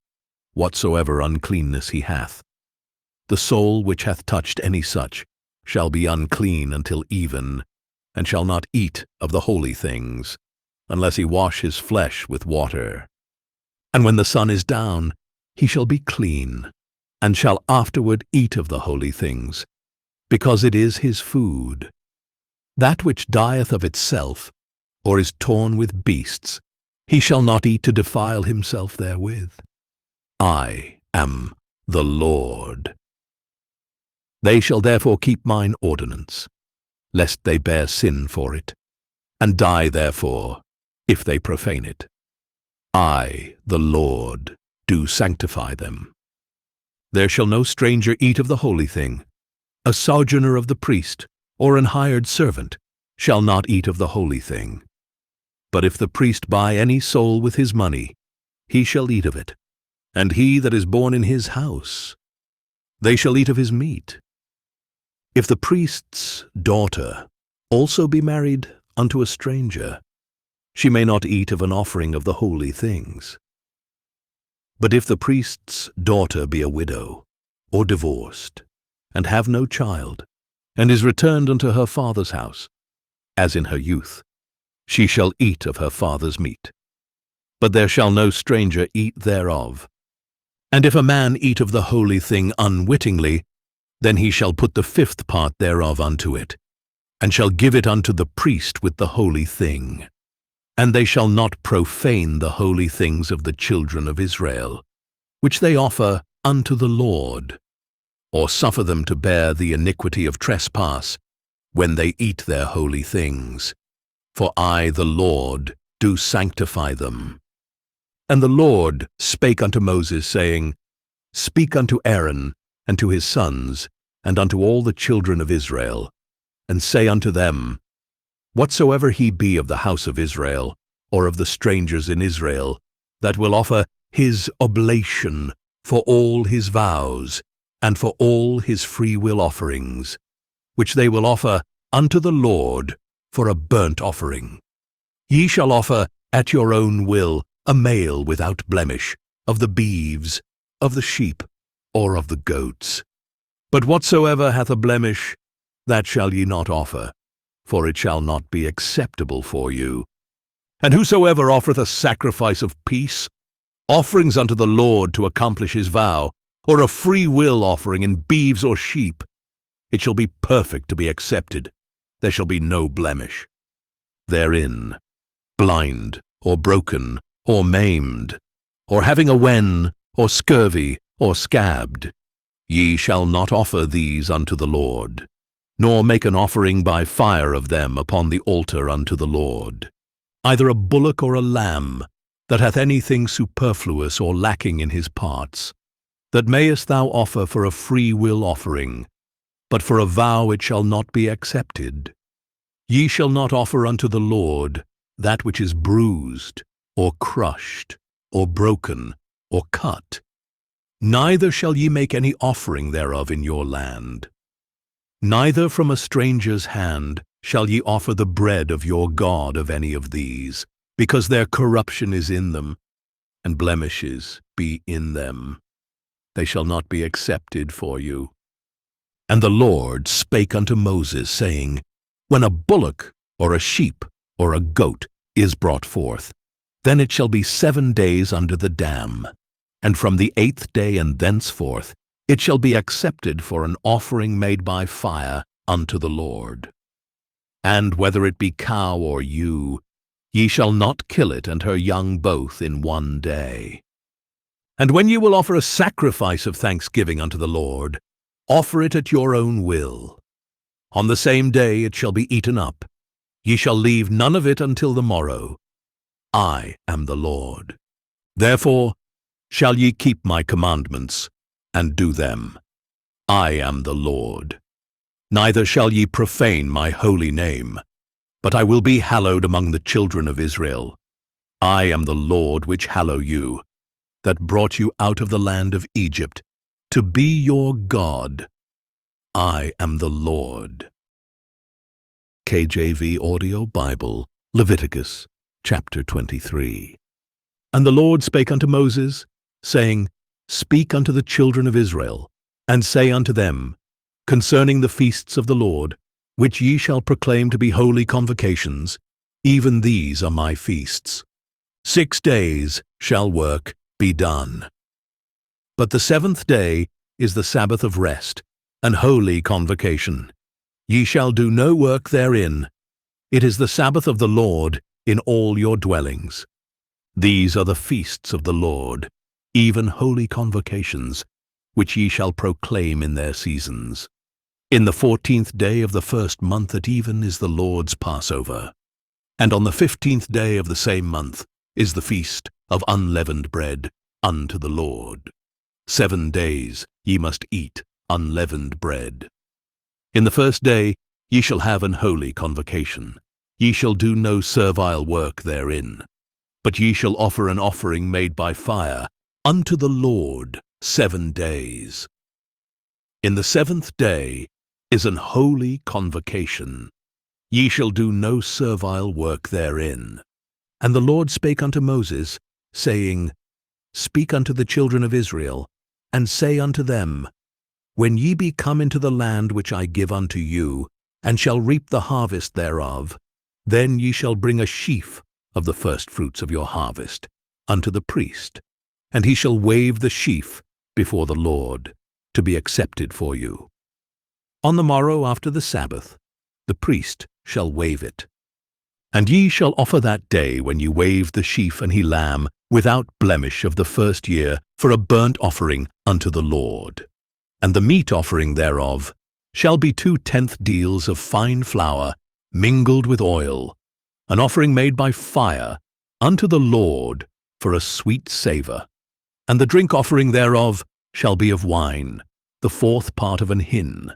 S1: whatsoever uncleanness he hath, the soul which hath touched any such shall be unclean until even, and shall not eat of the holy things, unless he wash his flesh with water. And when the sun is down, he shall be clean, and shall afterward eat of the holy things, because it is his food. That which dieth of itself, or is torn with beasts, he shall not eat to defile himself therewith. I am the Lord. They shall therefore keep mine ordinance, lest they bear sin for it, and die therefore, if they profane it. I, the Lord, do sanctify them. There shall no stranger eat of the holy thing. A sojourner of the priest, or an hired servant, shall not eat of the holy thing. But if the priest buy any soul with his money, he shall eat of it, and he that is born in his house, they shall eat of his meat. If the priest's daughter also be married unto a stranger, she may not eat of an offering of the holy things. But if the priest's daughter be a widow, or divorced, and have no child, and is returned unto her father's house, as in her youth, she shall eat of her father's meat. But there shall no stranger eat thereof. And if a man eat of the holy thing unwittingly, then he shall put the fifth part thereof unto it, and shall give it unto the priest with the holy thing. And they shall not profane the holy things of the children of Israel, which they offer unto the Lord. or suffer them to bear the iniquity of trespass, when they eat their holy things. For I, the Lord, do sanctify them. And the Lord spake unto Moses, saying, Speak unto Aaron, and to his sons, and unto all the children of Israel, and say unto them, Whatsoever he be of the house of Israel, or of the strangers in Israel, that will offer his oblation for all his vows, and for all his freewill offerings, which they will offer unto the Lord for a burnt offering. Ye shall offer at your own will a male without blemish, of the beeves, of the sheep, or of the goats. But whatsoever hath a blemish, that shall ye not offer, for it shall not be acceptable for you. And whosoever offereth a sacrifice of peace, offerings unto the Lord to accomplish his vow, or a free will offering in beeves or sheep, it shall be perfect to be accepted. There shall be no blemish therein, blind, or broken, or maimed, or having a wen, or scurvy, or scabbed. Ye shall not offer these unto the Lord, nor make an offering by fire of them upon the altar unto the Lord. Either a bullock or a lamb, that hath anything superfluous or lacking in his parts, that mayest thou offer for a free will offering, but for a vow it shall not be accepted. Ye shall not offer unto the Lord that which is bruised, or crushed, or broken, or cut. Neither shall ye make any offering thereof in your land. Neither from a stranger's hand shall ye offer the bread of your God of any of these, because their corruption is in them, and blemishes be in them. They shall not be accepted for you. And the Lord spake unto Moses, saying, When a bullock, or a sheep, or a goat is brought forth, then it shall be 7 days under the dam, and from the 8th day and thenceforth it shall be accepted for an offering made by fire unto the Lord. And whether it be cow or ewe, ye shall not kill it and her young both in 1 day. And when ye will offer a sacrifice of thanksgiving unto the Lord, offer it at your own will. On the same day it shall be eaten up. Ye shall leave none of it until the morrow. I am the Lord. Therefore shall ye keep my commandments, and do them. I am the Lord. Neither shall ye profane my holy name, but I will be hallowed among the children of Israel. I am the Lord which hallow you, that brought you out of the land of Egypt, to be your God. I am the Lord. KJV Audio Bible, Leviticus, chapter 23. And the Lord spake unto Moses, saying, Speak unto the children of Israel, and say unto them, Concerning the feasts of the Lord, which ye shall proclaim to be holy convocations, even these are my feasts. 6 days shall work be done. But the 7th day is the Sabbath of rest, an holy convocation. Ye shall do no work therein. It is the Sabbath of the Lord in all your dwellings. These are the feasts of the Lord, even holy convocations, which ye shall proclaim in their seasons. In the 14th day of the 1st month at even is the Lord's Passover, and on the 15th day of the same month is the feast of unleavened bread unto the Lord. 7 days ye must eat unleavened bread. In the 1st day ye shall have an holy convocation. Ye shall do no servile work therein, but ye shall offer an offering made by fire unto the Lord 7 days. In the 7th day is an holy convocation. Ye shall do no servile work therein. And the Lord spake unto Moses, saying, Speak unto the children of Israel, and say unto them, When ye be come into the land which I give unto you, and shall reap the harvest thereof, then ye shall bring a sheaf of the firstfruits of your harvest unto the priest, and he shall wave the sheaf before the Lord, to be accepted for you. On the morrow after the Sabbath, the priest shall wave it. And ye shall offer that day when ye wave the sheaf and he lamb without blemish of the 1st year for a burnt offering unto the Lord. And the meat offering thereof shall be 2/10 deals of fine flour mingled with oil, an offering made by fire unto the Lord for a sweet savour. And the drink offering thereof shall be of wine, the 4th part of an hin.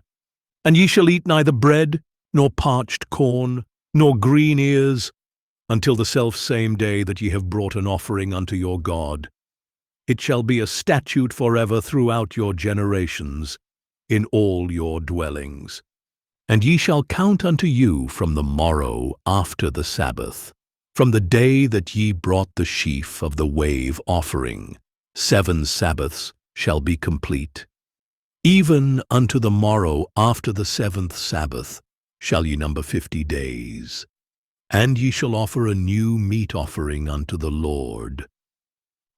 S1: And ye shall eat neither bread, nor parched corn, nor green ears, until the selfsame day that ye have brought an offering unto your God. It shall be a statute forever throughout your generations, in all your dwellings. And ye shall count unto you from the morrow after the Sabbath, from the day that ye brought the sheaf of the wave offering. 7 Sabbaths shall be complete. Even unto the morrow after the 7th Sabbath shall ye number 50 days. And ye shall offer a new meat offering unto the Lord.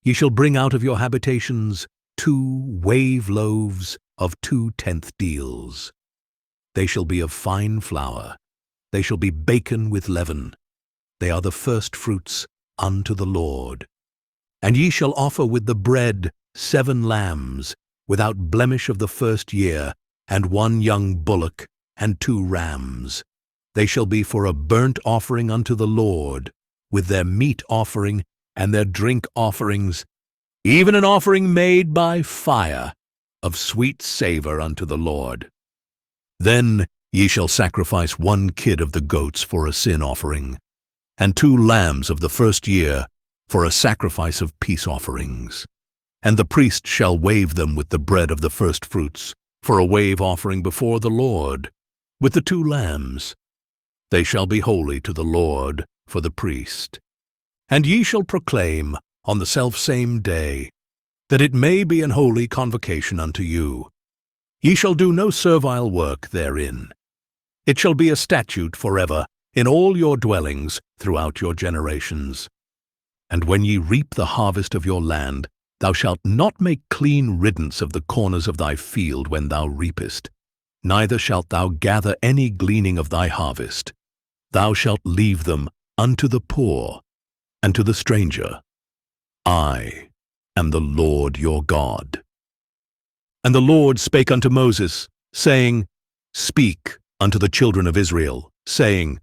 S1: Ye shall bring out of your habitations 2 wave loaves of 2/10 deals. They shall be of fine flour. They shall be baken with leaven. They are the first fruits unto the Lord. And ye shall offer with the bread 7 lambs, without blemish of the 1st year, and 1 young bullock, and 2 rams. They shall be for a burnt offering unto the Lord, with their meat offering and their drink offerings, even an offering made by fire, of sweet savour unto the Lord. Then ye shall sacrifice 1 kid of the goats for a sin offering, and 2 lambs of the 1st year for a sacrifice of peace offerings. And the priest shall wave them with the bread of the firstfruits for a wave offering before the Lord, with the 2 lambs. They shall be holy to the Lord for the priest. And ye shall proclaim on the selfsame day, that it may be an holy convocation unto you. Ye shall do no servile work therein. It shall be a statute forever in all your dwellings throughout your generations. And when ye reap the harvest of your land, thou shalt not make clean riddance of the corners of thy field when thou reapest, neither shalt thou gather any gleaning of thy harvest. Thou shalt leave them unto the poor and to the stranger. I am the Lord your God. And the Lord spake unto Moses, saying, Speak unto the children of Israel, saying,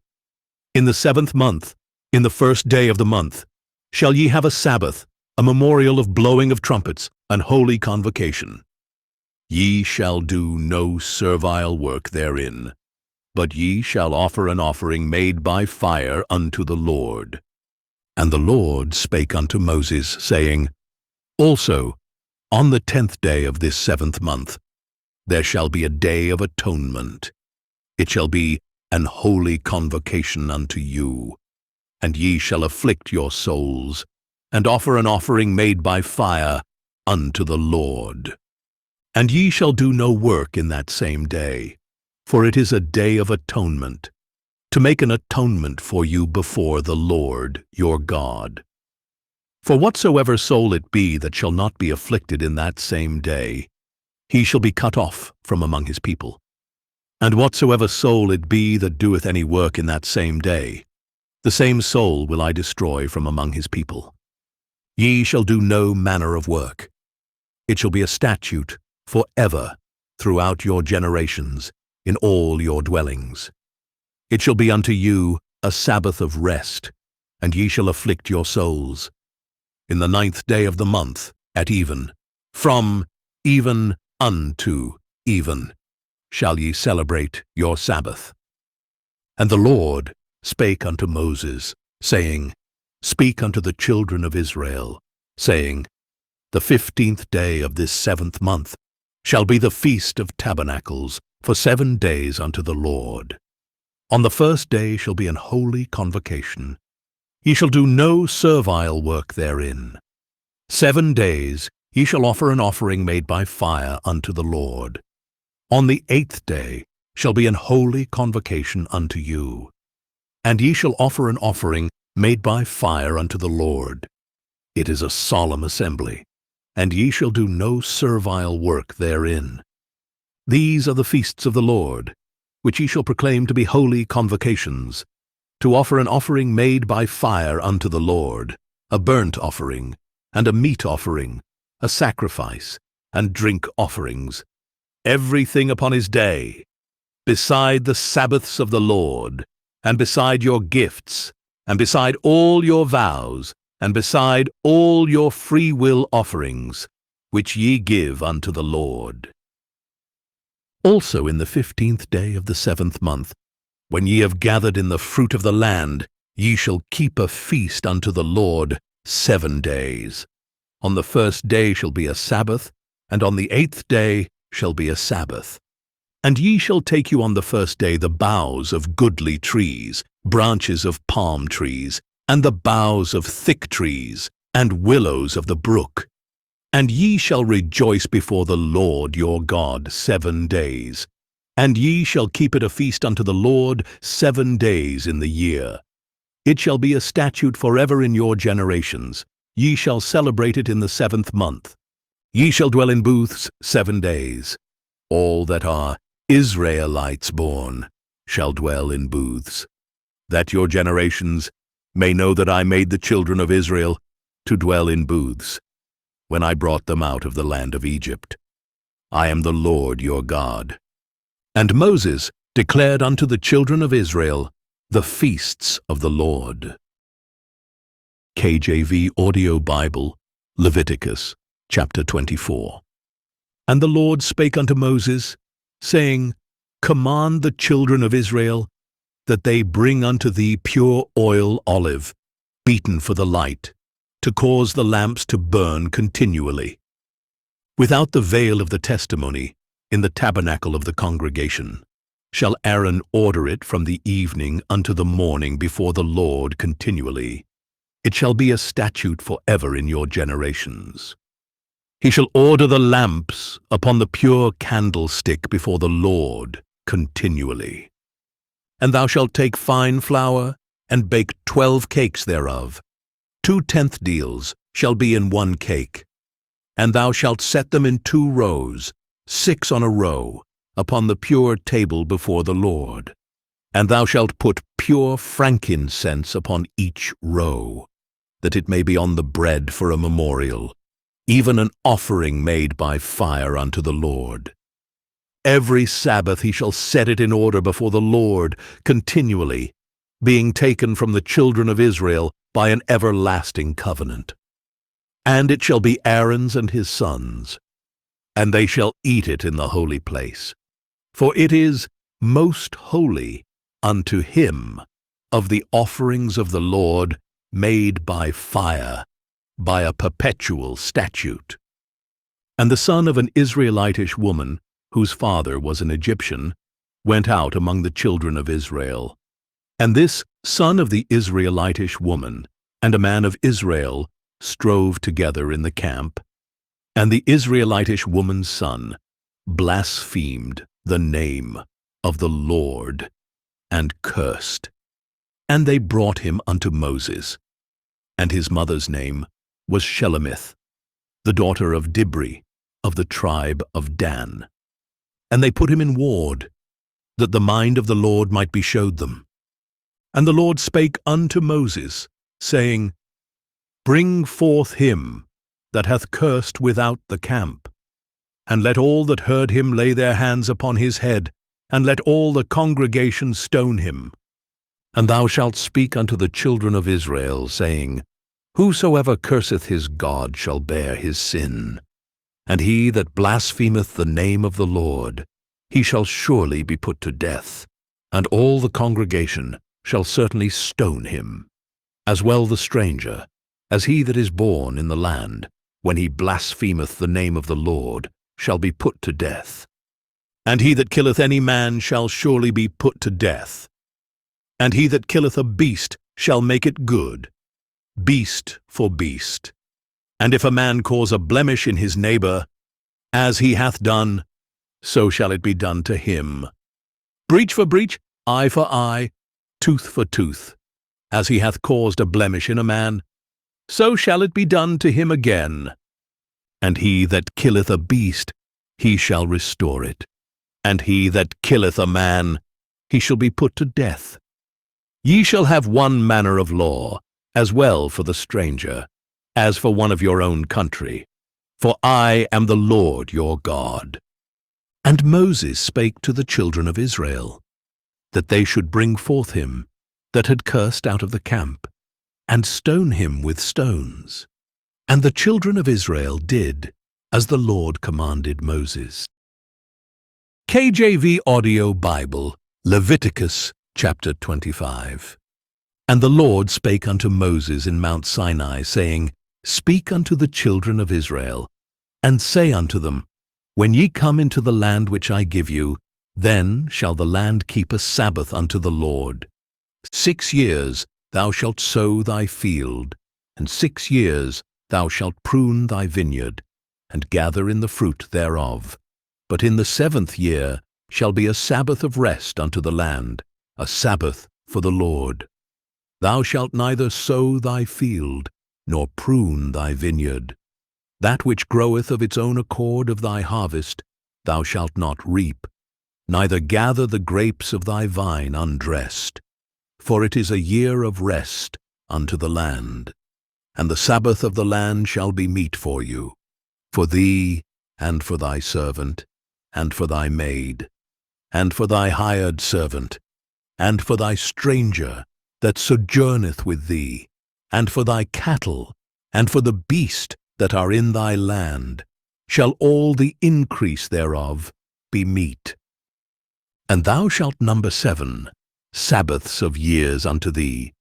S1: In the 7th month, in the 1st day of the month, shall ye have a Sabbath, a memorial of blowing of trumpets, an holy convocation. Ye shall do no servile work therein, but ye shall offer an offering made by fire unto the Lord. And the Lord spake unto Moses, saying, Also, on the 10th day of this 7th month, there shall be a day of atonement. It shall be an holy convocation unto you, and ye shall afflict your souls, and offer an offering made by fire unto the Lord. And ye shall do no work in that same day, for it is a day of atonement, to make an atonement for you before the Lord your God. For whatsoever soul it be that shall not be afflicted in that same day, he shall be cut off from among his people. And whatsoever soul it be that doeth any work in that same day, the same soul will I destroy from among his people. Ye shall do no manner of work. It shall be a statute for ever throughout your generations in all your dwellings. It shall be unto you a Sabbath of rest, and ye shall afflict your souls. In the 9th day of the month, at even, from even unto even, shall ye celebrate your Sabbath. And the Lord spake unto Moses, saying, Speak unto the children of Israel, saying, The 15th day of this 7th month shall be the Feast of Tabernacles for 7 days unto the Lord. On the 1st day shall be an holy convocation. Ye shall do no servile work therein. 7 days ye shall offer an offering made by fire unto the Lord. On the 8th day shall be an holy convocation unto you. And ye shall offer an offering made by fire unto the Lord. It is a solemn assembly, and ye shall do no servile work therein. These are the feasts of the Lord, which ye shall proclaim to be holy convocations, to offer an offering made by fire unto the Lord, a burnt offering, and a meat offering, a sacrifice, and drink offerings. everything upon his day, beside the Sabbaths of the Lord, and beside your gifts, and beside all your vows, and beside all your free will offerings, which ye give unto the Lord. Also in the 15th day of the 7th month, when ye have gathered in the fruit of the land, ye shall keep a feast unto the Lord 7 days. On the 1st day shall be a Sabbath, and on the 8th day shall be a Sabbath. And ye shall take you on the 1st day the boughs of goodly trees, branches of palm trees, and the boughs of thick trees, and willows of the brook. And ye shall rejoice before the Lord your God 7 days. And ye shall keep it a feast unto the Lord 7 days in the year. It shall be a statute forever in your generations. Ye shall celebrate it in the 7th month. Ye shall dwell in booths 7 days. All that are Israelites born shall dwell in booths, that your generations may know that I made the children of Israel to dwell in booths, when I brought them out of the land of Egypt. I am the Lord your God. And Moses declared unto the children of Israel the feasts of the Lord. KJV Audio Bible, Leviticus, chapter 24. And the Lord spake unto Moses, saying, Command the children of Israel, that they bring unto thee pure oil olive, beaten for the light, to cause the lamps to burn continually. Without the veil of the testimony, in the tabernacle of the congregation, shall Aaron order it from the evening unto the morning before the Lord continually. It shall be a statute forever in your generations. He shall order the lamps upon the pure candlestick before the Lord continually. And thou shalt take fine flour, and bake 12 cakes thereof. 2 tenth deals shall be in 1 cake. And thou shalt set them in 2 rows, 6 on a row, upon the pure table before the Lord. And thou shalt put pure frankincense upon each row, that it may be on the bread for a memorial, even an offering made by fire unto the Lord. Every Sabbath he shall set it in order before the Lord continually, being taken from the children of Israel by an everlasting covenant. And it shall be Aaron's and his sons, and they shall eat it in the holy place. For it is most holy unto him of the offerings of the Lord made by fire, by a perpetual statute. And the son of an Israelitish woman, whose father was an Egyptian, went out among the children of Israel. And this son of the Israelitish woman and a man of Israel strove together in the camp. And the Israelitish woman's son blasphemed the name of the Lord and cursed. And they brought him unto Moses. And his mother's name was Shelemith, the daughter of Dibri, of the tribe of Dan. And they put him in ward, that the mind of the Lord might be showed them. And the Lord spake unto Moses, saying, Bring forth him that hath cursed without the camp, and let all that heard him lay their hands upon his head, and let all the congregation stone him. And thou shalt speak unto the children of Israel, saying, Whosoever curseth his God shall bear his sin. And he that blasphemeth the name of the Lord, he shall surely be put to death, and all the congregation shall certainly stone him, as well the stranger, as he that is born in the land, when he blasphemeth the name of the Lord, shall be put to death. And he that killeth any man shall surely be put to death. And he that killeth a beast shall make it good, beast for beast. And if a man cause a blemish in his neighbor, as he hath done, so shall it be done to him. Breach for breach, eye for eye, tooth for tooth. As he hath caused a blemish in a man, so shall it be done to him again. And he that killeth a beast, he shall restore it. And he that killeth a man, he shall be put to death. Ye shall have one manner of law, as well for the stranger, as for one of your own country. For I am the Lord your God. And Moses spake to the children of Israel, that they should bring forth him that had cursed out of the camp, and stone him with stones. And the children of Israel did as the Lord commanded Moses. KJV Audio Bible, Leviticus chapter 25. And the Lord spake unto Moses in Mount Sinai, saying, Speak unto the children of Israel, and say unto them, When ye come into the land which I give you, then shall the land keep a Sabbath unto the Lord. 6 years thou shalt sow thy field, and 6 years thou shalt prune thy vineyard, and gather in the fruit thereof. But in the 7th year shall be a Sabbath of rest unto the land, a Sabbath for the Lord. Thou shalt neither sow thy field, nor prune thy vineyard. That which groweth of its own accord of thy harvest thou shalt not reap, neither gather the grapes of thy vine undressed. For it is a year of rest unto the land. And the Sabbath of the land shall be meat for you, for thee, and for thy servant, and for thy maid, and for thy hired servant, and for thy stranger that sojourneth with thee, and for thy cattle, and for the beast that are in thy land, shall all the increase thereof be meat. And thou shalt number 7 Sabbaths of years unto thee,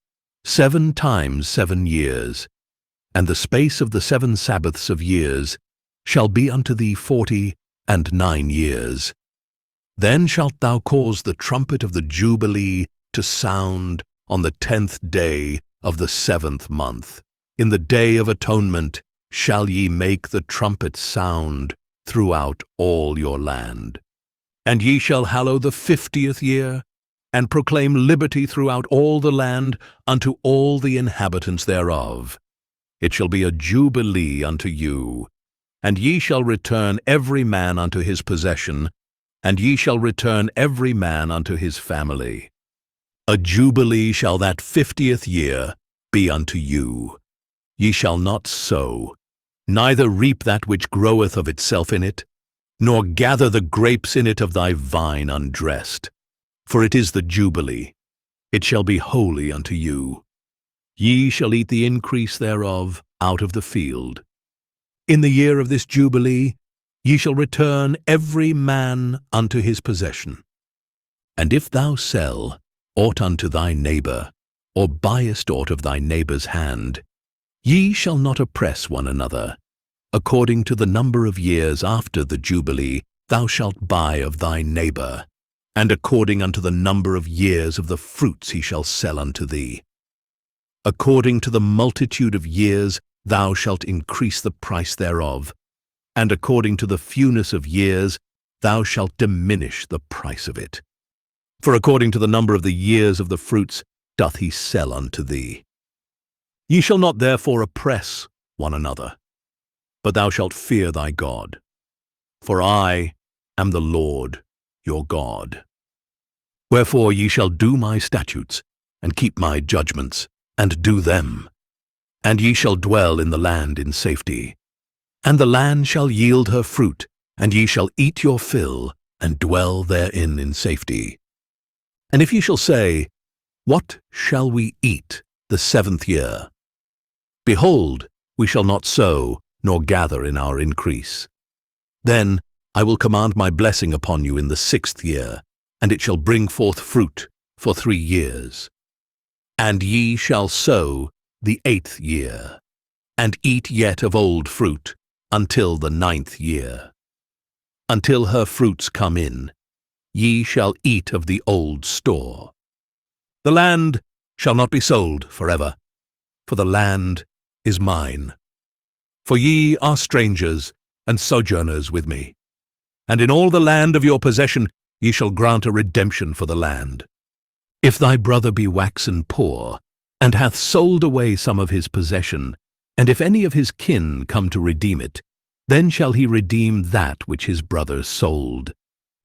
S1: 7 times 7 years, and the space of the 7 Sabbaths of years shall be unto thee 49 years. Then shalt thou cause the trumpet of the Jubilee to sound on the 10th day of the 7th month. In the day of atonement shall ye make the trumpet sound throughout all your land. And ye shall hallow the 50th year, and proclaim liberty throughout all the land unto all the inhabitants thereof. It shall be a jubilee unto you, and ye shall return every man unto his possession, and ye shall return every man unto his family. A jubilee shall that 50th year be unto you. Ye shall not sow, neither reap that which groweth of itself in it, nor gather the grapes in it of thy vine undressed. For it is the Jubilee, it shall be holy unto you. Ye shall eat the increase thereof out of the field. In the year of this Jubilee ye shall return every man unto his possession. And if thou sell aught unto thy neighbor, or buyest aught of thy neighbor's hand, ye shall not oppress one another. According to the number of years after the Jubilee thou shalt buy of thy neighbor, and according unto the number of years of the fruits he shall sell unto thee. According to the multitude of years thou shalt increase the price thereof, and according to the fewness of years thou shalt diminish the price of it. For according to the number of the years of the fruits doth he sell unto thee. Ye shall not therefore oppress one another, but thou shalt fear thy God. For I am the Lord your God. Wherefore ye shall do my statutes, and keep my judgments, and do them. And ye shall dwell in the land in safety. And the land shall yield her fruit, and ye shall eat your fill, and dwell therein in safety. And if ye shall say, What shall we eat the 7th year? Behold, we shall not sow, nor gather in our increase. Then I will command my blessing upon you in the 6th year, and it shall bring forth fruit for 3 years. And ye shall sow the 8th year, and eat yet of old fruit until the 9th year. Until her fruits come in, ye shall eat of the old store. The land shall not be sold forever, for the land is mine. For ye are strangers and sojourners with me. And in all the land of your possession ye shall grant a redemption for the land. If thy brother be waxen poor, and hath sold away some of his possession, and if any of his kin come to redeem it, then shall he redeem that which his brother sold.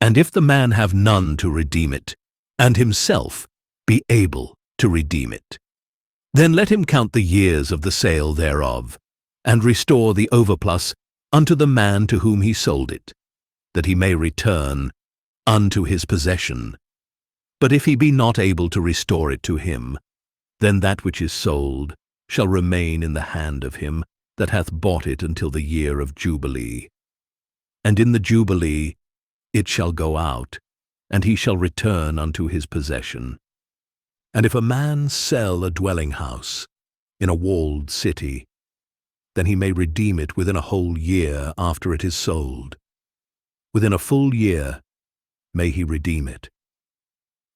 S1: And if the man have none to redeem it, and himself be able to redeem it, then let him count the years of the sale thereof, and restore the overplus unto the man to whom he sold it. that he may return unto his possession. But if he be not able to restore it to him, then that which is sold shall remain in the hand of him that hath bought it until the year of Jubilee. And in the Jubilee it shall go out, and he shall return unto his possession. And if a man sell a dwelling house in a walled city, then he may redeem it within a whole year after it is sold. Within a full year may he redeem it.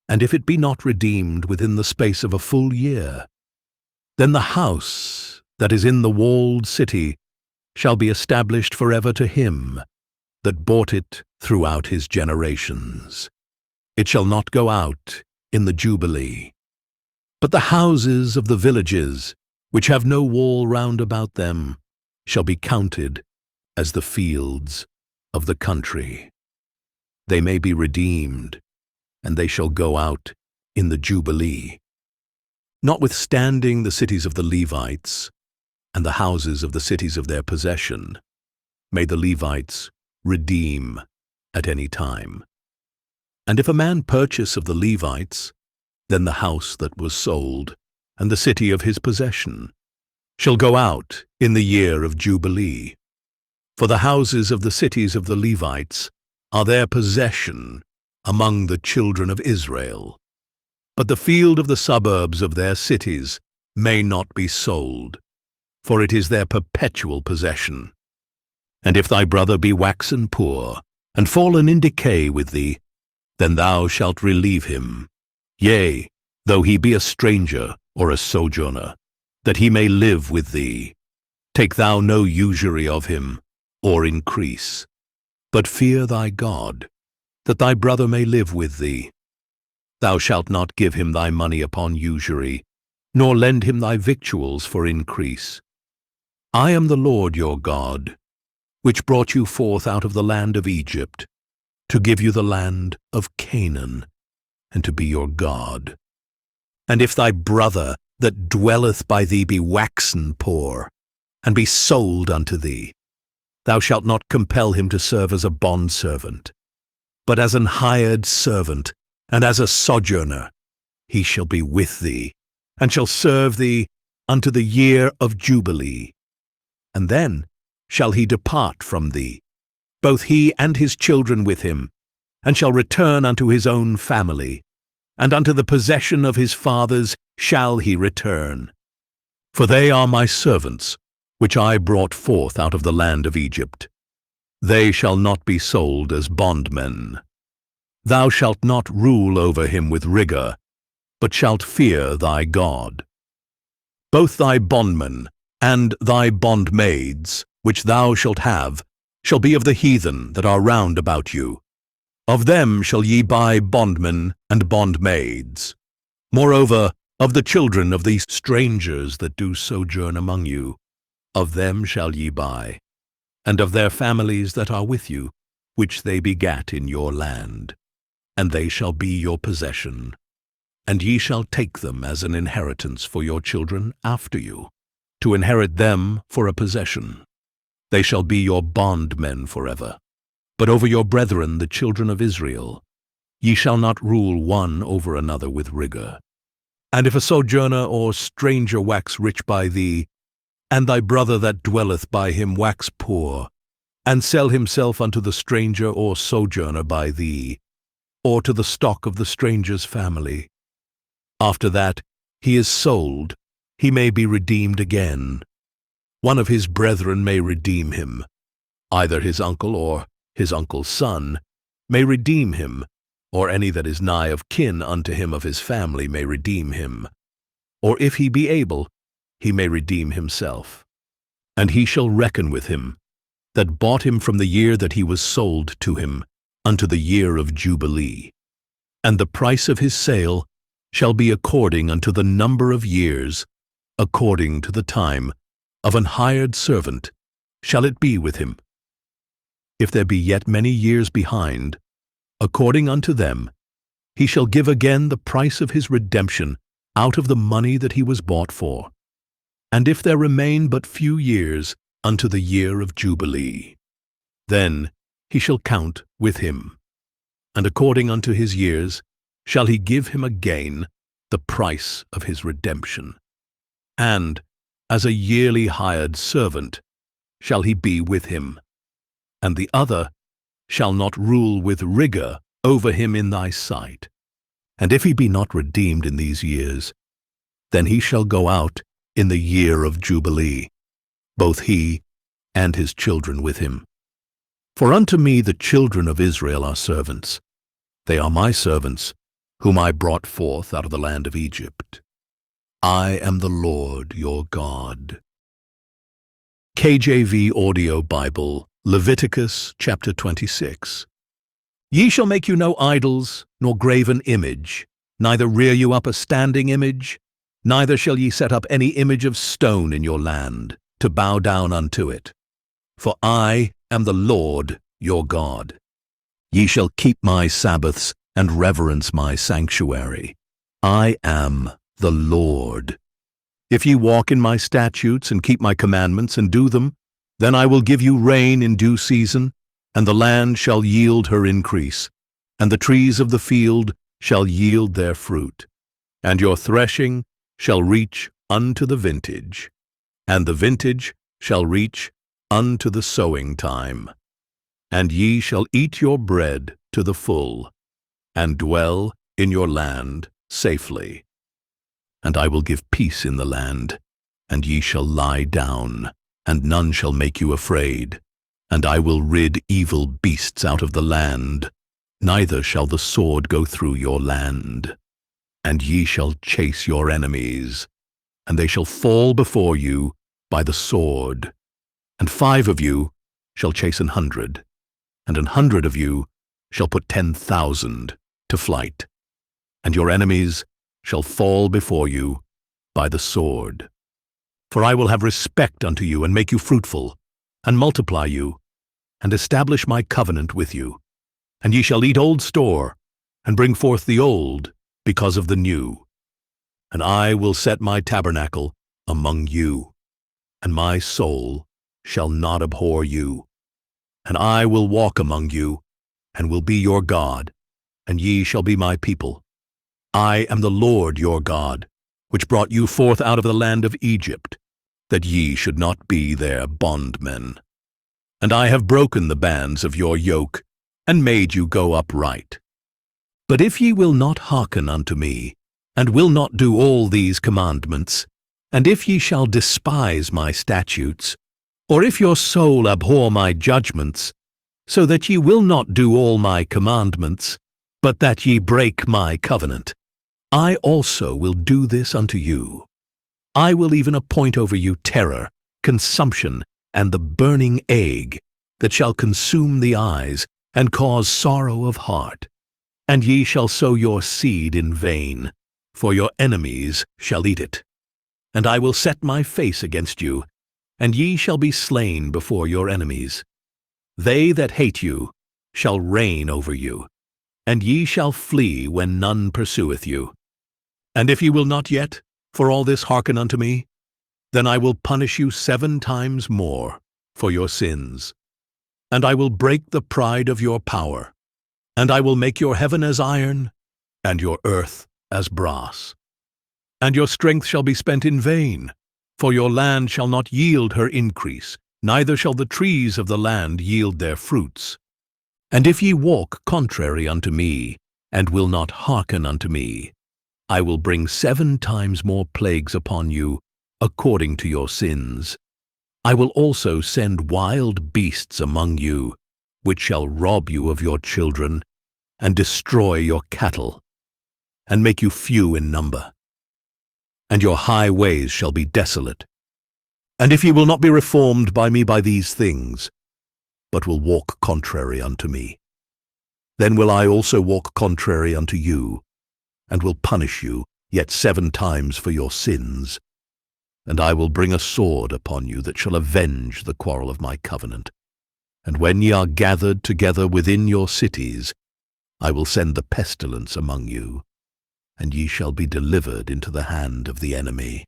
S1: And if it be not redeemed within the space of a full year, then the house that is in the walled city shall be established forever to him that bought it throughout his generations. It shall not go out in the Jubilee. But the houses of the villages, which have no wall round about them, shall be counted as the fields of the country. They may be redeemed, and they shall go out in the Jubilee. Notwithstanding the cities of the Levites, and the houses of the cities of their possession, may the Levites redeem at any time. And if a man purchase of the Levites, then the house that was sold, and the city of his possession, shall go out in the year of Jubilee. For the houses of the cities of the Levites are their possession among the children of Israel. But the field of the suburbs of their cities may not be sold, for it is their perpetual possession. And if thy brother be waxen poor, and fallen in decay with thee, then thou shalt relieve him, yea, though he be a stranger or a sojourner, that he may live with thee. Take thou no usury of him, or increase, but fear thy God, that thy brother may live with thee. Thou shalt not give him thy money upon usury, nor lend him thy victuals for increase. I am the Lord your God, which brought you forth out of the land of Egypt, to give you the land of Canaan, and to be your God. And if thy brother that dwelleth by thee be waxen poor, and be sold unto thee, thou shalt not compel him to serve as a bondservant, but as an hired servant, and as a sojourner. He shall be with thee, and shall serve thee unto the year of Jubilee. And then shall he depart from thee, both he and his children with him, and shall return unto his own family, and unto the possession of his fathers shall he return. For they are my servants, which I brought forth out of the land of Egypt. They shall not be sold as bondmen. Thou shalt not rule over him with rigor, but shalt fear thy God. Both thy bondmen and thy bondmaids, which thou shalt have, shall be of the heathen that are round about you. Of them shall ye buy bondmen and bondmaids. Moreover, of the children of these strangers that do sojourn among you, of them shall ye buy, and of their families that are with you, which they begat in your land. And they shall be your possession, and ye shall take them as an inheritance for your children after you, to inherit them for a possession. They shall be your bondmen forever. But over your brethren, the children of Israel, ye shall not rule one over another with rigor. And if a sojourner or stranger wax rich by thee, and thy brother that dwelleth by him wax poor, and sell himself unto the stranger or sojourner by thee, or to the stock of the stranger's family, after that he is sold, he may be redeemed again. One of his brethren may redeem him, either his uncle or his uncle's son may redeem him, or any that is nigh of kin unto him of his family may redeem him. Or if he be able, he may redeem himself. And he shall reckon with him that bought him from the year that he was sold to him unto the year of Jubilee. And the price of his sale shall be according unto the number of years, according to the time of an hired servant shall it be with him. If there be yet many years behind, according unto them, he shall give again the price of his redemption out of the money that he was bought for. And if there remain but few years unto the year of Jubilee, then he shall count with him, and according unto his years shall he give him again the price of his redemption. And as a yearly hired servant shall he be with him, and the other shall not rule with rigor over him in thy sight. And if he be not redeemed in these years, then he shall go out in the year of Jubilee, both he and his children with him. For unto me the children of Israel are servants. They are my servants, whom I brought forth out of the land of Egypt. I am the Lord your God. KJV Audio Bible, Leviticus chapter 26. Ye shall make you no idols, nor graven image, neither rear you up a standing image, neither shall ye set up any image of stone in your land, to bow down unto it. For I am the Lord your God. Ye shall keep my Sabbaths and reverence my sanctuary. I am the Lord. If ye walk in my statutes and keep my commandments and do them, then I will give you rain in due season, and the land shall yield her increase, and the trees of the field shall yield their fruit, and your threshing shall reach unto the vintage, and the vintage shall reach unto the sowing time. And ye shall eat your bread to the full, and dwell in your land safely. And I will give peace in the land, and ye shall lie down, and none shall make you afraid. And I will rid evil beasts out of the land, neither shall the sword go through your land. And ye shall chase your enemies, and they shall fall before you by the sword. And 5 of you shall chase 100, and 100 of you shall put 10,000 to flight. And your enemies shall fall before you by the sword. For I will have respect unto you, and make you fruitful, and multiply you, and establish my covenant with you. And ye shall eat old store, and bring forth the old, because of the new. And I will set my tabernacle among you, and my soul shall not abhor you. And I will walk among you, and will be your God, and ye shall be my people. I am the Lord your God, which brought you forth out of the land of Egypt, that ye should not be their bondmen. And I have broken the bands of your yoke, and made you go upright. But if ye will not hearken unto me, and will not do all these commandments, and if ye shall despise my statutes, or if your soul abhor my judgments, so that ye will not do all my commandments, but that ye break my covenant, I also will do this unto you. I will even appoint over you terror, consumption, and the burning ague, that shall consume the eyes, and cause sorrow of heart. And ye shall sow your seed in vain, for your enemies shall eat it. And I will set my face against you, and ye shall be slain before your enemies. They that hate you shall reign over you, and ye shall flee when none pursueth you. And if ye will not yet, for all this, hearken unto me, then I will punish you 7 times more for your sins. And I will break the pride of your power, and I will make your heaven as iron, and your earth as brass. And your strength shall be spent in vain, for your land shall not yield her increase, neither shall the trees of the land yield their fruits. And if ye walk contrary unto me, and will not hearken unto me, I will bring 7 times more plagues upon you, according to your sins. I will also send wild beasts among you, which shall rob you of your children, and destroy your cattle, and make you few in number. And your high ways shall be desolate. And if ye will not be reformed by me by these things, but will walk contrary unto me, then will I also walk contrary unto you, and will punish you yet 7 times for your sins. And I will bring a sword upon you that shall avenge the quarrel of my covenant. And when ye are gathered together within your cities, I will send the pestilence among you, and ye shall be delivered into the hand of the enemy.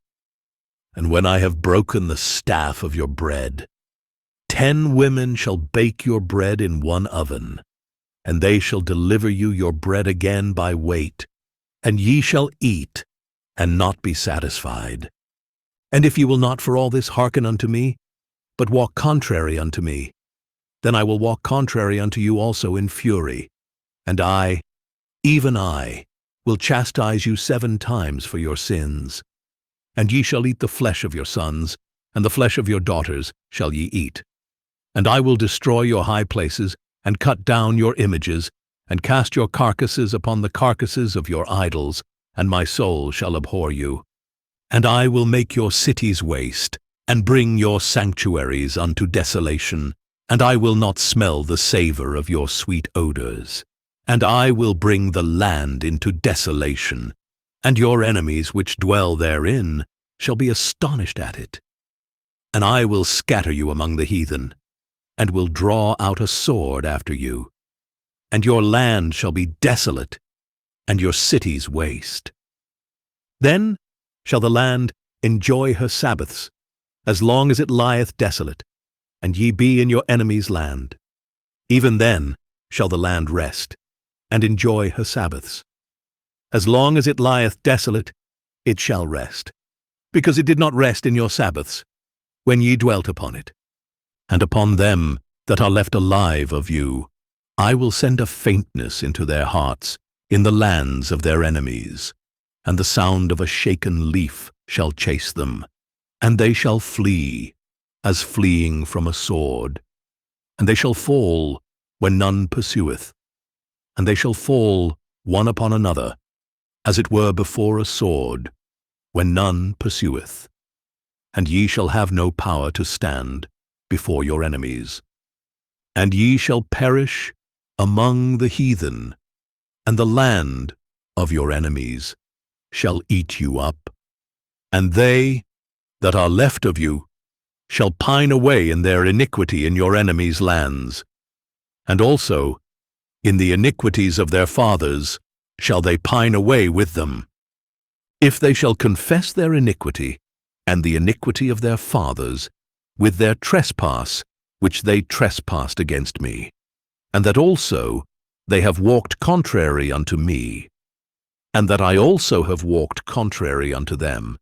S1: And when I have broken the staff of your bread, 10 women shall bake your bread in one oven, and they shall deliver you your bread again by weight, and ye shall eat, and not be satisfied. And if ye will not for all this hearken unto me, but walk contrary unto me, then I will walk contrary unto you also in fury, and I, even I, will chastise you 7 times for your sins. And ye shall eat the flesh of your sons, and the flesh of your daughters shall ye eat. And I will destroy your high places, and cut down your images, and cast your carcasses upon the carcasses of your idols, and my soul shall abhor you. And I will make your cities waste, and bring your sanctuaries unto desolation, and I will not smell the savour of your sweet odours. And I will bring the land into desolation, and your enemies which dwell therein shall be astonished at it. And I will scatter you among the heathen, and will draw out a sword after you. And your land shall be desolate, and your cities waste. Then shall the land enjoy her Sabbaths, as long as it lieth desolate, and ye be in your enemies' land. Even then shall the land rest, and enjoy her Sabbaths. As long as it lieth desolate, it shall rest, because it did not rest in your Sabbaths, when ye dwelt upon it. And upon them that are left alive of you, I will send a faintness into their hearts in the lands of their enemies, and the sound of a shaken leaf shall chase them, and they shall flee, as fleeing from a sword. And they shall fall when none pursueth, and they shall fall one upon another, as it were before a sword, when none pursueth. And ye shall have no power to stand before your enemies. And ye shall perish among the heathen, and the land of your enemies shall eat you up. And they that are left of you shall pine away in their iniquity in your enemies' lands, and also in the iniquities of their fathers shall they pine away with them. If they shall confess their iniquity, and the iniquity of their fathers, with their trespass which they trespassed against me, and that also they have walked contrary unto me, and that I also have walked contrary unto them,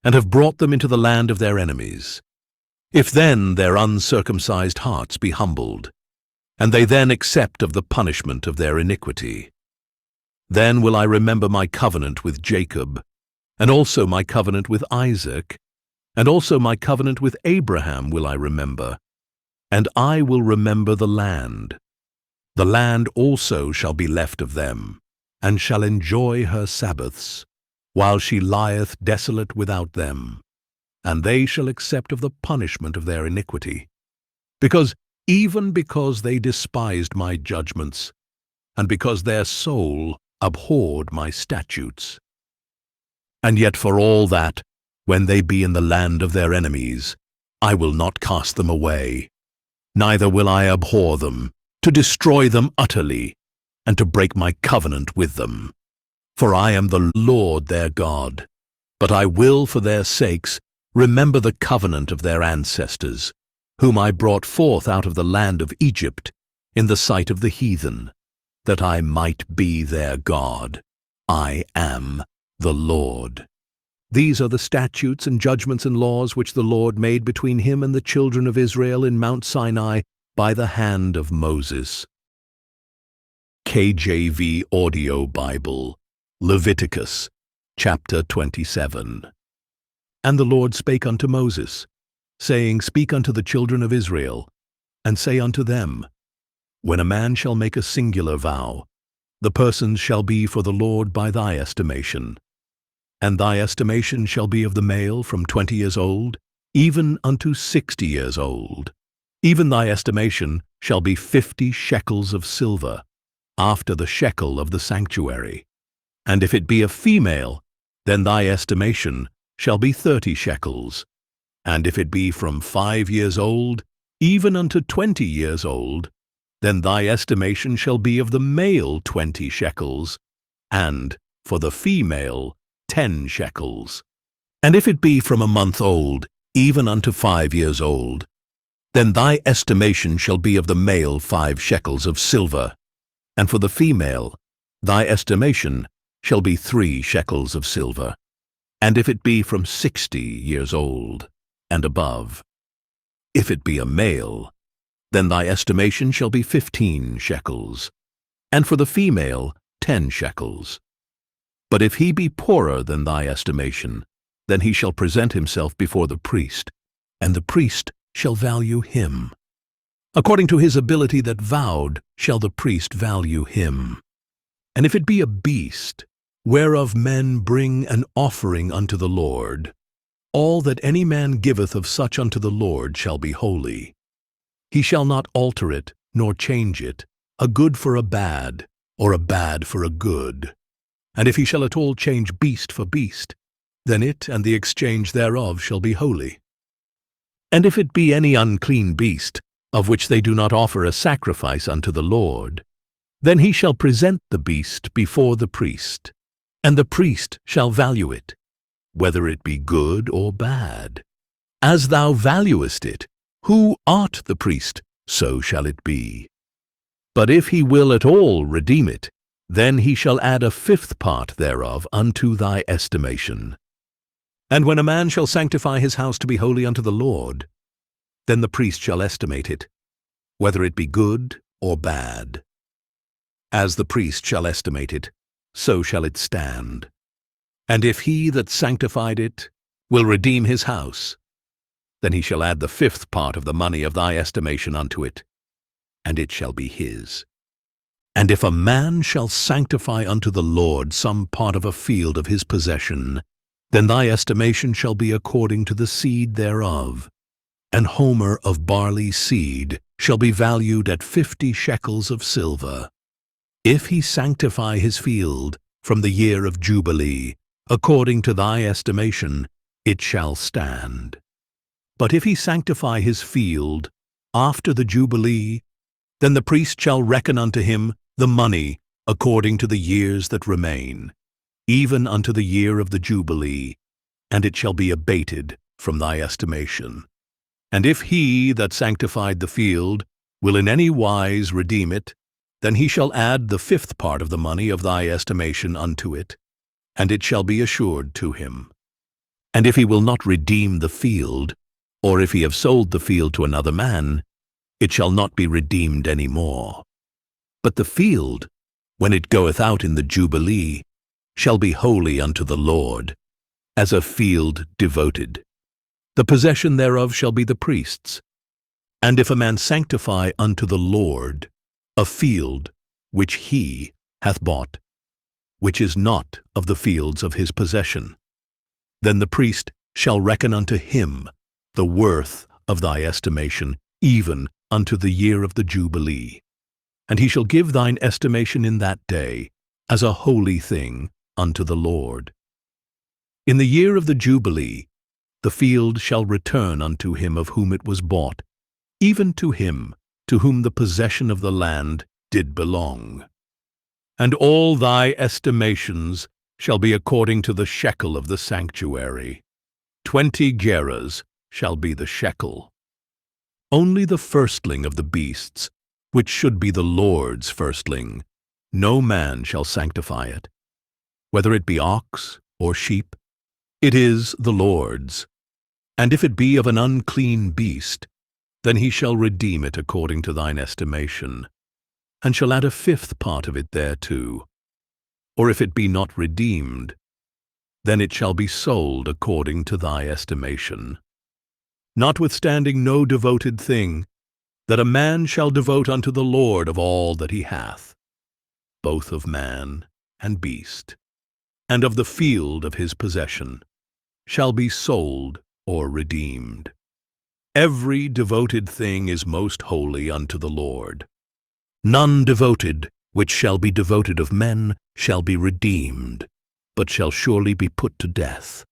S1: and have brought them into the land of their enemies. If then their uncircumcised hearts be humbled, and they then accept of the punishment of their iniquity, then will I remember my covenant with Jacob, and also my covenant with Isaac, and also my covenant with Abraham will I remember, and I will remember the land. The land also shall be left of them, and shall enjoy her Sabbaths, while she lieth desolate without them, and they shall accept of the punishment of their iniquity, even because they despised my judgments, and because their soul abhorred my statutes. And yet for all that, when they be in the land of their enemies, I will not cast them away, neither will I abhor them, to destroy them utterly, and to break my covenant with them. For I am the Lord their God, but I will for their sakes remember the covenant of their ancestors, whom I brought forth out of the land of Egypt in the sight of the heathen, that I might be their God. I am the Lord. These are the statutes and judgments and laws which the Lord made between him and the children of Israel in Mount Sinai by the hand of Moses. KJV Audio Bible, Leviticus, chapter 27. And the Lord spake unto Moses, saying, Speak unto the children of Israel, and say unto them, When a man shall make a singular vow, the persons shall be for the Lord by thy estimation. And thy estimation shall be of the male from 20 years old, even unto 60 years old. Even thy estimation shall be 50 shekels of silver, after the shekel of the sanctuary. And if it be a female, then thy estimation shall be 30 shekels. And if it be from 5 years old, even unto 20 years old, then thy estimation shall be of the male 20 shekels, and for the female 10 shekels. And if it be from a month old, even unto 5 years old, then thy estimation shall be of the male 5 shekels of silver, and for the female thy estimation shall be 3 shekels of silver, and if it be from 60 years old and above. If it be a male, then thy estimation shall be 15 shekels, and for the female 10 shekels. But if he be poorer than thy estimation, then he shall present himself before the priest, and the priest shall value him. According to his ability that vowed shall the priest value him. And if it be a beast, whereof men bring an offering unto the Lord, all that any man giveth of such unto the Lord shall be holy. He shall not alter it, nor change it, a good for a bad, or a bad for a good. And if he shall at all change beast for beast, then it and the exchange thereof shall be holy. And if it be any unclean beast, of which they do not offer a sacrifice unto the Lord, then he shall present the beast before the priest, and the priest shall value it, whether it be good or bad. As thou valuest it, who art the priest, so shall it be. But if he will at all redeem it, then he shall add a 5th part thereof unto thy estimation. And when a man shall sanctify his house to be holy unto the Lord, then the priest shall estimate it, whether it be good or bad. As the priest shall estimate it, so shall it stand. And if he that sanctified it will redeem his house, then he shall add the 5th part of the money of thy estimation unto it, and it shall be his. And if a man shall sanctify unto the Lord some part of a field of his possession, then thy estimation shall be according to the seed thereof. An homer of barley seed shall be valued at 50 shekels of silver. If he sanctify his field from the year of Jubilee, according to thy estimation, it shall stand. But if he sanctify his field after the Jubilee, then the priest shall reckon unto him the money according to the years that remain, even unto the year of the Jubilee, and it shall be abated from thy estimation. And if he that sanctified the field will in any wise redeem it, then he shall add the 5th part of the money of thy estimation unto it, and it shall be assured to him. And if he will not redeem the field, or if he have sold the field to another man, it shall not be redeemed any more. But the field, when it goeth out in the Jubilee, shall be holy unto the Lord, as a field devoted. The possession thereof shall be the priest's. And if a man sanctify unto the Lord a field which he hath bought, which is not of the fields of his possession, then the priest shall reckon unto him the worth of thy estimation, even unto the year of the Jubilee. And he shall give thine estimation in that day as a holy thing unto the Lord. In the year of the Jubilee, the field shall return unto him of whom it was bought, even to him to whom the possession of the land did belong. And all thy estimations shall be according to the shekel of the sanctuary. 20 gerahs shall be the shekel. Only the firstling of the beasts, which should be the Lord's firstling, no man shall sanctify it. Whether it be ox or sheep, it is the Lord's. And if it be of an unclean beast, then he shall redeem it according to thine estimation, and shall add a 5th part of it thereto. Or if it be not redeemed, then it shall be sold according to thy estimation. Notwithstanding no devoted thing, that a man shall devote unto the Lord of all that he hath, both of man and beast, and of the field of his possession, shall be sold or redeemed. Every devoted thing is most holy unto the Lord. None devoted, which shall be devoted of men, shall be redeemed, but shall surely be put to death.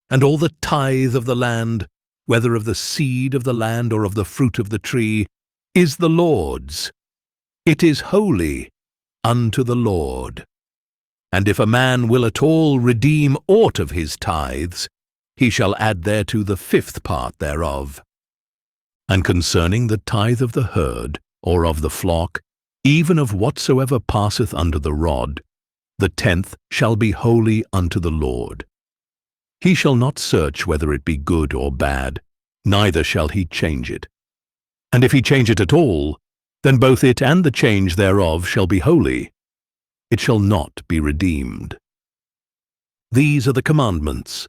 S1: And all the tithe of the land, whether of the seed of the land or of the fruit of the tree, is the Lord's. It is holy unto the Lord. And if a man will at all redeem aught of his tithes, he shall add thereto the 5th part thereof. And concerning the tithe of the herd, or of the flock, even of whatsoever passeth under the rod, the 10th shall be holy unto the Lord. He shall not search whether it be good or bad, neither shall he change it. And if he change it at all, then both it and the change thereof shall be holy. It shall not be redeemed. These are the commandments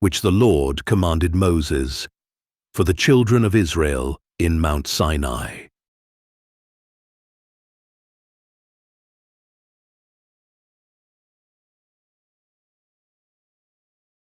S1: which the Lord commanded Moses for the children of Israel in Mount Sinai.